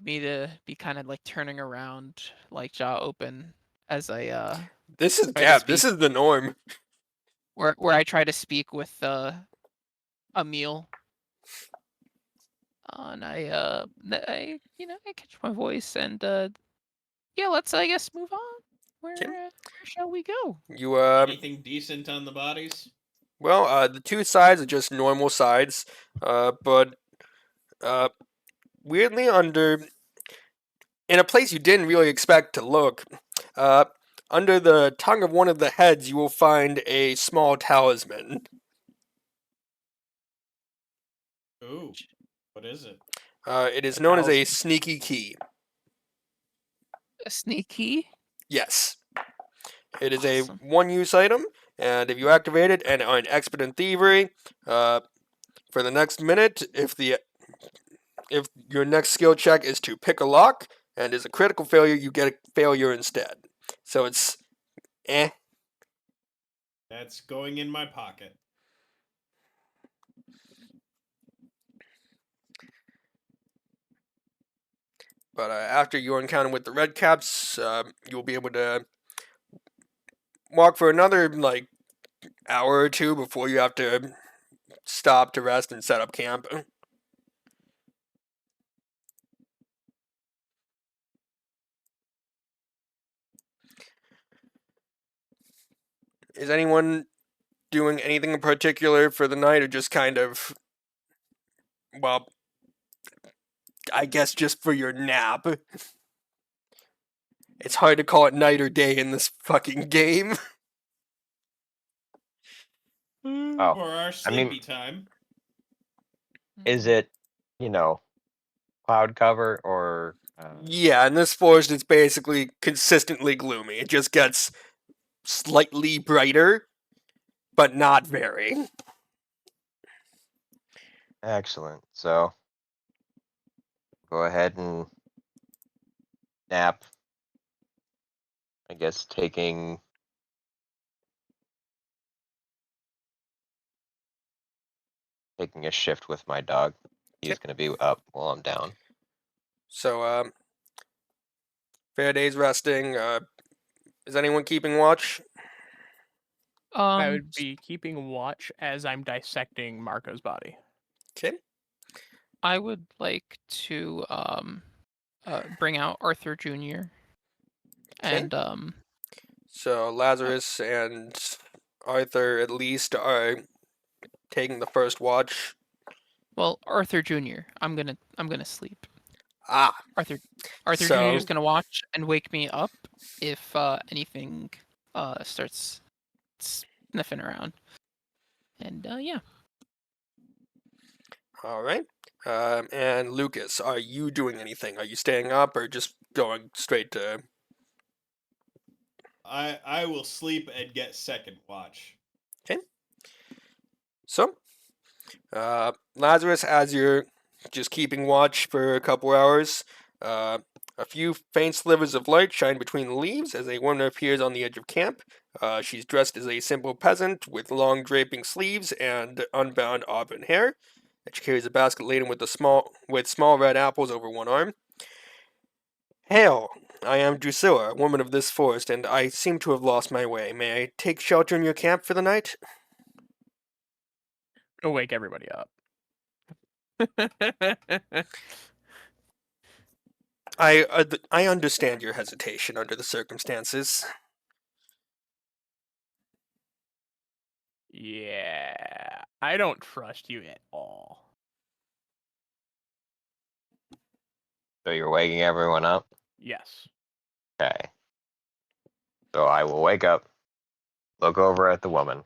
me to be kind of like turning around, like jaw open, as I This is Try to This speak. is the norm. where I try to speak with Emil. And I catch my voice and yeah, let's I guess move on. Where shall we go? You Anything decent on the bodies? well, the two sides are just normal sides, but weirdly in a place you didn't really expect to look, under the tongue of one of the heads, you will find a small talisman. Ooh, what is it? It is A known as a talisman. sneaky key. A sneaky. Yes. It is Awesome. a one-use item, and if you activate it and are an expert in thievery, for the next minute, if your next skill check is to pick a lock and is a critical failure, you get a failure instead. So it's eh. That's going in my pocket. But after your encounter with the red caps, you'll be able to walk for another like hour or two before you have to stop to rest and set up camp. Is anyone doing anything in particular for the night, or just kind of, well, I guess just for your nap? It's hard to call it night or day in this fucking game. Oh, For our I mean- sleepy time. Is it, cloud cover or Yeah, and this forest is basically consistently gloomy. It just gets slightly brighter, but not very. Excellent. So go ahead and nap. I guess taking a shift with my dog. He's Okay. gonna be up while I'm down. So, Faraday's resting. Is anyone keeping watch? I Um, would be keeping watch as I'm dissecting Marco's body. Okay. I would like to bring out Arthur Jr. Okay. and So Lazarus and Arthur at least are taking the first watch. well, Arthur Jr. I'm gonna sleep. Ah, Arthur Jr. so is gonna watch and wake me up if anything starts sniffing around. And yeah, all right. And Lucas, are you doing anything? Are you staying up or just going straight to? I will sleep and get second watch. Okay. So, Lazarus, as you're just keeping watch for a couple hours, a few faint slivers of light shine between the leaves as a woman appears on the edge of camp. She's dressed as a simple peasant with long draping sleeves and unbound auburn hair. She carries a basket laden with small red apples over one arm. Hail! I am Drusilla, a woman of this forest, and I seem to have lost my way. May I take shelter in your camp for the night? Go wake everybody up. I understand your hesitation under the circumstances. Yeah, I don't trust you at all. So you're waking everyone up? Yes. Okay. So I will wake up, look over at the woman.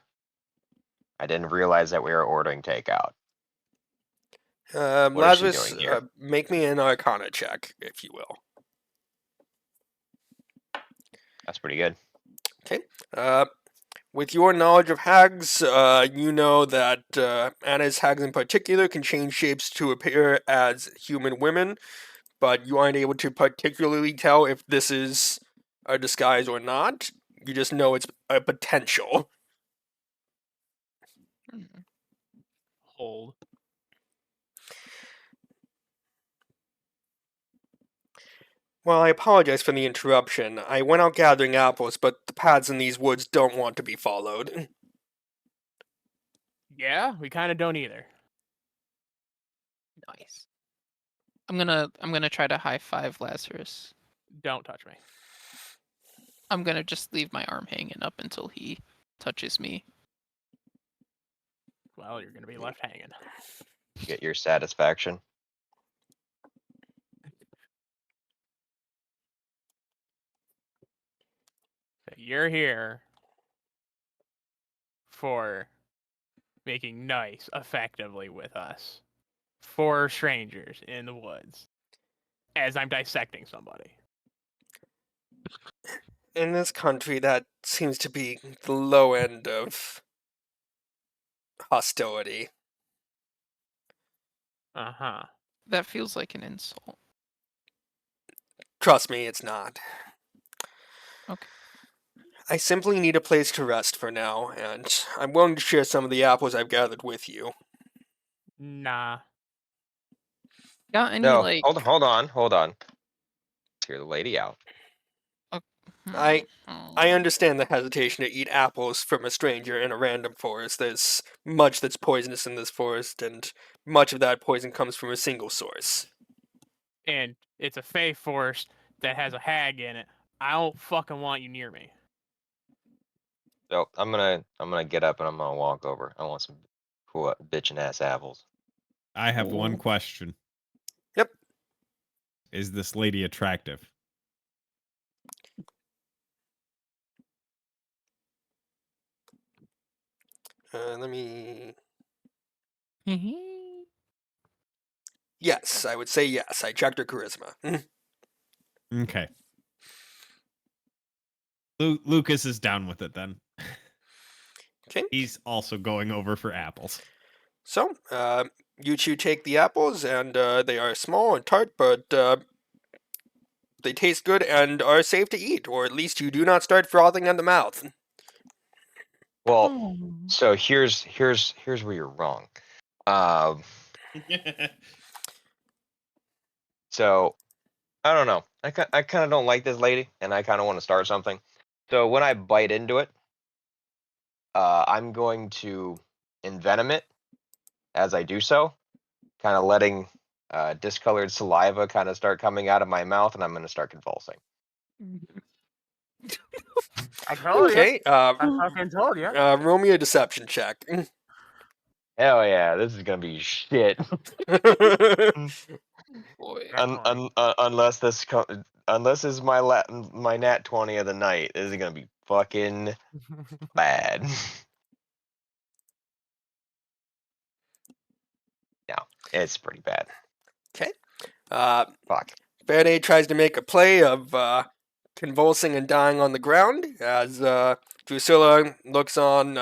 I didn't realize that we were ordering takeout. What is she Lazarus, doing here? make me an Arcana check, if you will. That's pretty good. Uh, with your knowledge of hags, you know that Anna's hags in particular can change shapes to appear as human women, but you aren't able to particularly tell if this is a disguise or not. You just know it's a potential. Hold. Well, I apologize for the interruption. I went out gathering apples, but the paths in these woods don't want to be followed. Yeah, we kind of don't either. nice. I'm gonna try to high five Lazarus. Don't touch me. I'm gonna just leave my arm hanging up until he touches me. Well, you're gonna be left hanging. Get your satisfaction. So you're here for making nice effectively with us. For strangers in the woods. As I'm dissecting somebody. In this country, that seems to be the low end of hostility. Uh-huh. That feels like an insult. Trust me, it's not. Okay. I simply need a place to rest for now, and I'm willing to share some of the apples I've gathered with you. Nah. Got any No, like? hold on. Let's hear the lady out. I Hmm. understand the hesitation to eat apples from a stranger in a random forest. There's much that's poisonous in this forest, and much of that poison comes from a single source. And it's a fey forest that has a hag in it. I don't fucking want you near me. So I'm gonna get up and I'm gonna walk over. I want some cool bitchin' ass apples. I have one Ooh. question. Yep. Is this lady attractive? Let me. Yes, I would say yes. I checked her charisma. Okay. Lucas is down with it then. Okay. He's also going over for apples. So, you two take the apples, and they are small and tart, but they taste good and are safe to eat, or at least you do not start frothing at the mouth. Well, so here's where you're wrong. So I don't know. I kind of don't like this lady, and I kind of want to start something. So when I bite into it, I'm going to envenom it as I do so, kind of letting discolored saliva kind of start coming out of my mouth, and I'm going to start convulsing. I told you. Okay, I fucking told you. roll me a deception check. Hell yeah, this is gonna be shit. Boy. Unless unless this is my nat 20 of the night, this is gonna be fucking bad. No, it's pretty bad. Okay. Fuck. Faraday tries to make a play of convulsing and dying on the ground as Drusilla looks on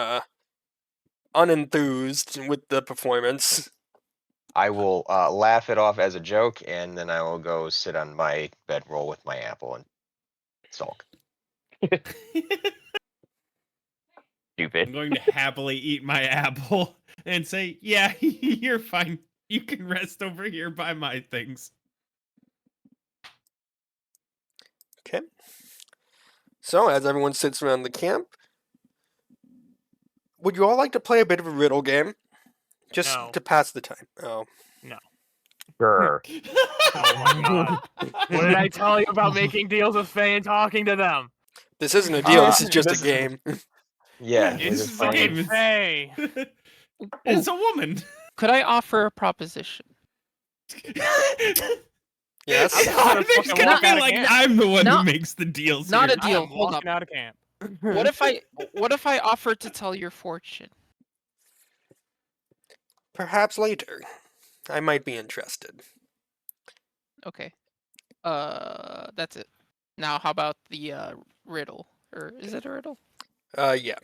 unenthused with the performance. I will laugh it off as a joke, and then I will go sit on my bedroll with my apple and sulk. I'm Stupid. going to happily eat my apple and say, yeah, you're fine. You can rest over here by my things. Okay. So, as everyone sits around the camp, would you all like to play a bit of a riddle game? Just No. to pass the time. Oh. Sure. Oh my god. What did I tell you about making deals with Faye and talking to them? This isn't a deal, this is just this a game. Yeah, It's this It's is a game. fucking Faye. It's a woman. Could I offer a proposition? Yes. There's gonna walk be out of like camp. I'm the one Not- who makes the deals. not here. a deal. I'm Hold walking up. out of camp. What if I offer to tell your fortune? Perhaps later. I might be interested. Okay. That's it. Now, how about the riddle? Or is it a riddle? Yeah.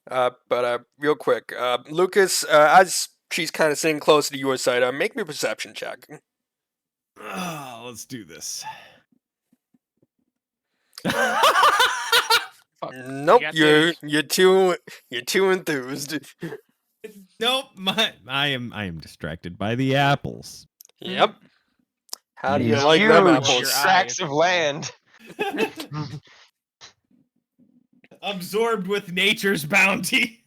But real quick, Lucas, as she's kind of sitting close to your side, make me a perception check. Let's do this. Fuck. Nope, got you're titties. you're too enthused. Nope, I am distracted by the apples. Yep. How do you These like them Huge apples? your sacks eyes. of land. Absorbed with nature's bounty.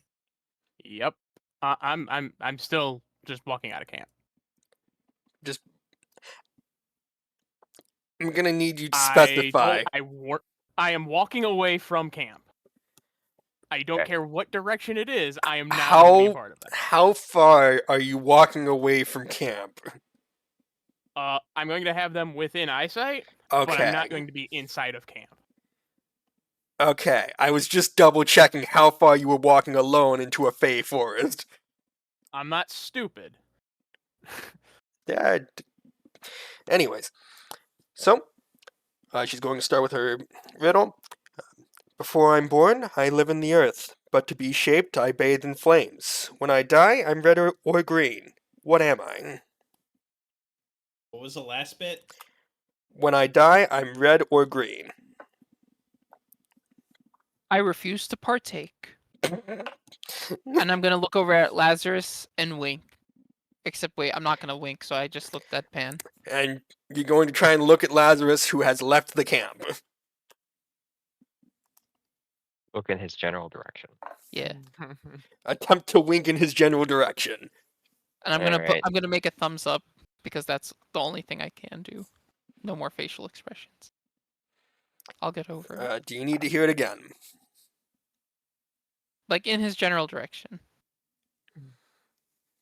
Yep. I'm still just walking out of camp. I'm gonna need you to specify. I am walking away from camp. I don't Okay. care what direction it is. I am not going to be a part of that. How far are you walking away from camp? I'm going to have them within eyesight, but Okay. I'm not going to be inside of camp. Okay. I was just double checking how far you were walking alone into a fey forest. I'm not stupid. Yeah. Anyways, so she's going to start with her riddle. Before I'm born, I live in the earth, but to be shaped, I bathe in flames. When I die, I'm red or green. What am I? What was the last bit? When I die, I'm red or green. I refuse to partake. And I'm gonna look over at Lazarus and wink. Except wait, I'm not gonna wink, so I just looked at Pan. And you're going to try and look at Lazarus, who has left the camp. Look in his general direction. Yeah. Attempt to wink in his general direction. And Alright. I'm gonna make a thumbs up because that's the only thing I can do. No more facial expressions. I'll get over it. Do you need to hear it again? Like in his general direction.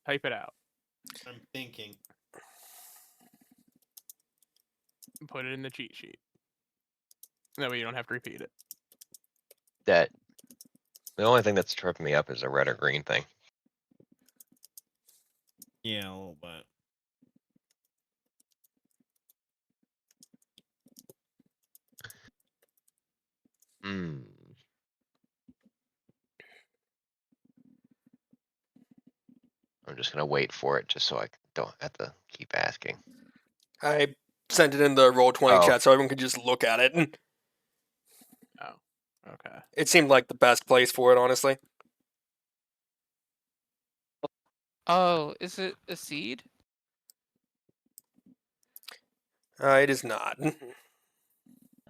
Type it out. I'm thinking. Put it in the cheat sheet. That way you don't have to repeat it. That the only thing that's tripping me up is a red or green thing. Yeah, a little bit. Hmm. I'm just gonna wait for it, just so I don't have to keep asking. I sent it in the Roll20 Oh. chat so everyone could just look at it. Oh, okay. It seemed like the best place for it, honestly. Oh, is it a seed? It is not.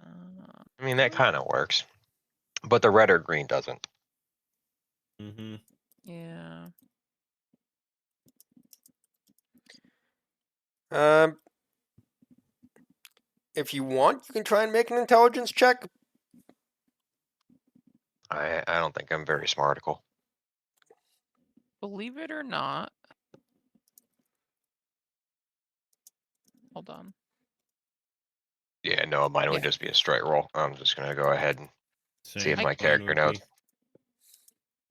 I mean, that kind of works, but the red or green doesn't. Mm-hmm. Yeah. Um, if you want, you can try and make an intelligence check. I don't think I'm very smartical. Believe it or not. Hold on. Yeah, no, mine would Yeah. just be a straight roll. I'm just gonna go ahead and see if Same. my Mine character would knows. be.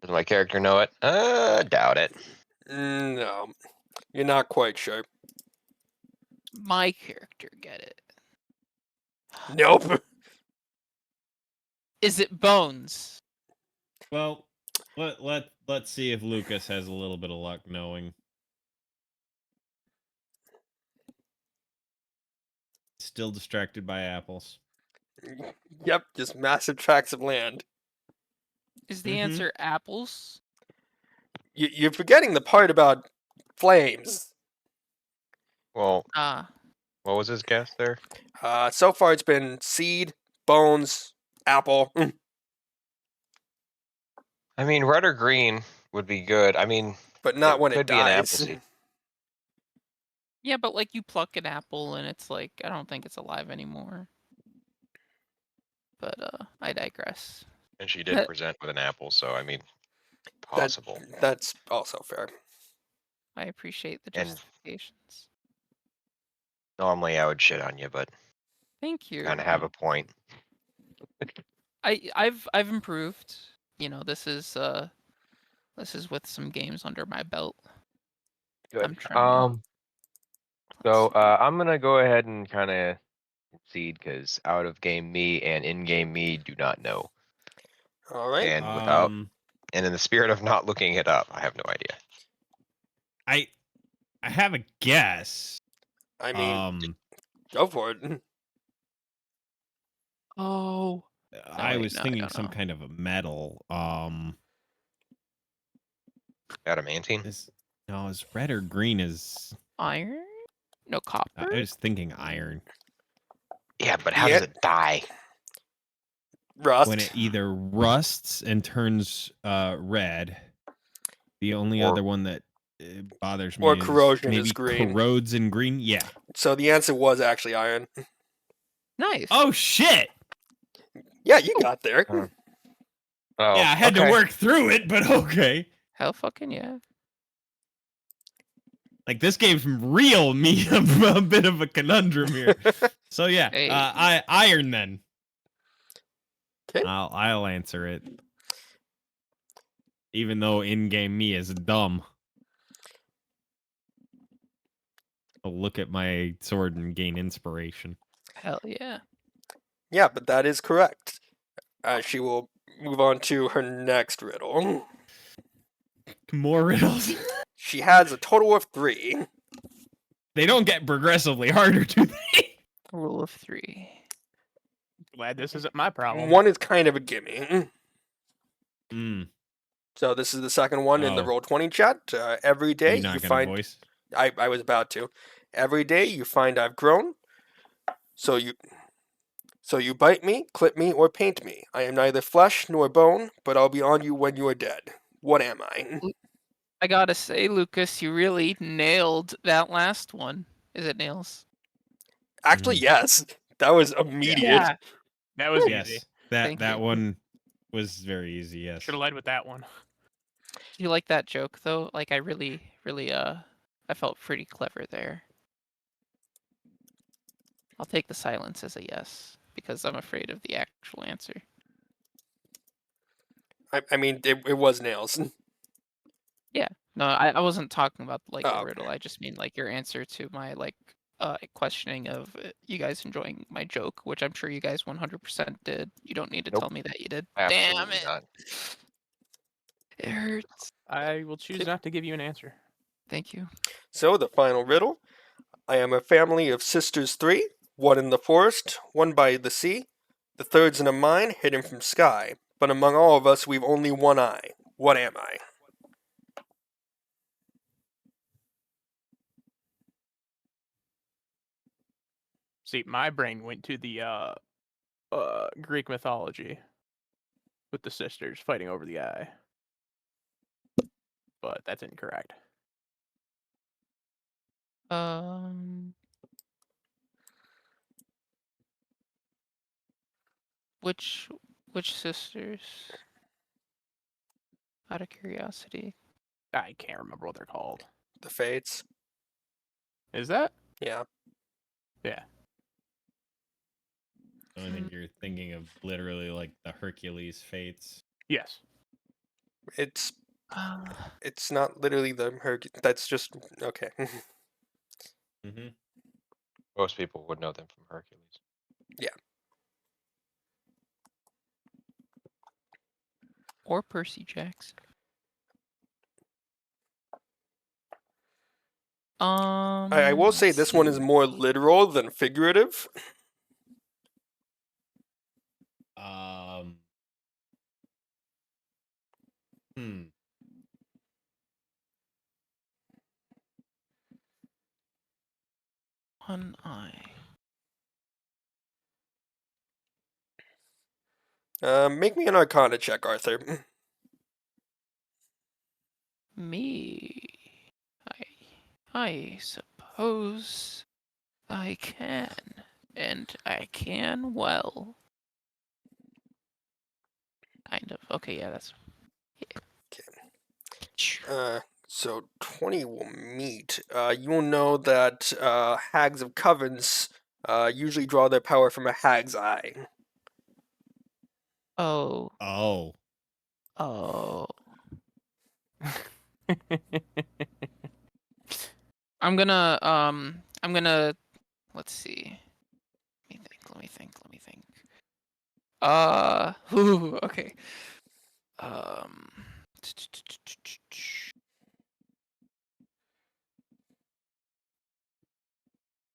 Does my character know it? Doubt it. No, you're not quite sure. My character get it. Nope. Is it bones? Well, let's see if Lucas has a little bit of luck knowing. Still distracted by apples. Yep, just massive tracts of land. Is the Mhm. answer apples? You're forgetting the part about flames. Well, Ah. what was his guess there? So far it's been seed, bones, apple. I mean, red or green would be good. I mean, But not when it could be an apple dies. seed. Yeah, but like you pluck an apple and it's like I don't think it's alive anymore. But I digress. And she did present with an apple, so I mean, possible. That's also fair. I appreciate the And- justifications. Normally I would shit on you, but Thank you. kind of have a point. I've improved. You know, this is with some games under my belt. Good. I'm trying. So I'm gonna go ahead and kind of concede because out of game me and in game me do not know. All right. And without and in the spirit of not looking it up, I have no idea. I have a guess. I mean, go for it. Oh. I wait, was no, I thinking don't some know. kind of a metal. Adamantine? Is red or green is. Iron? No copper? I was thinking iron. Yeah, but how does it die? Rust. When it either rusts and turns red. The only Or- other one that bothers me Or is corrosion maybe is green. corrodes in green. Yeah. So the answer was actually iron. Nice. Oh shit! Yeah, you got there. Oh, Yeah, I had to okay. work through it, but okay. Hell fucking yeah. Like this game's real me a bit of a conundrum here. So yeah, Hey. iron then. 'Kay. I'll answer it. Even though in-game me is dumb. I'll look at my sword and gain inspiration. Hell yeah. Yeah, but that is correct. She will move on to her next riddle. More riddles. She has a total of 3. They don't get progressively harder, do they? Rule of 3. Glad this isn't my problem. One is kind of a gimme. Hmm. So this is the second one in the Oh. Roll20 chat. Every day You're not you gonna find... voice. I was about to. Every day you find I've grown. So you bite me, clip me, or paint me. I am neither flesh nor bone, but I'll be on you when you are dead. What am I? I gotta say, Lucas, you really nailed that last one. Is it nails? Actually, yes. That was immediate. That was Yes. easy. That Thank you. one was very easy, yes. Should have led with that one. Do you like that joke though? Like I really, I felt pretty clever there. I'll take the silence as a yes, because I'm afraid of the actual answer. I mean, it was nails. No, I wasn't talking about like Oh, the okay. riddle. I just mean like your answer to my like questioning of you guys enjoying my joke, which I'm sure you guys 100% did. You don't need to Nope. tell me that you did. Absolutely Damn it! not. It hurts. I will choose not to give you an answer. Thank you. So, the final riddle. I am a family of sisters three, one in the forest, one by the sea. The third's in a mine hidden from sky. But among all of us, we've only one eye. What am I? See, my brain went to the Greek mythology with the sisters fighting over the eye. But that's incorrect. Which sisters? Out of curiosity. I can't remember what they're called. The Fates. Is that? Yeah. Yeah. I think you're thinking of literally like the Hercules fates. Yes. It's Uh, not literally the that's just okay. Mm-hmm. Most people would know them from Hercules. or Percy Jackson. I will say Let's this one is see. more literal than figurative. Hmm. One eye. Make me an Arcana check, Arthur. Me. I suppose I can. And I can well. Kind of. Okay, yeah, that's. So 20 will meet. You will know that hags of covens usually draw their power from a hag's eye. Oh. Oh. Oh. I'm gonna let's see. Let me think. Okay.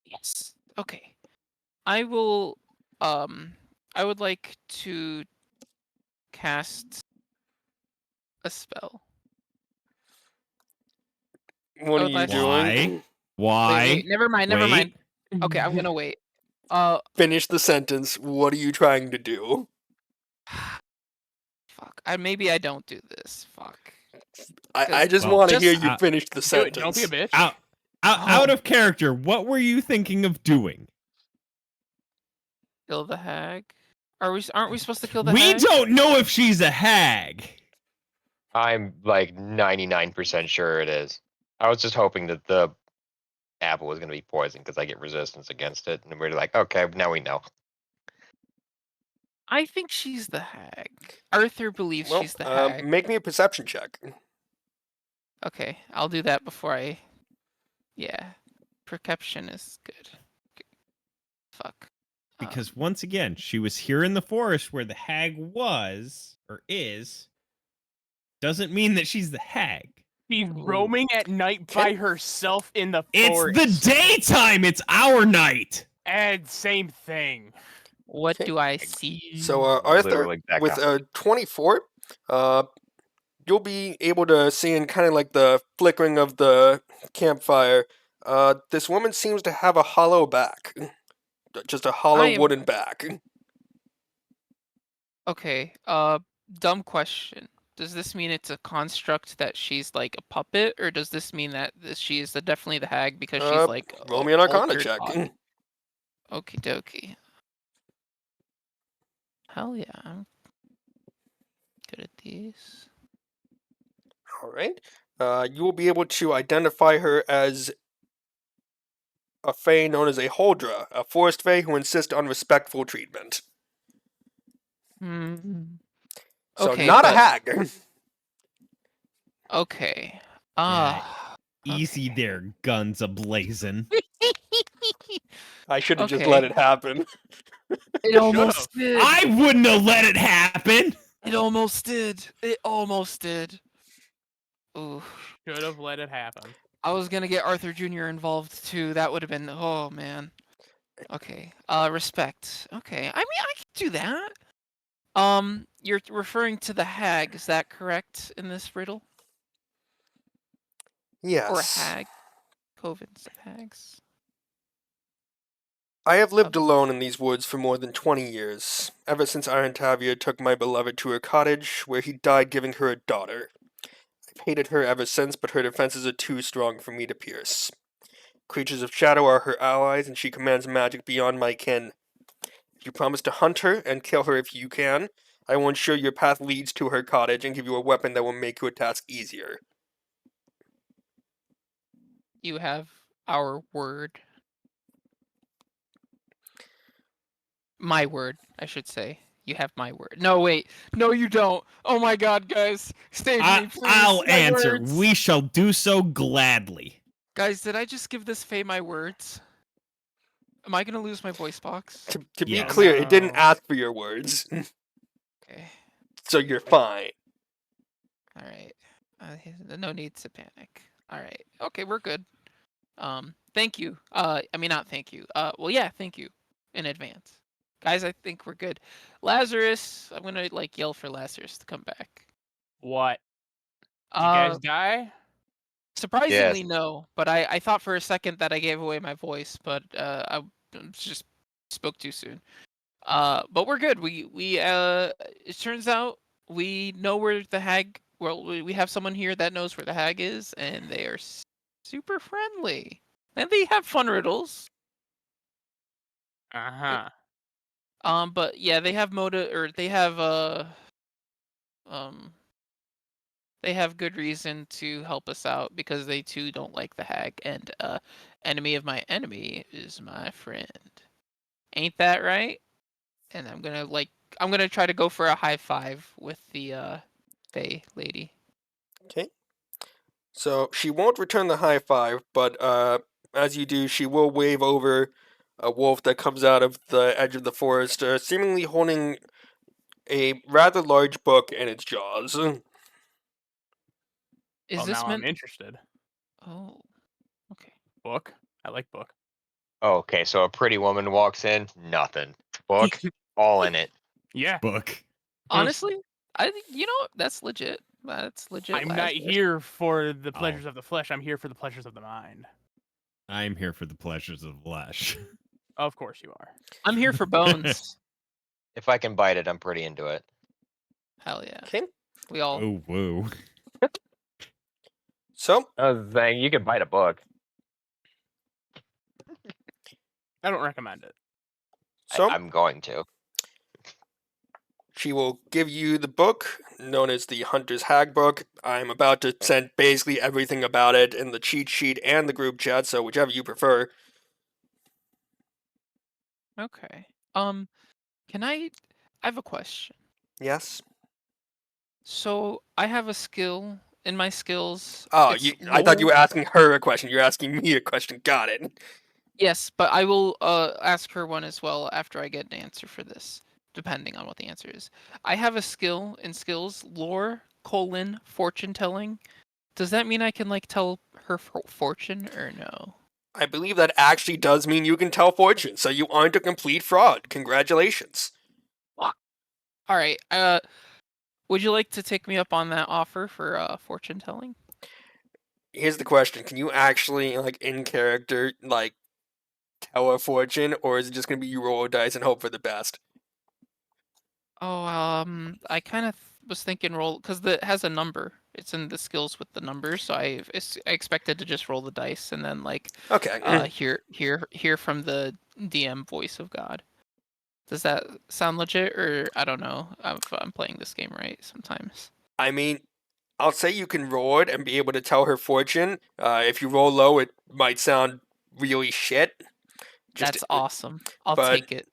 Yes. Okay. I will I would like to cast a spell. What are would you like- doing? Why? Wait, never mind. Okay, I'm gonna wait. Finish the sentence. What are you trying to do? Fuck. Maybe I don't do this. Fuck. I just Well, want to just- hear you uh, finish the Do it. sentence. Don't be a bitch. Out Oh. of character. What were you thinking of doing? Kill the hag. Aren't we supposed to kill the We hag? don't know if she's a hag. I'm like 99% sure it is. I was just hoping that the apple was going to be poisoned because I get resistance against it. And we're like, okay, now we know. I think she's the hag. Arthur believes Well, she's the hag. make me a perception check. Okay, I'll do that before I. Yeah, perception is good. Fuck. Because once again, she was here in the forest where the hag was or is. Doesn't mean that she's the hag. She's roaming at night by herself in the It's forest. the daytime. It's our night. And same thing. What Okay. do I see? So, Arthur, Literally that with guy. a 24, you'll be able to see in kind of like the flickering of the campfire, this woman seems to have a hollow back. Just a hollow I am- wooden back. Okay. Dumb question. Does this mean it's a construct that she's like a puppet, or does this mean that she is definitely the hag because she's like Roll me an Arcana altered check. body? Okie dokie. Hell yeah, I'm good at these. Alright. You will be able to identify her as a fae known as a Holdra, a forest fae who insist on respectful treatment. So Okay, not a but- hag. Okay. Easy okay. there, guns a blazing. I should have just let it happen. It almost did. I wouldn't have let it happen. It almost did. It almost did. Ooh. Should have let it happen. I was gonna get Arthur Jr. involved too. That would have been. Oh man. Okay. Respect. Okay. I mean, I can do that. You're referring to the hag. Is that correct in this riddle? Yes. Or hag? Covens of hags. I have lived alone in these woods for more than 20 years, ever since Iron Tavia took my beloved to her cottage, where he died giving her a daughter. I've hated her ever since, but her defenses are too strong for me to pierce. Creatures of shadow are her allies, and she commands magic beyond my ken. If you promise to hunt her and kill her if you can, I will ensure your path leads to her cottage and give you a weapon that will make your task easier. You have our word. My word, I should say. You have my word. No, wait. No, you don't. Oh my god, guys. Save me, please. I'll My answer. words. We shall do so gladly. Guys, did I just give this Fae my words? Am I gonna lose my voice box? To be Yes. clear, it didn't No. ask for your words, Okay. so you're fine. Alright. No need to panic. Alright. Okay, we're good. Thank you. I mean, not thank you. Well, yeah, thank you in advance. Guys, I think we're good. Lazarus, I'm gonna, like, yell for Lazarus to come back. What? Did you guys Uh, die? surprisingly, Yes. no. But I thought for a second that I gave away my voice, but I just spoke too soon. But we're good. It turns out we know where the hag. Well, we have someone here that knows where the hag is, and they are super friendly, and they have fun riddles. Uh-huh. But yeah, they have they have good reason to help us out because they too don't like the hag, and enemy of my enemy is my friend. Ain't that right? And I'm gonna try to go for a high five with the Fae lady. Okay. So she won't return the high five, but as you do, she will wave over a wolf that comes out of the edge of the forest, seemingly holding a rather large book in its jaws. Is Well, this now meant? I'm interested. Oh, okay. Book? I like book. Okay, so a pretty woman walks in, nothing. Book, all in it. Yeah. Book. Honestly, I think that's legit. That's legit. I'm not Lazarus. here for the Oh. pleasures of the flesh. I'm here for the pleasures of the mind. I'm here for the pleasures of flesh. Of course you are. I'm here for bones. If I can bite it, I'm pretty into it. Hell yeah. Okay. We all. Oh, whoa. So I was saying you can bite a book. I don't recommend it. I'm going to. she will give you the book, known as the Hunter's Hag Book. I'm about to send basically everything about it in the cheat sheet and the group chat, so whichever you prefer. Okay. Can I have a question. Yes? So I have a skill in my skills. Oh, it's I thought you lore. were asking her a question. You're asking me a question. Got it. Yes, but I will ask her one as well after I get an answer for this, depending on what the answer is. I have a skill in skills lore : fortune telling. Does that mean I can like tell her fortune or no? I believe that actually does mean you can tell fortune, so you aren't a complete fraud. Congratulations. All right. Would you like to take me up on that offer for fortune telling? Here's the question. Can you actually, like, in character, like, tell a fortune, or is it just going to be you roll a dice and hope for the best? Oh, I kind of was thinking roll because it has a number. It's in the skills with the numbers, so I expected to just roll the dice and then like Okay. hear from the DM voice of God. Does that sound legit, or I don't know if I'm playing this game right sometimes? I mean, I'll say you can roll it and be able to tell her fortune. If you roll low, it might sound really shit. That's awesome. I'll but- take it.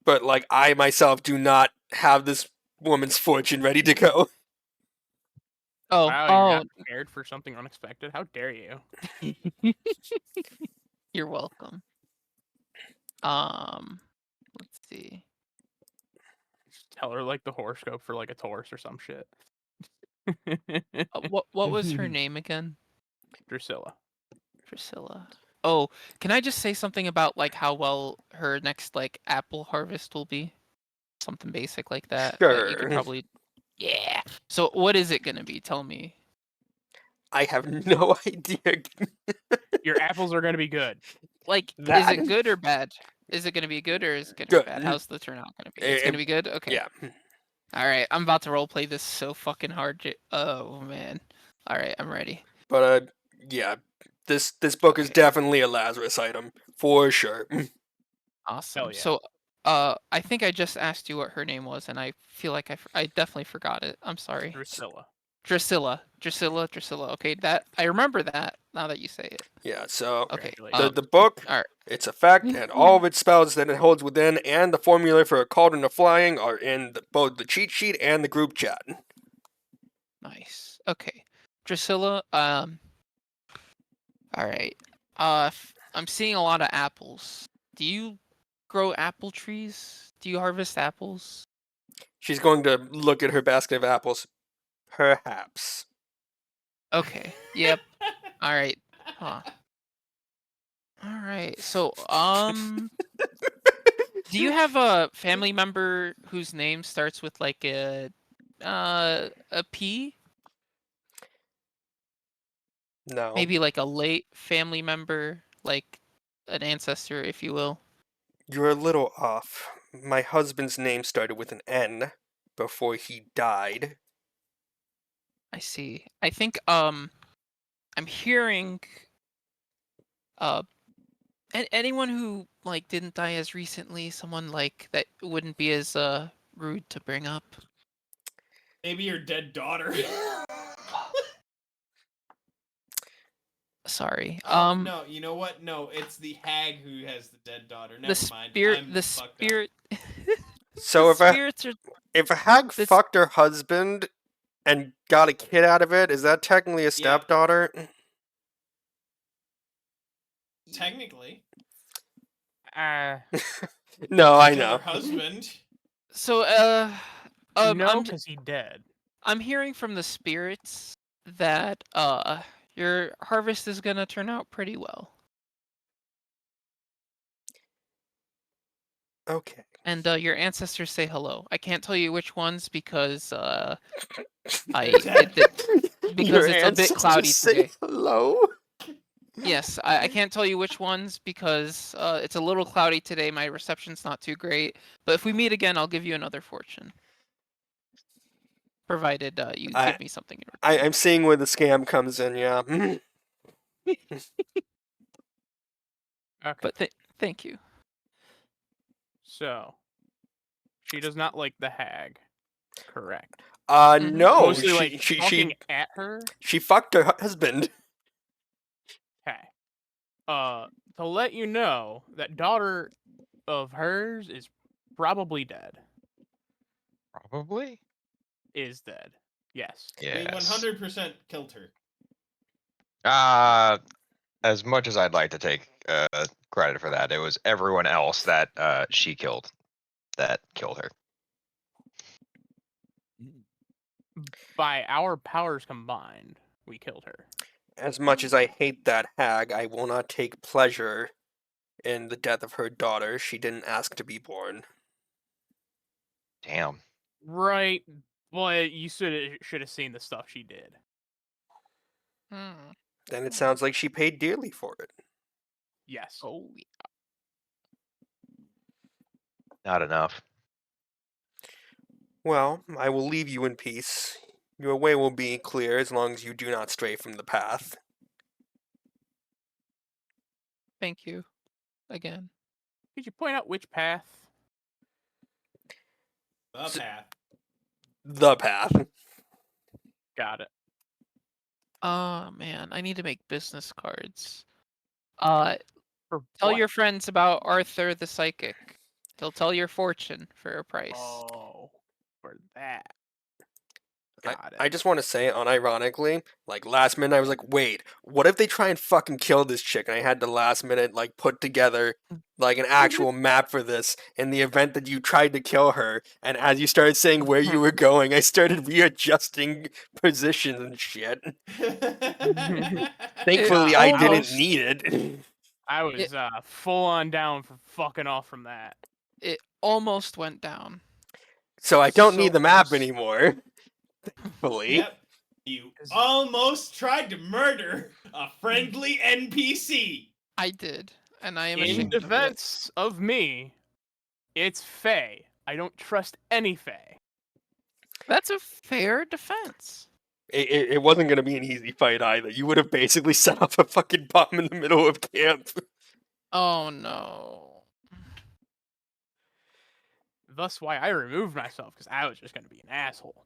But, like, I myself do not have this woman's fortune ready to go. Oh, Wow, you're not prepared for something unexpected. How dare you? You're welcome. Let's see. Just tell her like the horoscope for like a Taurus or some shit. What was her name again? Drusilla. Priscilla. Oh, can I just say something about like how well her next like apple harvest will be? Something basic like that. You could Sure. probably. Yeah. So what is it gonna be? Tell me. I have no idea. Your apples are gonna be good. Like, is That. it good or bad? Is it gonna be good or is it gonna be Good. bad? How's the turnout gonna be? It's Eh, gonna be good. Okay. Yeah. All right. I'm about to roleplay this so fucking hard. Oh man. All right. I'm ready. But yeah. This book is Okay. definitely a Lazarus item for sure. Awesome. Hell yeah. So, I think I just asked you what her name was, and I feel like I definitely forgot it. I'm sorry. Drusilla. Drusilla. Okay, that I remember that now that you say it. Yeah. So Okay. Congratulations. the book, All right. its effect, and all of its spells that it holds within, and the formula for a cauldron of flying are in both the cheat sheet and the group chat. Nice. Okay. Drusilla. All right. I'm seeing a lot of apples. Do you grow apple trees? Do you harvest apples? She's going to look at her basket of apples. Perhaps. Okay. Yep. All right. Huh. All right. So, do you have a family member whose name starts with like a P? No. Maybe like a late family member, like an ancestor, if you will. You're a little off. My husband's name started with an N before he died. I see. I think I'm hearing anyone who like didn't die as recently, someone like that wouldn't be as rude to bring up. Maybe your dead daughter. Sorry. No, you know what? No, it's the hag who has the dead daughter. Never the mind. spirit I'm the fucked up. spirit So the if a spirits are if a hag this- fucked her husband and got a kid out of it, is that technically a stepdaughter? Technically. No, I Kill know. her husband. so No, because he's dead. I'm hearing from the spirits that your harvest is gonna turn out pretty well. Okay. And your ancestors say hello. I can't tell you which ones because because Your it's a bit ancestors cloudy say today. hello. Yes, I can't tell you which ones because it's a little cloudy today. My reception's not too great. But if we meet again, I'll give you another fortune. Provided you give me something in return. I'm seeing where the scam comes in. Yeah. Okay. But thank you. So, she does not like the hag. Correct. No. Mostly like talking at her. She fucked her husband. Okay. To let you know, that daughter of hers is probably dead. Probably. Is dead. Yes. We Yes. 100% killed her. As much as I'd like to take credit for that, it was everyone else that she killed that killed her. By our powers combined, we killed her. As much as I hate that hag, I will not take pleasure in the death of her daughter. She didn't ask to be born. Damn. Right, but you should have seen the stuff she did. Then it sounds like she paid dearly for it. Yes. Oh, yeah. Not enough. Well, I will leave you in peace. Your way will be clear as long as you do not stray from the path. Thank you. Again. Could you point out which path? The path. The path. Got it. Oh man, I need to make business cards. For Tell what? your friends about Arthur the Psychic. He'll tell your fortune for a price. Oh, for that. Got it. I just want to say, unironically, like last minute, I was like, wait, what if they try and fucking kill this chick? And I had to last minute like put together like an actual map for this in the event that you tried to kill her. And as you started saying where you were going, I started readjusting positions and shit. Thankfully, I didn't almost- need it. I was full on down for fucking off from that. It almost went down. So I don't So need the map close. anymore. Thankfully. Yep. You almost tried to murder a friendly NPC. I did, and I am In ashamed of it. defense of me, it's Faye. I don't trust any Faye. That's a fair defense. It wasn't going to be an easy fight either. You would have basically set up a fucking bomb in the middle of camp. Oh no. Thus why I removed myself, because I was just going to be an asshole.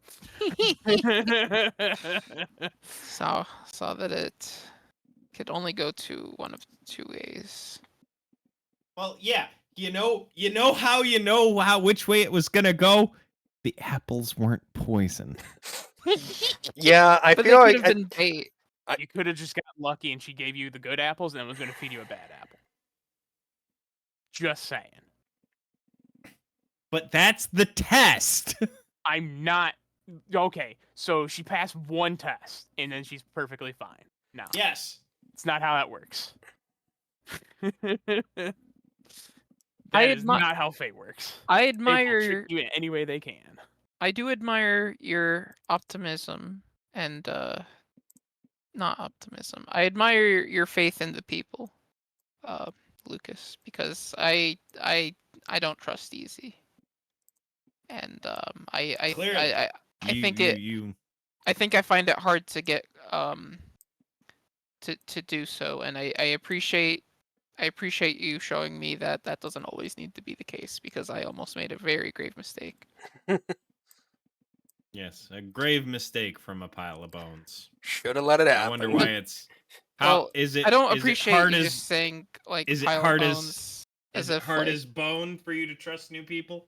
Saw that it could only go to one of two ways. Well, yeah. You know how which way it was gonna go. The apples weren't poison. Yeah, I But they feel could like have been bait. You could have just gotten lucky and she gave you the good apples and then was going to feed you a bad apple. Just saying. But that's the test. I'm not... Okay, so she passed one test and then she's perfectly fine. No, Yes. it's not how that works. I That is not how fate works. I They will admire trick you in any way they can. I do admire your optimism and not optimism. I admire your faith in the people, Lucas, because I don't trust easy. And I Clearly. I think I find it hard to get to do so, and I appreciate you showing me that that doesn't always need to be the case, because I almost made a very grave mistake. Yes, a grave mistake from a pile of bones. should have let it happen. I wonder why it's. How Well, is it? I don't is it appreciate hard you as, just saying like is it pile of hard as- bones Is as it if hard like, as bone for you to trust new people?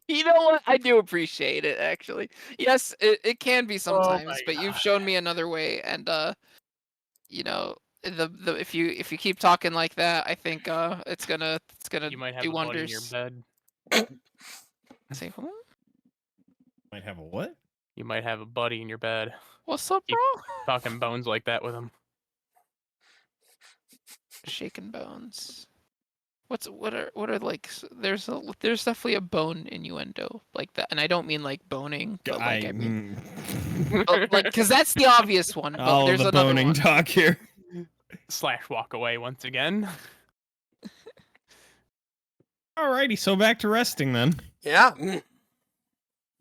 you know what? I do appreciate it, actually. Yes, it can be sometimes, my but you've God. shown me another way, and you know, the if you keep talking like that, I think it's gonna You might have do a buddy in your wonders. bed. Say, "Huh? Might have a what? You might have a buddy in your bed. What's up, Keep- bro?" Talking bones like that with him. Shaking bones. What are like? There's definitely a bone innuendo like that, and I don't mean like boning, but like I mean like, because that's the obvious one. But all there's the another boning one. talk here. / walk away once again. Alrighty, so back to resting then. Yeah.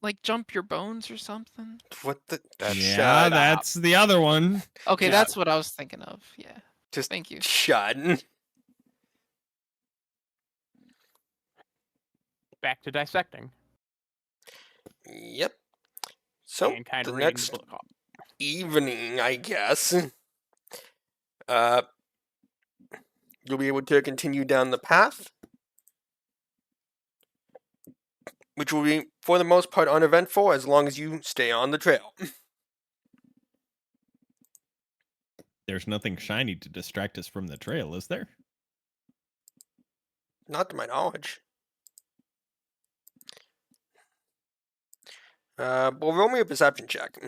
Like jump your bones or something. What the? Yeah, Shut up. that's the other one. Okay, Yeah. that's what I was thinking of. Yeah. Just Thank you. shut. Back to dissecting. Yep. So and kind the of reading next the book off. evening, I guess, you'll be able to continue down the path, which will be, for the most part, uneventful as long as you stay on the trail. There's nothing shiny to distract us from the trail, is there? Not to my knowledge. Well, roll me a perception check.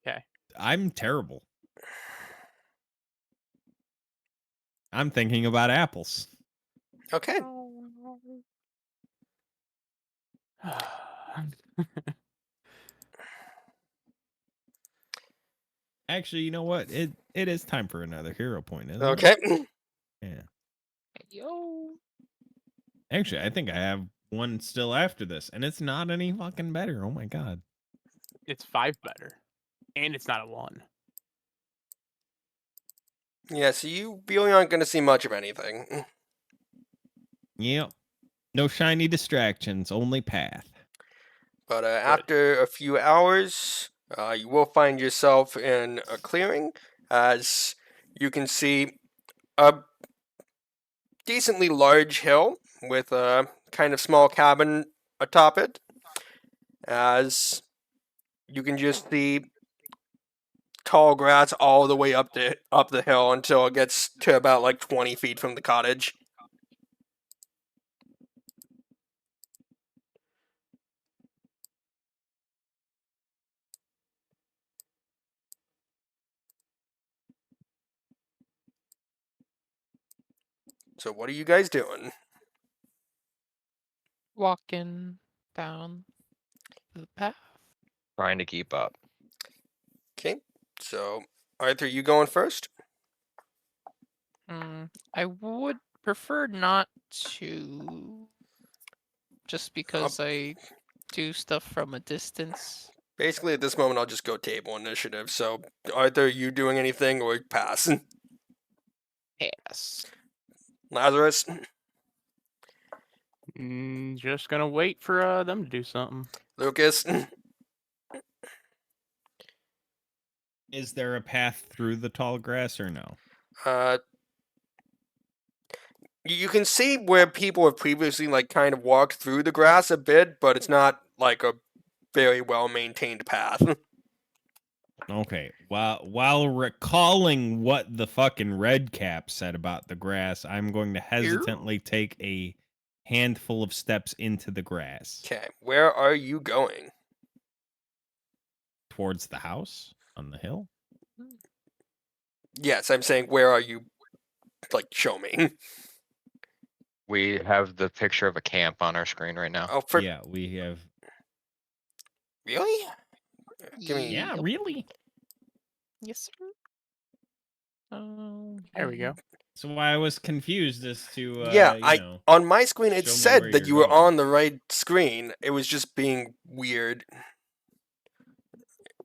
Okay. I'm terrible. I'm thinking about apples. Okay. Actually, you know what? It is time for another hero point, isn't it? Okay. Yeah. Yo. Actually, I think I have one still after this, and it's not any fucking better. Oh my god. It's 5 better. And it's not a 1. Yeah, so you really aren't going to see much of anything. Yep. No shiny distractions, only path. But after a few hours, you will find yourself in a clearing, as you can see a decently large hill with a kind of small cabin atop it. As you can just see tall grass all the way up the hill until it gets to about like 20 feet from the cottage. So what are you guys doing? Walking down the path. Trying to keep up. Okay, so Arthur, you going first? I would prefer not to, just because I do stuff from a distance. Basically, at this moment, I'll just go table initiative. So, Arthur, are you doing anything or pass? Yes. Lazarus? Just gonna wait for them to do something. Lucas? Is there a path through the tall grass or no? Uh, you can see where people have previously, like, kind of walked through the grass a bit, but it's not, like, a very well-maintained path. Okay. While recalling what the fucking red cap said about the grass, I'm going to hesitantly take a handful of steps into the grass Okay, where are you going? towards the house on the hill. Yes, I'm saying, where are you, like, show me. We have the picture of a camp on our screen right now. Oh, for Yeah, we have. really? Give me. Yeah, Yep. really. Yes, sir. There we go. So I was confused as to Yeah, you know. on my screen it show me said where that you're you were going. on the right screen. It was just being weird.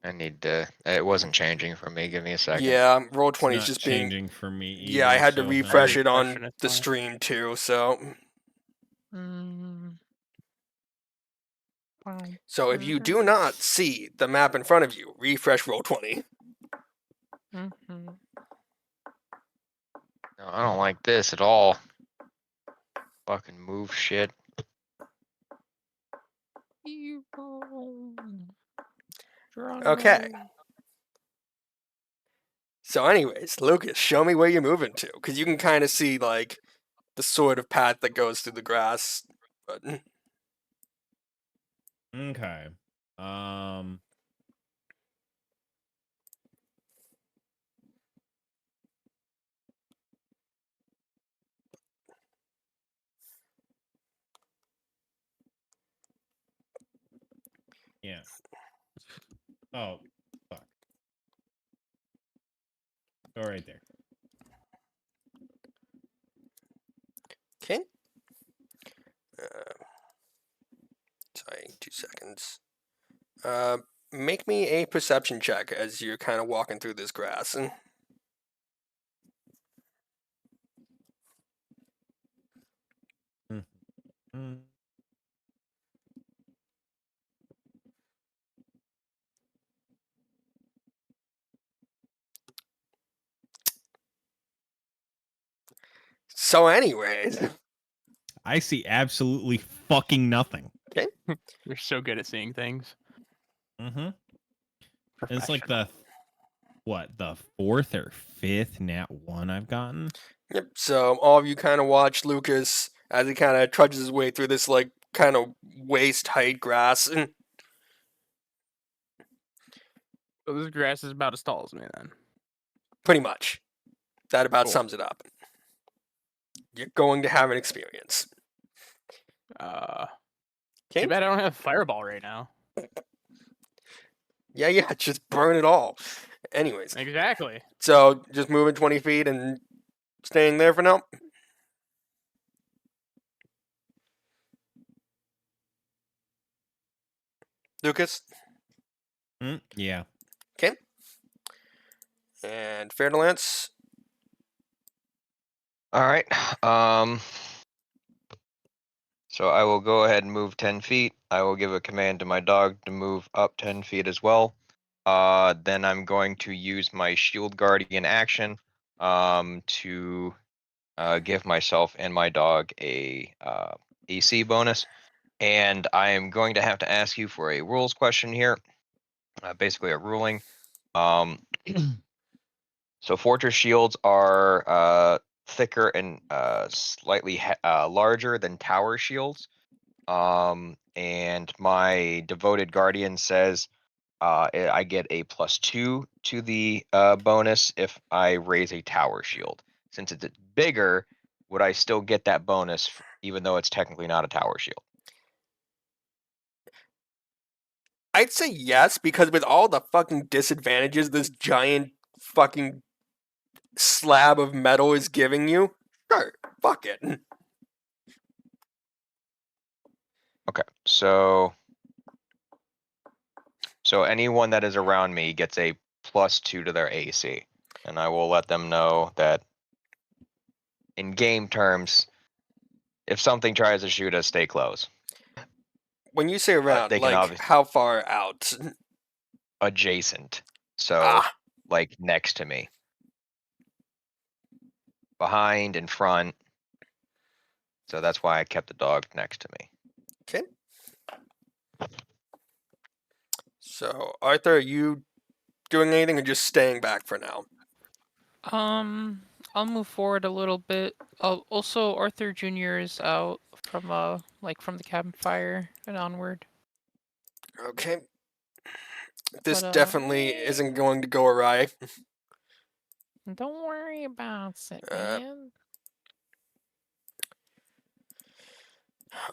I need to. It wasn't changing for me. Give me a second. Yeah, roll It's 20 is not just being. changing for me either. Yeah, I had to so refresh I'm- it on refreshing it, the fine. stream too. So, Mm. so if you do not see the map in front of you, refresh roll 20. Mm-hmm. No, I don't like this at all. Fucking move shit. Okay. So, anyways, Lucas, show me where you're moving to, because you can kind of see like the sort of path that goes through the grass. But Okay. Yeah. Oh, fuck. Go right there. okay. Sorry, 2 seconds. Make me a perception check as you're kind of walking through this grass. Mm. So, anyways, I see absolutely fucking nothing. You're so good at seeing things. Mm-hmm. It's like Professional. the fourth or fifth nat one I've gotten. yep. So all of you kind of watch Lucas as he kind of trudges his way through this like kind of waist height grass. So this grass is about as tall as me then. Pretty much, that about Cool. sums it up. You're going to have an experience. Too bad I don't have fireball right now. Yeah, just burn it all. Anyways, Exactly. so just moving 20 feet and staying there for now. Lucas, Yeah. okay. And Fair to Lance. All right. So I will go ahead and move 10 feet. I will give a command to my dog to move up 10 feet as well. Then I'm going to use my Shield Guardian action to give myself and my dog a AC bonus, and I am going to have to ask you for a rules question here, basically a ruling. So fortress shields are thicker and slightly larger than tower shields. And my devoted guardian says I get a +2 to the bonus if I raise a tower shield. Since it's bigger, would I still get that bonus even though it's technically not a tower shield? I'd say yes, because with all the fucking disadvantages this giant fucking slab of metal is giving you, sure, fuck it. Okay, so anyone that is around me gets a +2 to their AC, and I will let them know that in game terms, if something tries to shoot us, stay close. When you say around, they can like, obviously how far out? adjacent, so Ah, like next to me, behind and front. So that's why I kept the dog next to me. okay. So, Arthur, are you doing anything or just staying back for now? I'll move forward a little bit. Also, Arthur Jr. is out from from the campfire and onward. Okay. This But, definitely isn't going to go awry. Don't worry about it, Uh, man.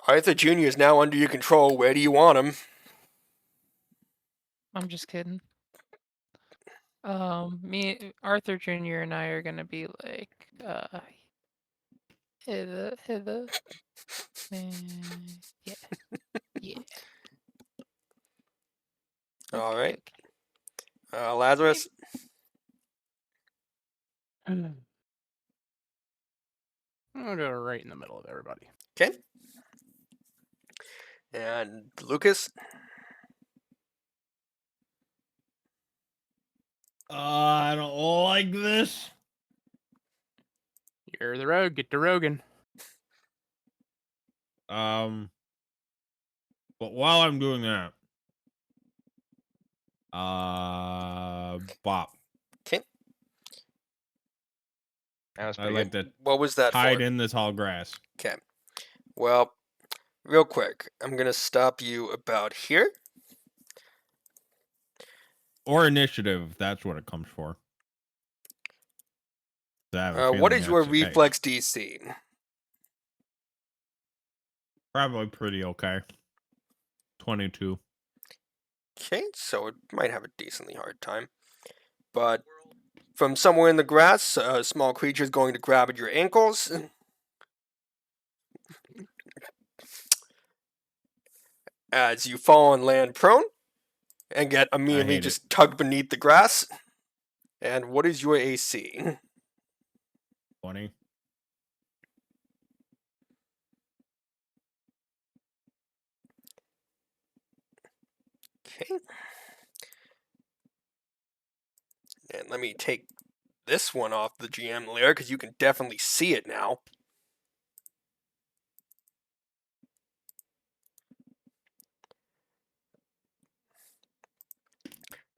Arthur Jr. is now under your control. Where do you want him? I'm just kidding. Arthur Jr. and I are gonna be like, hither, yeah, yeah. All Okay, right. okay. Lazarus? I'll go right in the middle of everybody. Okay. And Lucas? I don't like this. You're the rogue. Get to Rogan. But while I'm doing that, Bop. Okay. That was I pretty like good. to What was that hide for? in the tall grass. Okay. Well, real quick, I'm going to stop you about here. Or initiative, that's what it comes for. I have a What feeling is your that's the case. reflex DC? Probably pretty okay. 22. Okay, so it might have a decently hard time. But from somewhere in the grass, a small creature is going to grab at your ankles. As you fall and land prone, and get immediately hate just tugged beneath the grass. And what is your AC? 20. Okay. And let me take this one off the GM layer, because you can definitely see it now.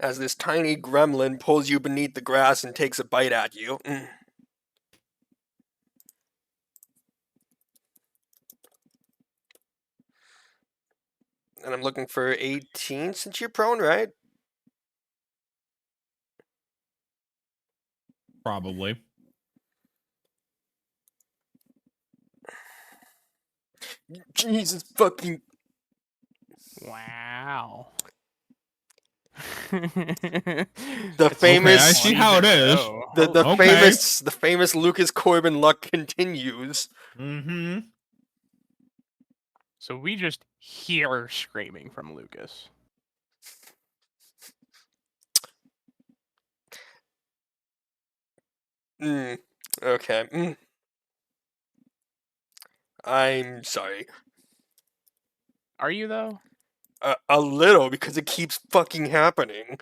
As this tiny gremlin pulls you beneath the grass and takes a bite at you. And I'm looking for 18 since you're prone, right? Probably. Jesus fucking... Wow. The famous... I see how it is. The famous Lucas Corbin luck continues. Mm-hmm. So we just hear screaming from Lucas. Okay. I'm sorry. Are you though? A little, because it keeps fucking happening.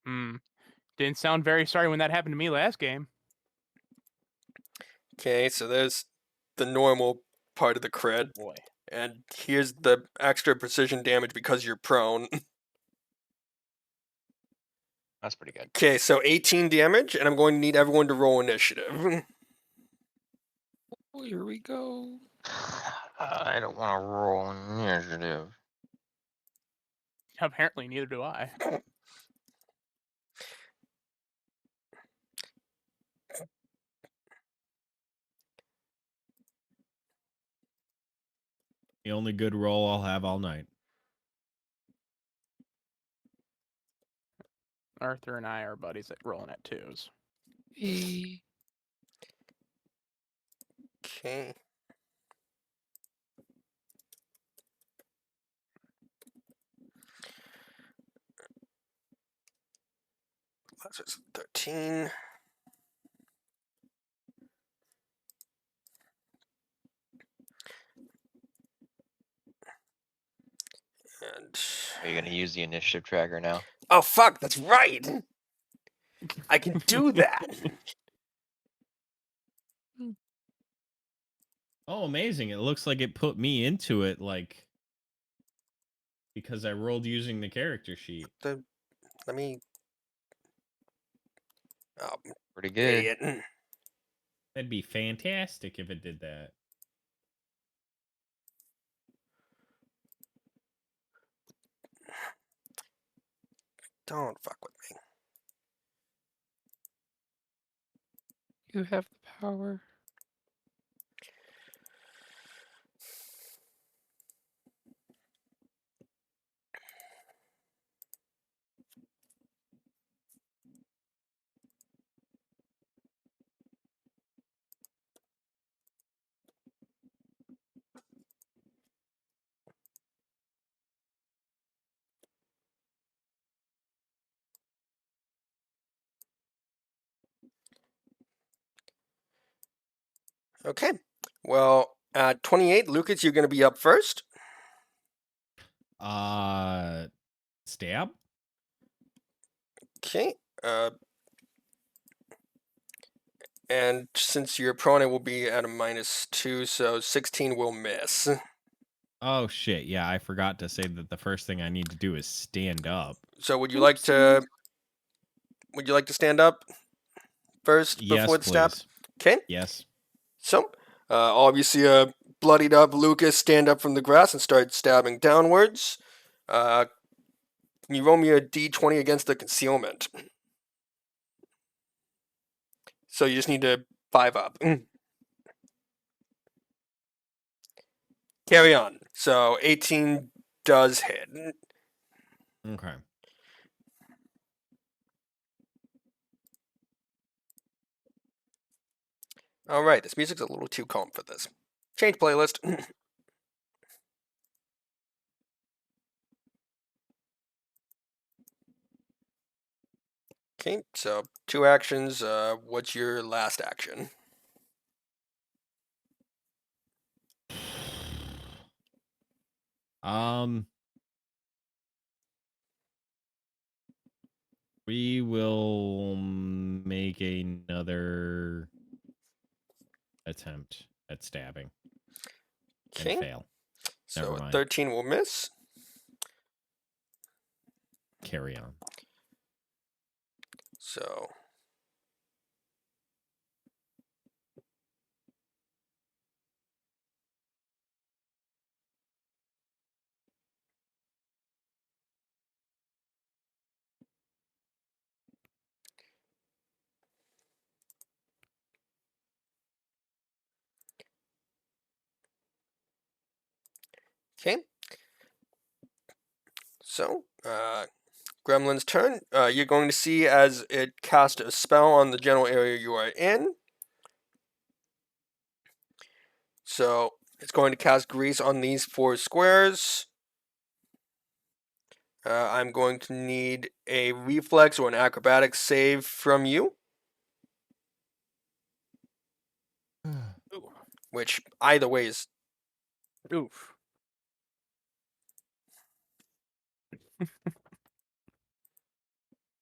Didn't sound very sorry when that happened to me last game. Okay, so there's the normal part of the crit. Boy. And here's the extra precision damage because you're prone. That's pretty good. Okay, so 18 damage, and I'm going to need everyone to roll initiative. Oh, here we go. I don't want to roll initiative. Apparently, neither do I. The only good roll I'll have all night. Arthur and I are buddies at rolling at twos. E. Okay. That's 13. And Are you going to use the initiative tracker now? oh fuck, that's right. I can do that. Oh, amazing. It looks like it put me into it, like, because I rolled using the character sheet. Let me. Oh, Pretty good. idiot. That'd be fantastic if it did that. Don't fuck with me. You have the power. Okay. Well, at 28, Lucas, you're going to be up first. Stab? Okay. And since your opponent will be at a -2, so 16 will miss. Oh, shit. Yeah, I forgot to say that the first thing I need to do is stand up. So would you like to stand up first Yes, before the stab? please. Okay. Yes. So, obviously, bloodied up Lucas stand up from the grass and start stabbing downwards. Can you roll me a d20 against the concealment? So you just need to 5 up. Carry on. So 18 does hit. Okay. All right, this music's a little too calm for this. Change playlist. Okay, so 2 actions. What's your last action? We will make another attempt at stabbing and Okay, fail. so Never a mind. 13 will miss. Carry on. So okay. So Gremlin's turn. You're going to see as it casts a spell on the general area you are in. So it's going to cast grease on these 4 squares. I'm going to need a reflex or an acrobatics save from you, which either way is Oof.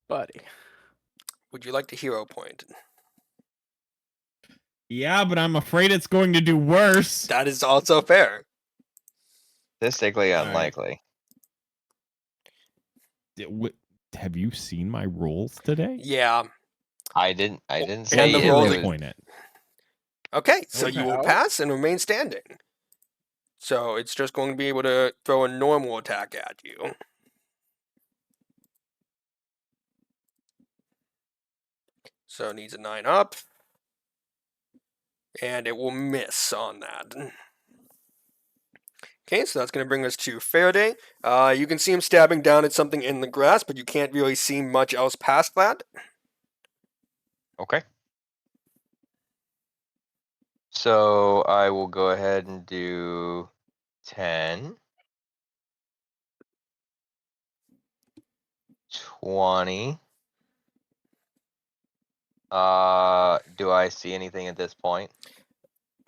Buddy. would you like to hero point? Yeah, but I'm afraid it's going to do worse. That is also fair. Statistically All right. unlikely. Have you seen my rolls today? Yeah. I didn't And say the it rolls- was. Point it. Okay, so Okay. you will Ow. pass and remain standing. So it's just going to be able to throw a normal attack at you. So it needs a 9 up. And it will miss on that. Okay, so that's going to bring us to Faraday. You can see him stabbing down at something in the grass, but you can't really see much else past that. Okay. So I will go ahead and do 10, 20. Do I see anything at this point?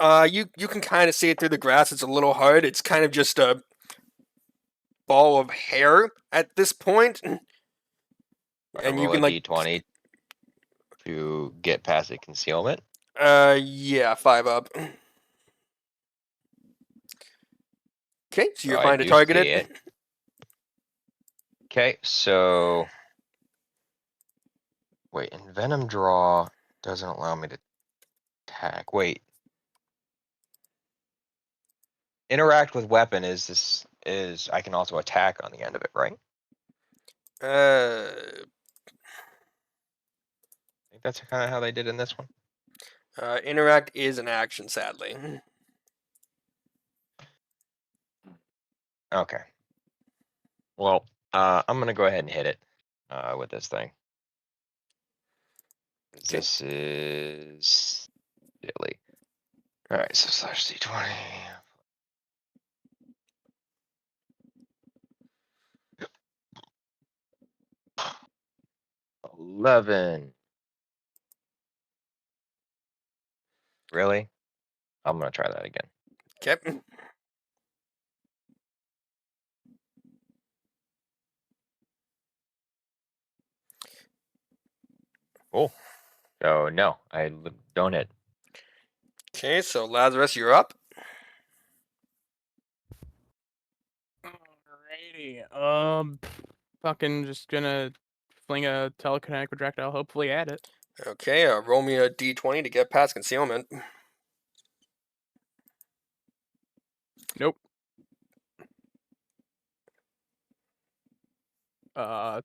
You can kind of see it through the grass. It's a little hard. It's kind of just a ball of hair at this point. I And you roll can a like, d20 to get past the concealment. yeah, 5 up. Okay, so you're I fine to do target see it. Okay, so wait, and Venom Draw doesn't allow me to attack. Wait. Interact with weapon is I can also attack on the end of it, right? Uh, I think that's kind of how they did in this one. interact is an action, sadly. Okay. Well, I'm gonna go ahead and hit it with this thing. Okay. This is silly. All right, so slash d20. 11. Really? I'm gonna try that again. Okay. Cool. So no, don't hit. Okay, so Lazarus, you're up. Alrighty. Fucking just gonna fling a telekinetic projectile, hopefully at it. Okay, roll me a d20 to get past concealment. Nope. Hero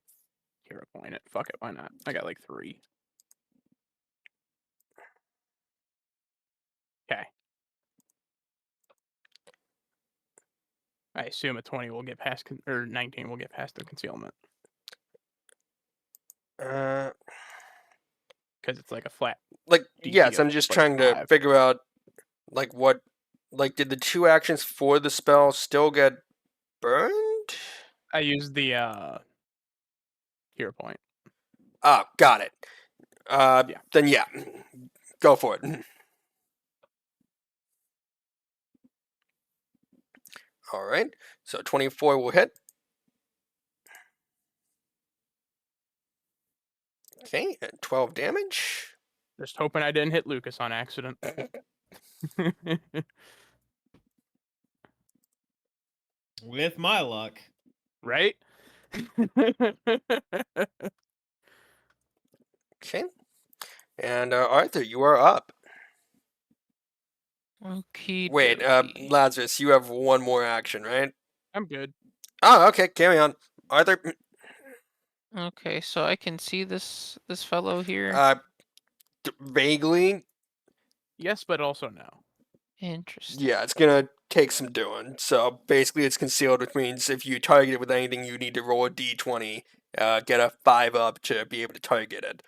point it. Fuck it, why not? I got like 3. Okay. I assume a 20 will get past, or 19 will get past the concealment. Uh, Because it's like a flat like, DC yes, of, I'm just like, trying to 5. figure out, like, what, like, did the 2 actions for the spell still get burned? I used the hero point. Ah, got it. Yeah. Then yeah, go for it. All right, so 24 will hit. Okay, and 12 damage. Just hoping I didn't hit Lucas on accident. With my luck. Right? Okay, and Arthur, you are up. Okay. Wait, Lazarus, you have one more action, right? I'm good. Oh, okay, carry on. Arthur, Okay, so I can see this fellow here. vaguely, Yes, but also no. Interesting. yeah, it's gonna take some doing. So basically, it's concealed, which means if you target it with anything, you need to roll a d20, get a 5 up to be able to target it.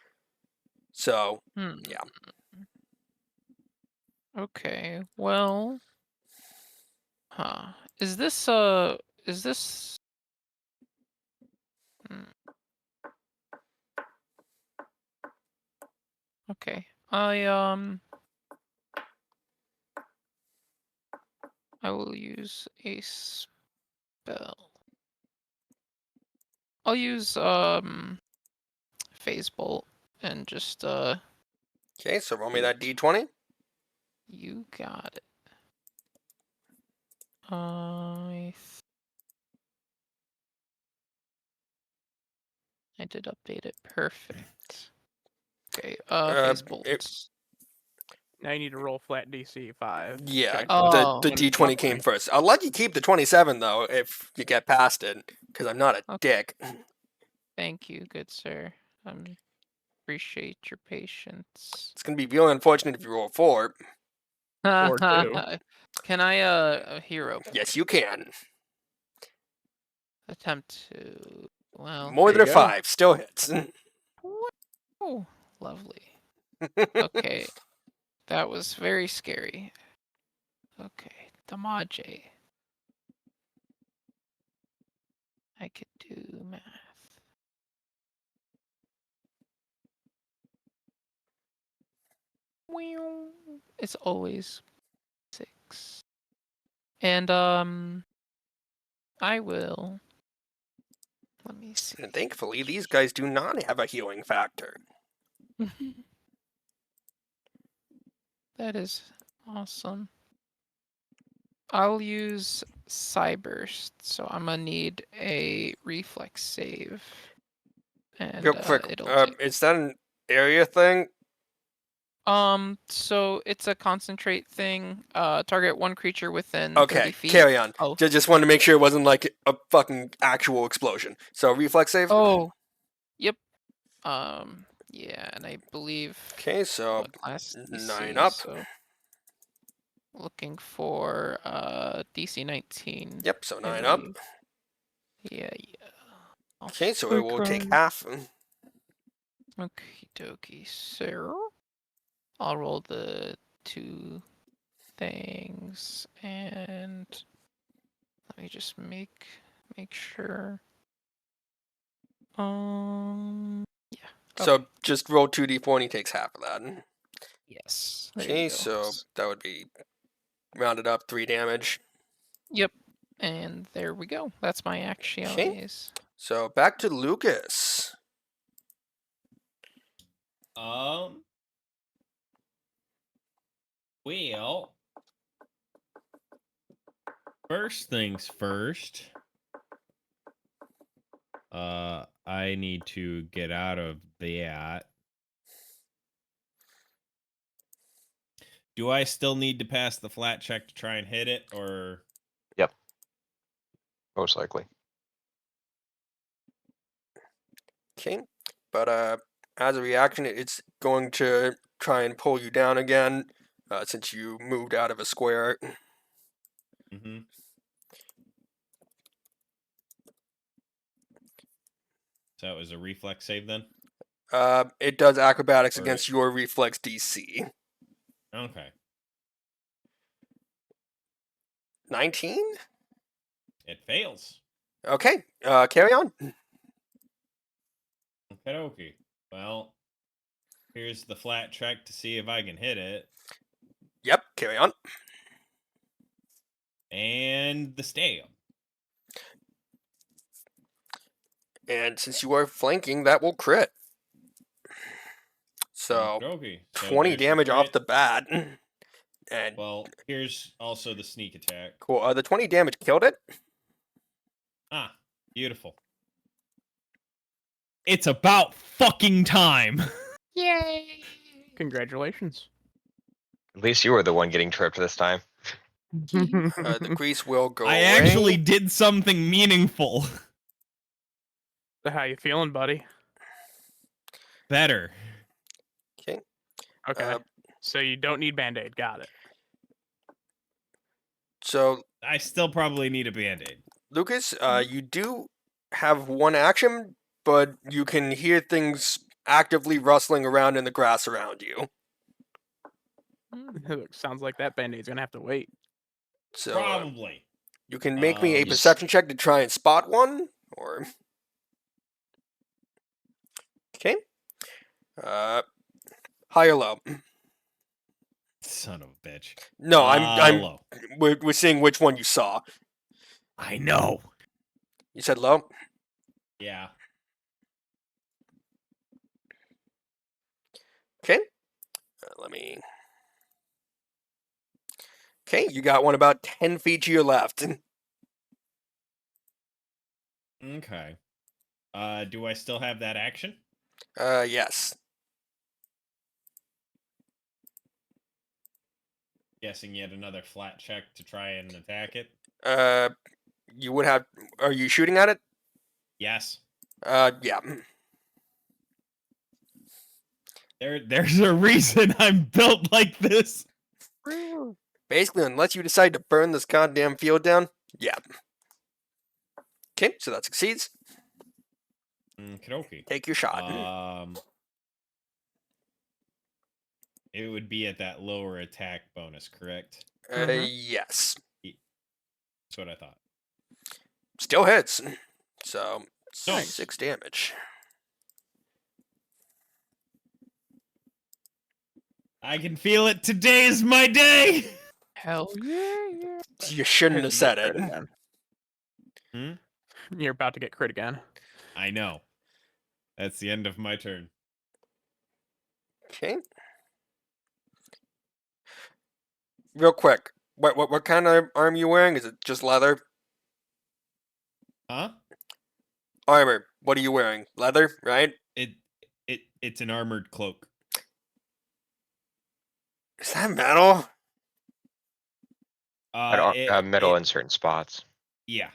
So, Hmm. yeah. Okay. Well. Huh. Is this Is this? Hmm. Okay. I will use a spell. I'll use Phase Bolt and just Okay, so roll me that d20. You got it. I did update it. Perfect. Okay. Phase it- bolts. Now you need to roll flat DC 5. Yeah, Check Oh. the one D20 came D20. first. I'll let you keep the 27 though if you get past it, because I'm not a Okay. dick. Thank you, good sir. Appreciate your patience. It's gonna be really unfortunate if you roll 4. Or 2. Can I a hero Yes, you can. attempt to? Well. More there than a you go. 5 still hits. Oh, lovely. Okay, that was very scary. Okay, Damaje. I could do math. It's always 6. And I will. Let me see. And thankfully, these guys do not have a healing factor. That is awesome. I'll use Cyburst, so I'm gonna need a reflex save. And Real quick, it'll take. is that an area thing? So it's a concentrate thing. Target one creature within 30 Okay, feet. carry on. Oh. Just wanted to make sure it wasn't like a fucking actual explosion. So reflex save. Oh. Yep. Yeah, and I believe. Okay, so What class? 9 DC, up. So looking for DC 19. Yep, so I 9 up. believe. Yeah. I'll Okay, so it will take half. Okie dokie, sir. I'll roll the 2 things and let me just make sure. Yeah. So just roll 2d4 and he takes half of that. Yes. There Okay, you go. so that would be rounded up 3 damage. Yep. And there we go. That's my actions. So back to Lucas. Well, first things first. I need to get out of that. Do I still need to pass the flat check to try and hit it, or? Yep. Most likely. Okay, but as a reaction, it's going to try and pull you down again, since you moved out of a square. Mm-hmm. So it was a reflex save then? It does acrobatics Or against your reflex DC. Okay. 19? It fails. Okay, carry on. Okay. Well, here's the flat check to see if I can hit it. Yep, carry on. And the stale. And since you are flanking, that will crit. So, Okay. So 20 there's the damage off crit. the bat. And Well, here's also the sneak attack. cool. The 20 damage killed it. Ah, beautiful. It's about fucking time. Yay! Congratulations. At least you were the one getting tripped this time. The grease will go I away. actually did something meaningful. How you feeling, buddy? Better. Okay. Okay. So you don't need Band-Aid. Got it. So, I still probably need a band-aid. Lucas, you do have one action, but you can hear things actively rustling around in the grass around you. Sounds like that Band-Aid's gonna have to wait. So, Probably. you can make me a Yes. perception check to try and spot one, or... Okay. High or low? Son of a bitch. No, I'm Low. we're seeing which one you saw. I know. You said low? Yeah. Okay. Let me... Okay, you got one about 10 feet to your left. Okay. Do I still have that action? Yes. Guessing yet another flat check to try and attack it. You would have. Are you shooting at it? Yes. Yeah. There's a reason I'm built like this. Basically, unless you decide to burn this goddamn field down, yeah. Okay, so that succeeds. Okie Take your shot. It would be at that lower attack bonus, correct? Yes. That's what I thought. Still hits. So, Nice. 6 damage. I can feel it. Today is my day. Hell yeah. You shouldn't have said Crit it. again. Hmm? You're about to get crit again. I know. That's the end of my turn. Okay. Real quick, what kind of armor you wearing? Is it just leather? Huh? Armor. What are you wearing? Leather, right? It's an armored cloak. Is that metal? Metal in certain spots. Yeah.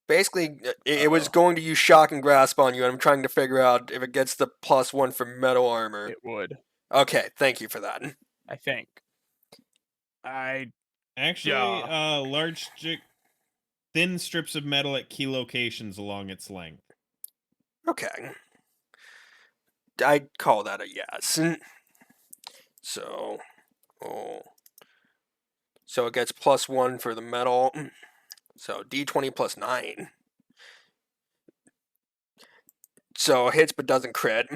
Basically, it was going to use shock and grasp on you, and I'm trying to figure out if it gets the +1 for metal armor. It would, Okay, thank you for that. I think. Actually, thin strips of metal at key locations along its length. Okay. I'd call that a yes. So, so it gets +1 for the metal. So D20 plus 9. So it hits but doesn't crit.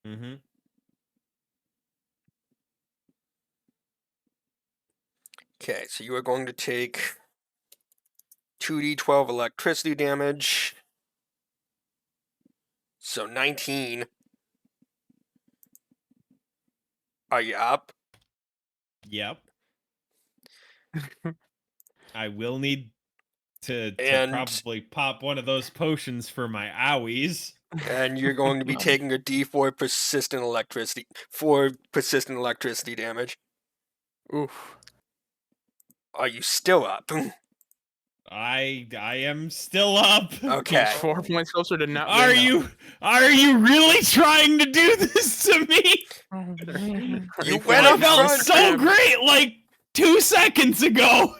Mm-hmm. Okay, so you are going to take 2d12 electricity damage. So 19. Are you up? Yep. I will need to probably pop one of those potions for my owies. And you're going to be taking a d4 persistent electricity damage. Oof. Are you still up? I am still up. Okay. He's 4 points closer to not. Are you really trying to do this to me? You went up felt front. so great like 2 seconds ago.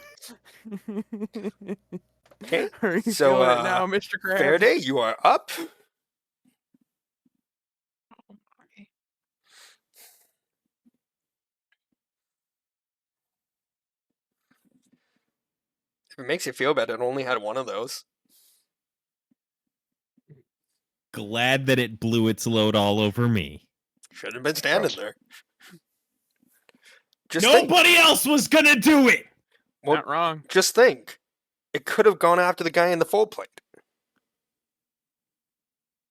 Okay. Are you So, feeling it now, Mr. Krabs? Faraday, you are up. If it makes you feel better, it only had one of those. Glad that it blew its load all over me. Should have been standing Gross. there. Just think. Nobody else was gonna do it. Well, Not wrong. just think. It could have gone after the guy in the full plate.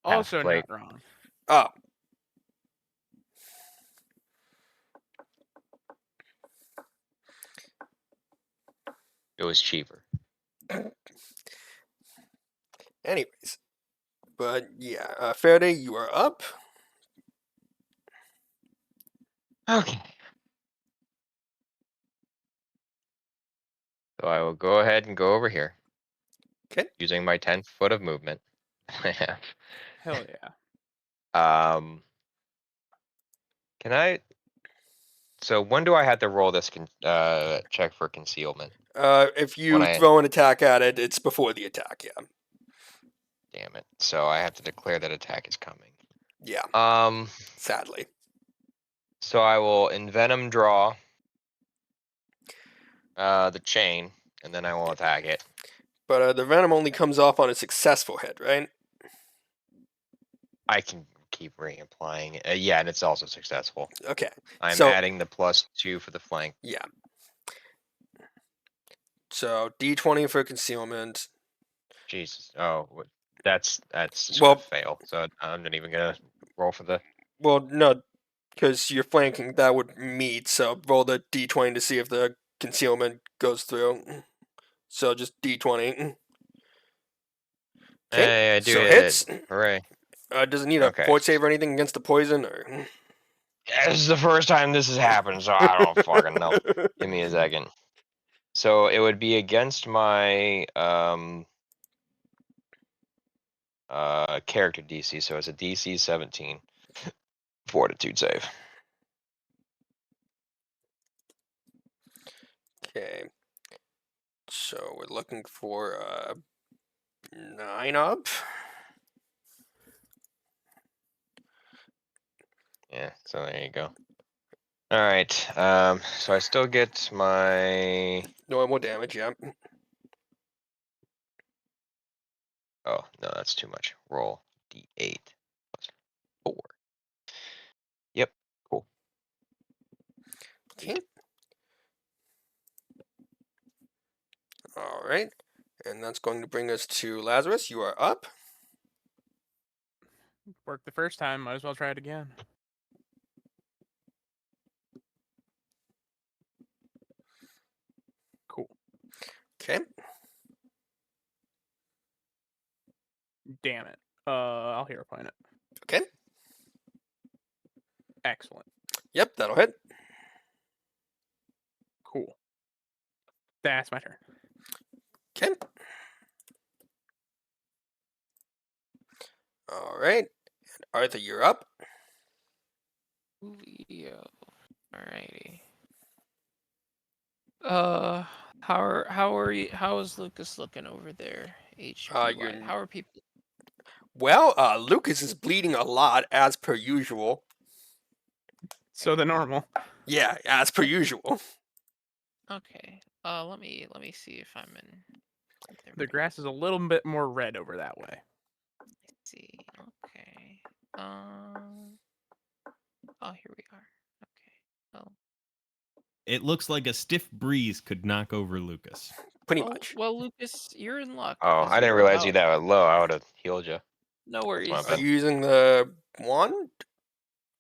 Also plate. not wrong. Oh. It was cheaper. Anyways. But yeah, Faraday, you are up. Okay. So I will go ahead and go over here. Okay. Using my 10 foot of movement. I have. Hell yeah. Can I? So when do I have to roll this check for concealment? If you When I- throw an attack at it, it's before the attack, yeah. Damn it. So I have to declare that attack is coming. Yeah, sadly. So I will envenom draw the chain, and then I will attack it. But the venom only comes off on a successful hit, right? I can keep reapplying it. Yeah, and it's also successful. Okay, I'm So- adding the +2 for the flank. yeah. So D20 for concealment. Jesus. Oh, that's just Well- gonna fail. So I'm not even gonna roll for the. Well, no, Because you're flanking, that would meet. So roll the d20 to see if the concealment goes through. So just d20. Okay, Hey, I do so hit hits. it. Hooray. Does it need a Okay. fort save or anything against the poison? Or Yeah, this is the first time this has happened, so I don't fucking know. Give me a second. So it would be against my character DC, so it's a DC 17 fortitude save. Okay. So we're looking for 9 up. Yeah, so there you go. All right. So I still get my. Normal damage, yeah. Oh no, that's too much. Roll D8 plus 4. Yep. Cool. Okay. All right. And that's going to bring us to Lazarus. You are up. Worked the first time, might as well try it again. Cool. Okay. Damn it. I'll hero point it. Okay. Excellent. Yep, that'll hit. Cool. That's my turn. Okay. All right. And Arthur, you're up. Yo. Alrighty. How is Lucas looking over there? HP you're- wise. How are people? Well, Lucas is bleeding a lot, as per usual. So the normal. Yeah, as per usual. Okay. Let me see if I'm in. The grass is a little bit more red over that way. Let's see. Okay. Oh, here we are. Okay. Oh. It looks like a stiff breeze could knock over Lucas. Pretty Oh, much. well, Lucas, you're in luck. Oh, 'cause I didn't you're realize you about- that low. I would have healed you. No worries. my Are bad. you using the wand?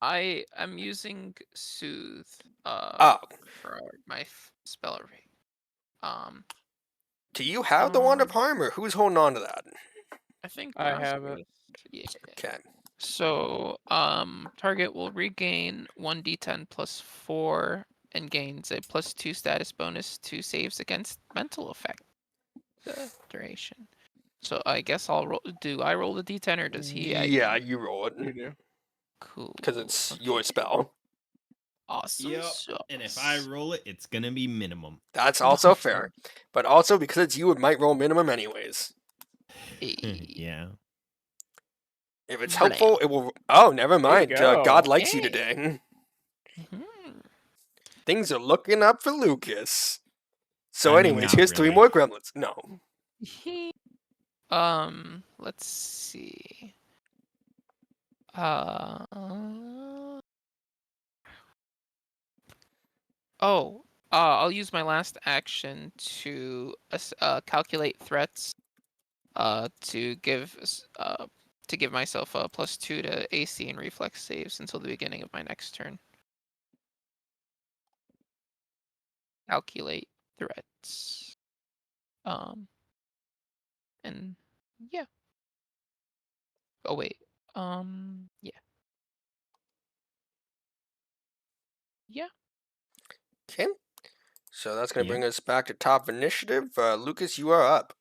I'm using soothe. Oh, For my spell rate. do you have the wand of Um, harm, or who's holding on to that? I think I have it. Yeah. Okay. So, target will regain 1d10 plus 4 and gains a plus 2 status bonus to saves against mental effect. The duration. So I guess I'll roll. Do I roll the d10 or does he? Yeah, you roll You it. do. Cool. Because it's your Okay. spell. Awesome. Yep. sauce. And if I roll it, it's gonna be minimum. That's also fair. But also, because it's you, it might roll minimum anyways. Yeah. If it's Blam. helpful, it will. Oh, never mind. go. God likes you Hey. today. Mhm. Things are looking up for Lucas. So, I mean, anyways, not here's 3 really. more gremlins. No. Let's see. Uh. Oh, I'll use my last action to calculate threats. To give myself a +2 to AC and reflex saves until the beginning of my next turn. Calculate threats. And yeah. Oh wait. Yeah. Yeah. Okay. So, that's going to Yeah. bring us back to top of initiative. Lucas, you are up.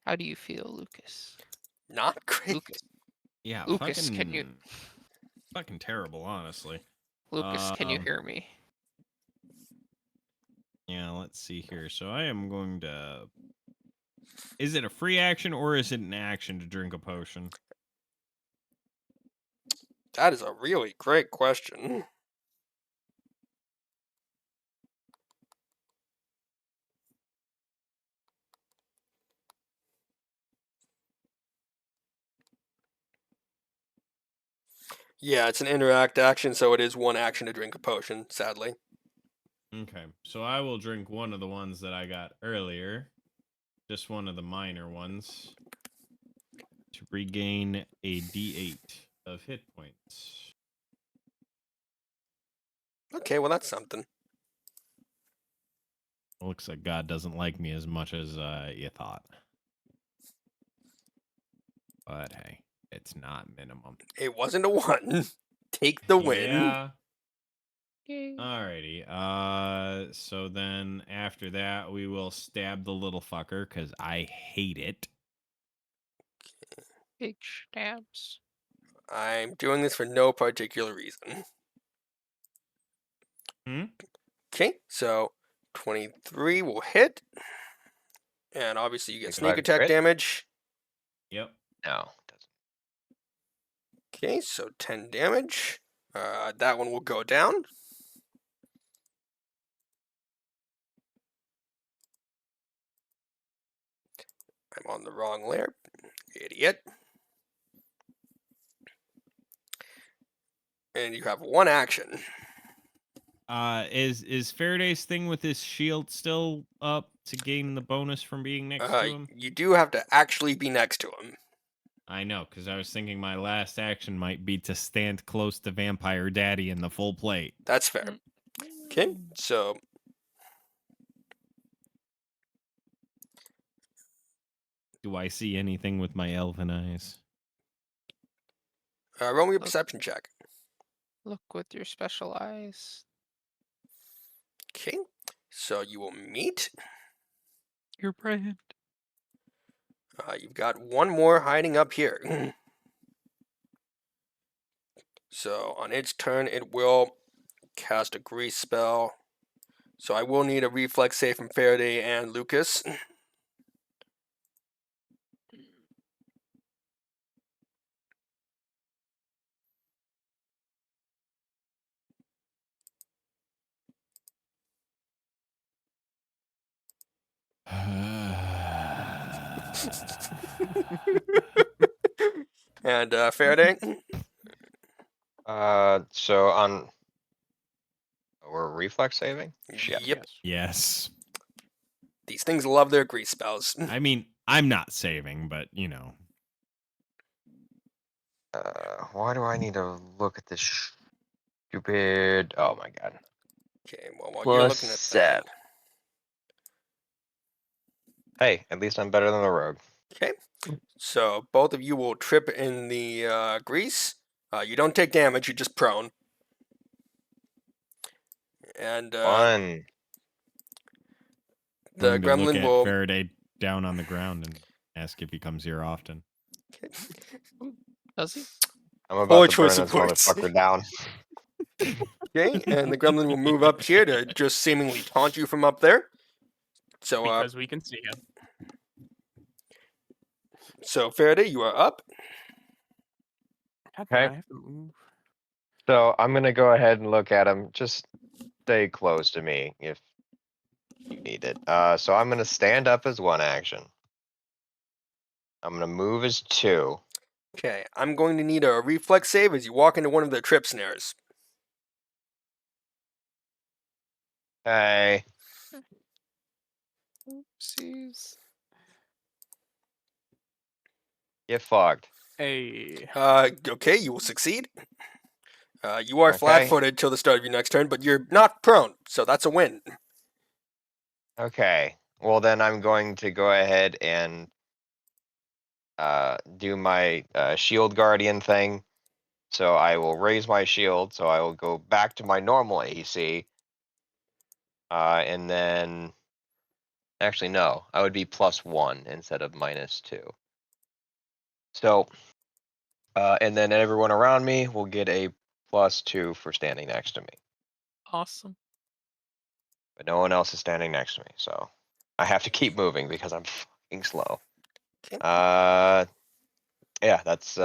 How do you feel, Lucas? Not great. Lucas. Yeah. Lucas, fucking, can you? Fucking terrible, honestly. Lucas, can you Um, hear me? Yeah, let's see here. So I am going to. Is it a free action or is it an action to drink a potion? That is a really great question. Yeah, it's an interact action, so it is 1 action to drink a potion, sadly. Okay, so I will drink one of the ones that I got earlier. Just one of the minor ones. To regain a d8 of hit points. Okay, well that's something. Looks like God doesn't like me as much as you thought. But hey, it's not minimum. It wasn't a 1. Take the win. Yeah. Yay. Alrighty. So then after that, we will stab the little fucker because I hate it. Big stabs. I'm doing this for no particular reason. Hmm? Okay, so 23 will hit. And obviously you get Do I sneak attack crit? damage. Yep. No. Doesn't. Okay, so 10 damage. That one will go down. I'm on the wrong layer. Idiot. And you have 1 action. Is Faraday's thing with his shield still up to gain the bonus from being next to him? You do have to actually be next to him. I know, because I was thinking my last action might be to stand close to Vampire Daddy in the full plate. That's fair. Okay, so Do I see anything with my elven eyes? roll me a perception check. Look with your special eyes. Okay, so you will meet. Your brand. You've got 1 more hiding up here. So on its turn, it will cast a grease spell. So I will need a reflex save from Faraday and Lucas. And Faraday. So on. We're reflex saving? Shit. Yep, Yes. Yes. these things love their grease spells. I mean, I'm not saving, but you know. Why do I need to look at this stupid? Oh my god. Okay, well while you're Plus looking at 7. Hey, at least I'm better than the rogue. that. Okay, so both of you will trip in the grease. You don't take damage, you're just prone. And Fun. the I'm going to look gremlin at will. Faraday down on the ground and ask if he comes here often. Does he? I'm about Poor to burn choice of this words. motherfucker down. Okay, and the gremlin will move up here to just seemingly taunt you from up there. So, Because we can see him. so Faraday, you are up. God, Okay. I have to move. So I'm gonna go ahead and look at him. Just stay close to me if you need it. So I'm gonna stand up as 1 action. I'm gonna move as 2. Okay, I'm going to need a reflex save as you walk into one of the trip snares. Hey. Oopsies. Get fucked. Hey. Okay, you will succeed. You are Okay. flat-footed till the start of your next turn, but you're not prone, so that's a win. Okay. Well then I'm going to go ahead and do my shield guardian thing. So I will raise my shield, so I will go back to my normal AC. And then actually no, I would be +1 instead of -2. So and then everyone around me will get a +2 for standing next to me. Awesome. But no one else is standing next to me, so I have to keep moving because I'm fucking slow. Okay. Yeah, that's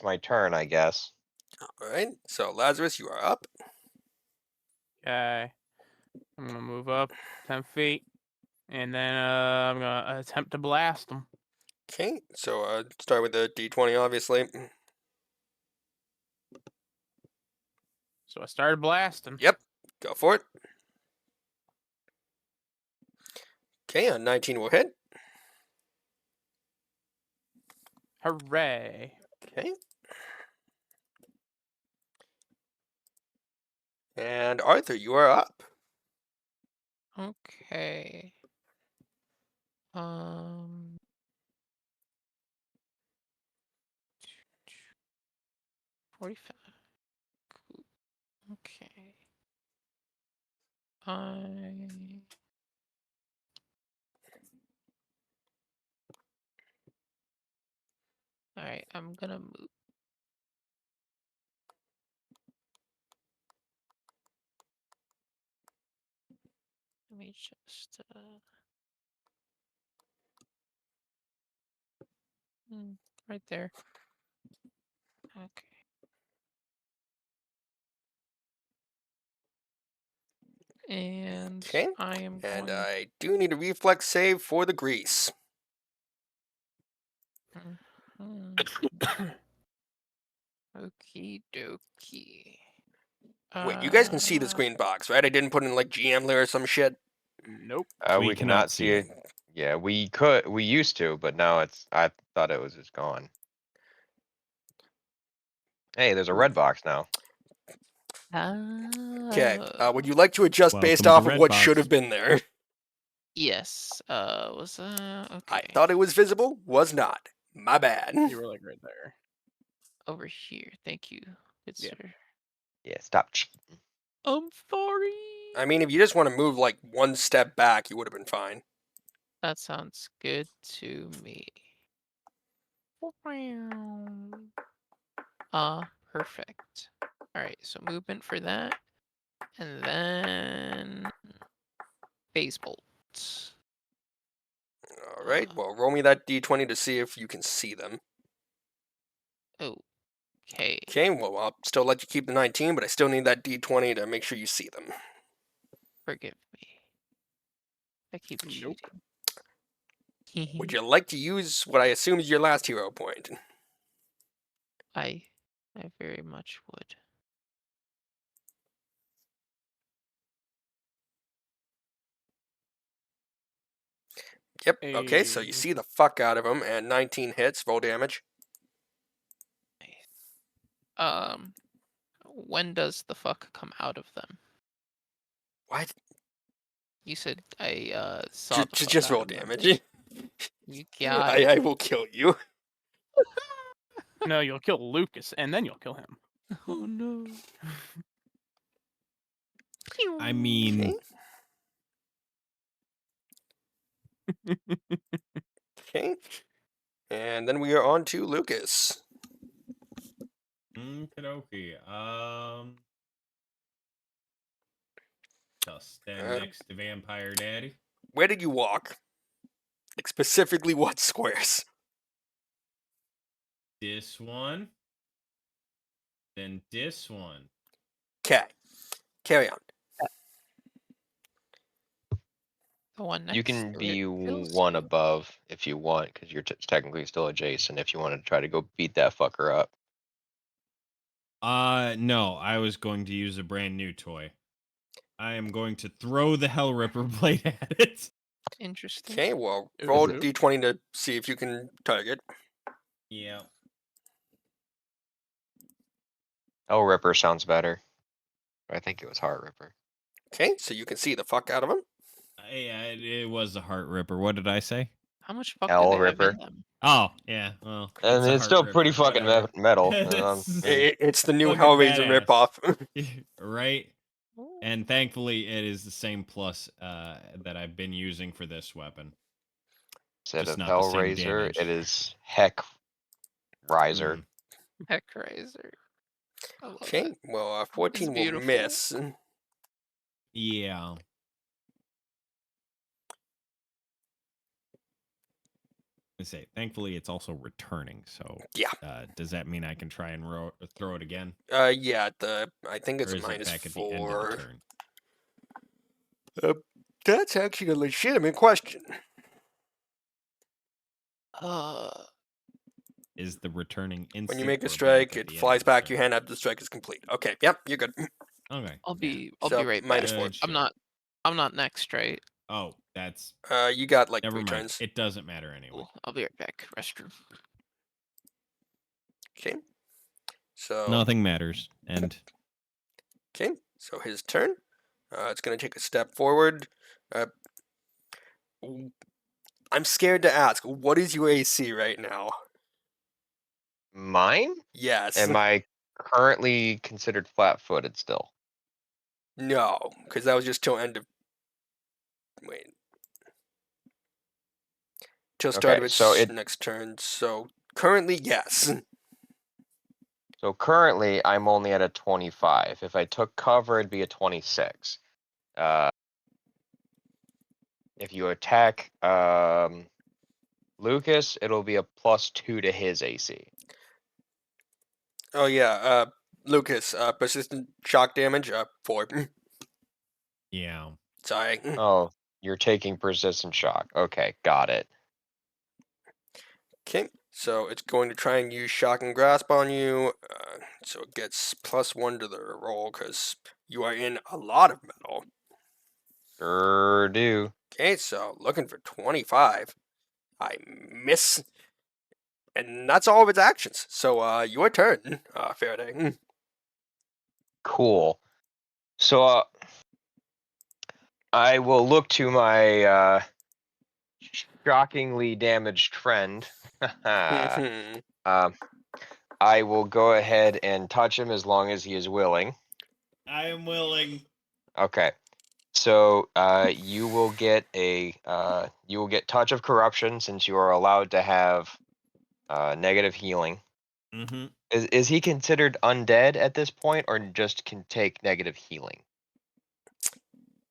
my turn, I guess. All right, so Lazarus, you are up. Okay. I'm gonna move up 10 feet, and then I'm gonna attempt to blast him. Okay, so start with the D20, obviously. So I started blasting. Yep, go for it. Okay, a 19 will hit. Hooray! Okay. And Arthur, you are up. Okay. 45. Cool. Okay. Alright, I'm gonna move. Let me just right there. Okay. And Okay. I am And going. I do need a reflex save for the grease. Okie dokie. Wait, you guys can see this green box, right? I didn't put in like GMler or some shit. Nope. We We cannot cannot see see it. it. Yeah, we used to, but now I thought it was just gone. Hey, there's a red box now. Okay. Would you like to adjust based Welcome to off of Red what Box. should have been there? Yes. I Okay. thought it was visible, was not. My bad. You were like right there. Over here. Thank you. Good Yeah. sir. Yeah, stop cheating. I'm sorry. I mean, if you just want to move like one step back, you would have been fine. That sounds good to me. Perfect. Alright, so movement for that. And then phase bolt. All right. Well, roll me that d20 to see if you can see them. Okay. Okay. Well, I'll still let you keep the 19, but I still need that d20 to make sure you see them. Forgive me. I keep Nope. cheating. Would you like to use what I assume is your last hero point? I very much would. Yep. Okay. So you see the fuck out of them, and 19 hits. Roll damage. When does the fuck come out of them? What? You said I saw the fuck Just out roll of them. damage. You got it. I will kill you. No, you'll kill Lucas, and then you'll kill him. Oh no. I mean, Okay. And then we are on to Lucas. Okey-dokey. I'll stand next to Vampire Daddy. Where did you walk? Like specifically what squares? This one. Then this one. Okay. Carry on. The one next You can to be it kills one you. above if you want, because you're technically still adjacent. If you want to try to go beat that fucker up. No, I was going to use a brand new toy. I am going to throw the Hell Ripper blade at it. Interesting. Okay, well, Ooh, roll ooh. d20 to see if you can target. Yeah. Oh, Ripper sounds better. I think it was Heart Ripper. Okay, so you can see the fuck out of him. Yeah, it was a Heart Ripper. What did I say? How much fuck do Hell they have Ripper. in them? Oh, yeah. Well, And a it's Heart still pretty Ripper, fucking whatever. metal. It's the new Fucking Hellraiser badass. ripoff. Right? Ooh. And thankfully, it is the same plus that I've been using for this weapon. Instead Just of not the same Hellraiser, damage. it is Heck Riser. Heck Riser. I love Okay, it. well, 14 will beautiful. miss. Yeah. I say, thankfully, it's also returning. So, Yeah. Does that mean I can try and throw it again? Yeah, I think it's Or a is it minus back at the end of 4. the turn? That's actually a legitimate question. Is the returning instant? When you make a or back strike, at it the end flies of the back turn? your hand after the strike is complete. Okay, yep, you're good. Okay. I'll be So, right back. minus 4. Good shit. I'm not next, right? Oh, that's You got like never 3 mind. turns. It doesn't matter anyway. Cool. I'll be right back. Restroom. Okay. So Nothing matters. And okay. So his turn. It's going to take a step forward. I'm scared to ask, what is your AC right now? Mine? Yes. Am I currently considered flat-footed still? No, because that was just till end of. Wait. Till start of Okay, its so next turn. So currently, yes. So currently, I'm only at a 25. If I took cover, it'd be a 26. If you attack Lucas, it'll be a +2 to his AC. Oh yeah, Lucas, persistent shock damage, 4. Yeah. Sorry. Oh, you're taking persistent shock. Okay, got it. Okay, so it's going to try and use shock and grasp on you. So it gets +1 to the roll because you are in a lot of metal. Sure do. Okay, so looking for 25. I miss. And that's all of its actions. So your turn, Faraday. Cool. So I will look to my shockingly damaged friend. Mhm. I will go ahead and touch him as long as he is willing. I am willing. Okay. So you will get touch of corruption since you are allowed to have negative healing. Mm-hmm. Is he considered undead at this point, or just can take negative healing?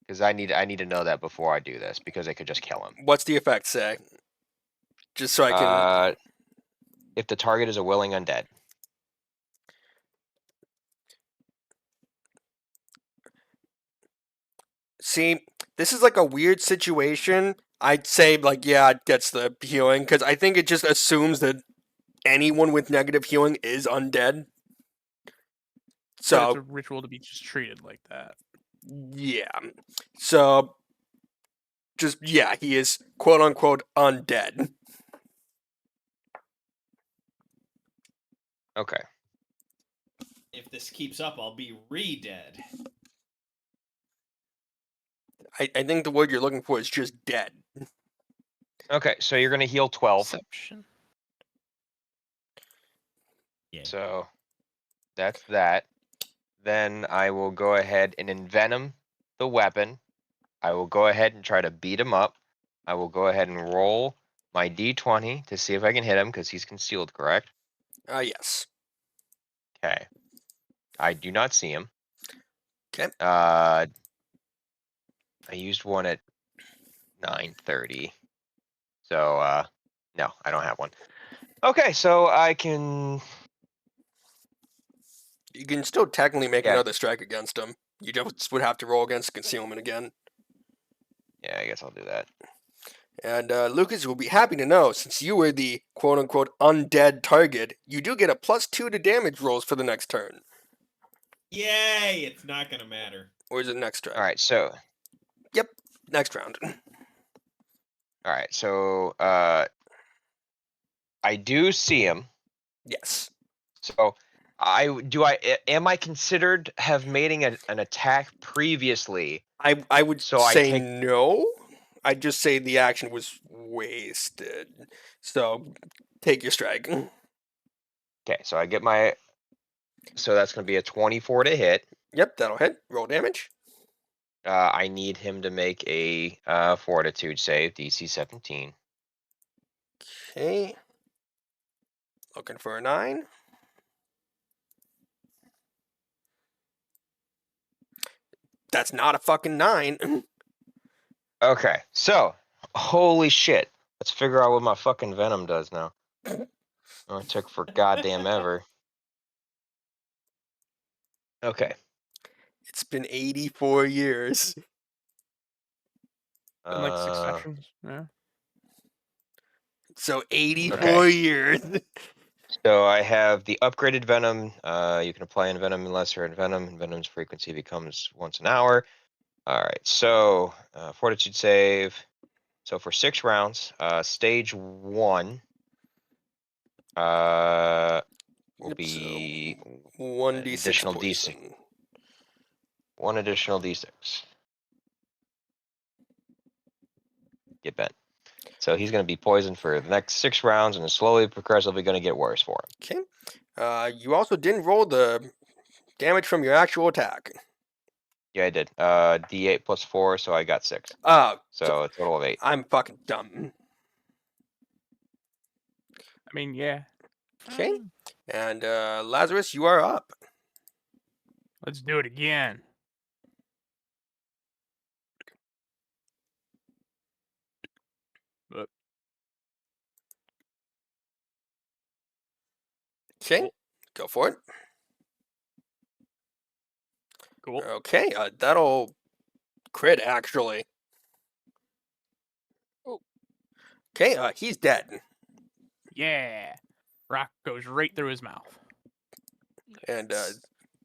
Because I need to know that before I do this, because I could just kill him. What's the effect say? Just so I can. If the target is a willing undead. See, this is like a weird situation. I'd say, like, yeah, it gets the healing, because I think it just assumes that anyone with negative healing is undead. But it's So, a ritual to be just treated like that. yeah. So, just, yeah, he is quote unquote undead. Okay. If this keeps up, I'll be re-dead. I think the word you're looking for is just dead. Okay, so you're gonna heal 12. Perception. Yeah. So that's that. Then I will go ahead and envenom the weapon. I will go ahead and try to beat him up. I will go ahead and roll my d20 to see if I can hit him because he's concealed, correct? Yes. Okay. I do not see him. Okay. I used one at 9:30. So no, I don't have one. Okay, so I can. You can still technically make Yeah. another strike against him. You just would have to roll against concealment again. Yeah, I guess I'll do that. And Lucas will be happy to know, since you were the quote unquote undead target, you do get a +2 to damage rolls for the next turn. Yay! It's not gonna matter. Or is it next turn? All right, so Next round. all right, so I do see him. Yes. So am I considered have made an attack previously? I would So I say take no. I'd just say the action was wasted. So take your strike. Okay, so I get my. So that's gonna be a 24 to hit. Yep, that'll hit. Roll damage. I need him to make a fortitude save, DC 17. Okay. Looking for a 9. That's not a fucking 9. Okay, so holy shit. Let's figure out what my fucking venom does now. Oh, it took for goddamn ever. Okay. It's been 84 years. In like 6 Uh, sessions. Yeah. So 84 Okay. years. So I have the upgraded venom. You can apply envenom unless you're envenom. Envenom's frequency becomes once an hour. All right. So fortitude save. So for 6 rounds, stage 1 will Yep, so be 1d6 additional DC. poison. 1 additional d6. Get bent. So he's going to be poisoned for the next 6 rounds, and slowly, progressively going to get worse for him. Okay. You also didn't roll the damage from your actual attack. Yeah, I did. D8 plus 4, so I got 6. So a total of 8. I'm fucking dumb. I mean, yeah. Okay. And Lazarus, you are up. Let's do it again. Okay. Cool. Go for it. Cool. Okay. That'll crit, actually. Okay. He's dead. Yeah. Rock goes right through his mouth. And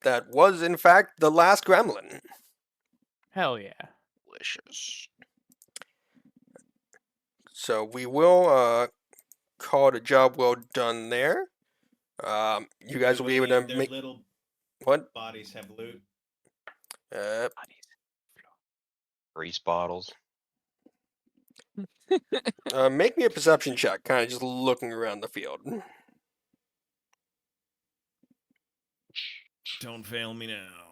that was, in fact, the last gremlin. Hell yeah. Delicious. So we will call it a job well done there. You guys will be able to Their make little what? bodies have loot. Grease bottles. Make me a perception check, kind of just looking around the field. Don't fail me now.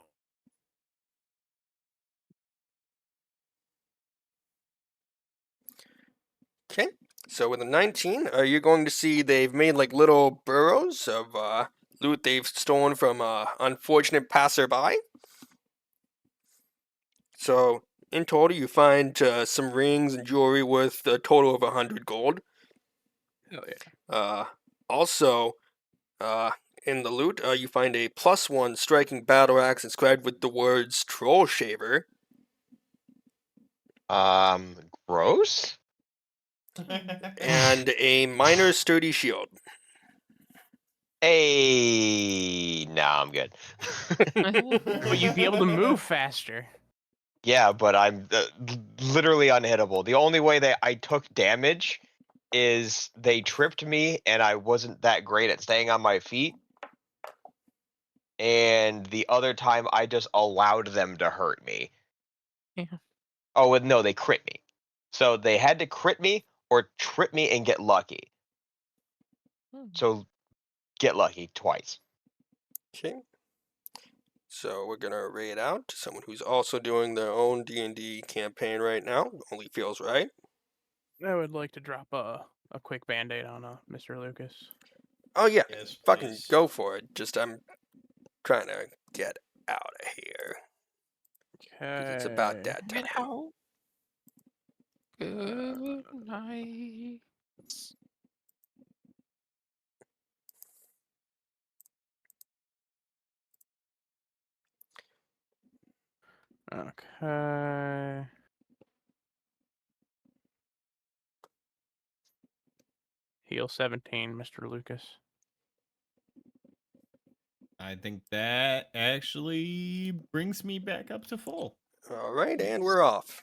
Okay, so with a 19, you're going to see they've made like little burrows of loot they've stolen from unfortunate passerby. So in total, you find some rings and jewelry worth a total of 100 gold. Hell yeah. Also, in the loot, you find a +1 striking battle axe inscribed with the words Troll Shaver. Gross? And a miner's sturdy shield. Hey, nah, I'm good. But you'd be able to move faster. Yeah, but I'm literally unhittable. The only way that I took damage is they tripped me, and I wasn't that great at staying on my feet. And the other time, I just allowed them to hurt me. Yeah. Oh, no, they crit me. So they had to crit me or trip me and get lucky. So get lucky twice. Okay. So we're gonna raid out to someone who's also doing their own D&D campaign right now. Only feels right. I would like to drop a quick band-aid on Mr. Lucas. Oh yeah, Yes, fucking please. go for it. Just I'm trying to get out of here. 'Cause it's about Okay. that Get time. out. Good night. Okay. Heal 17, Mr. Lucas. I think that actually brings me back up to full. All right, and we're off.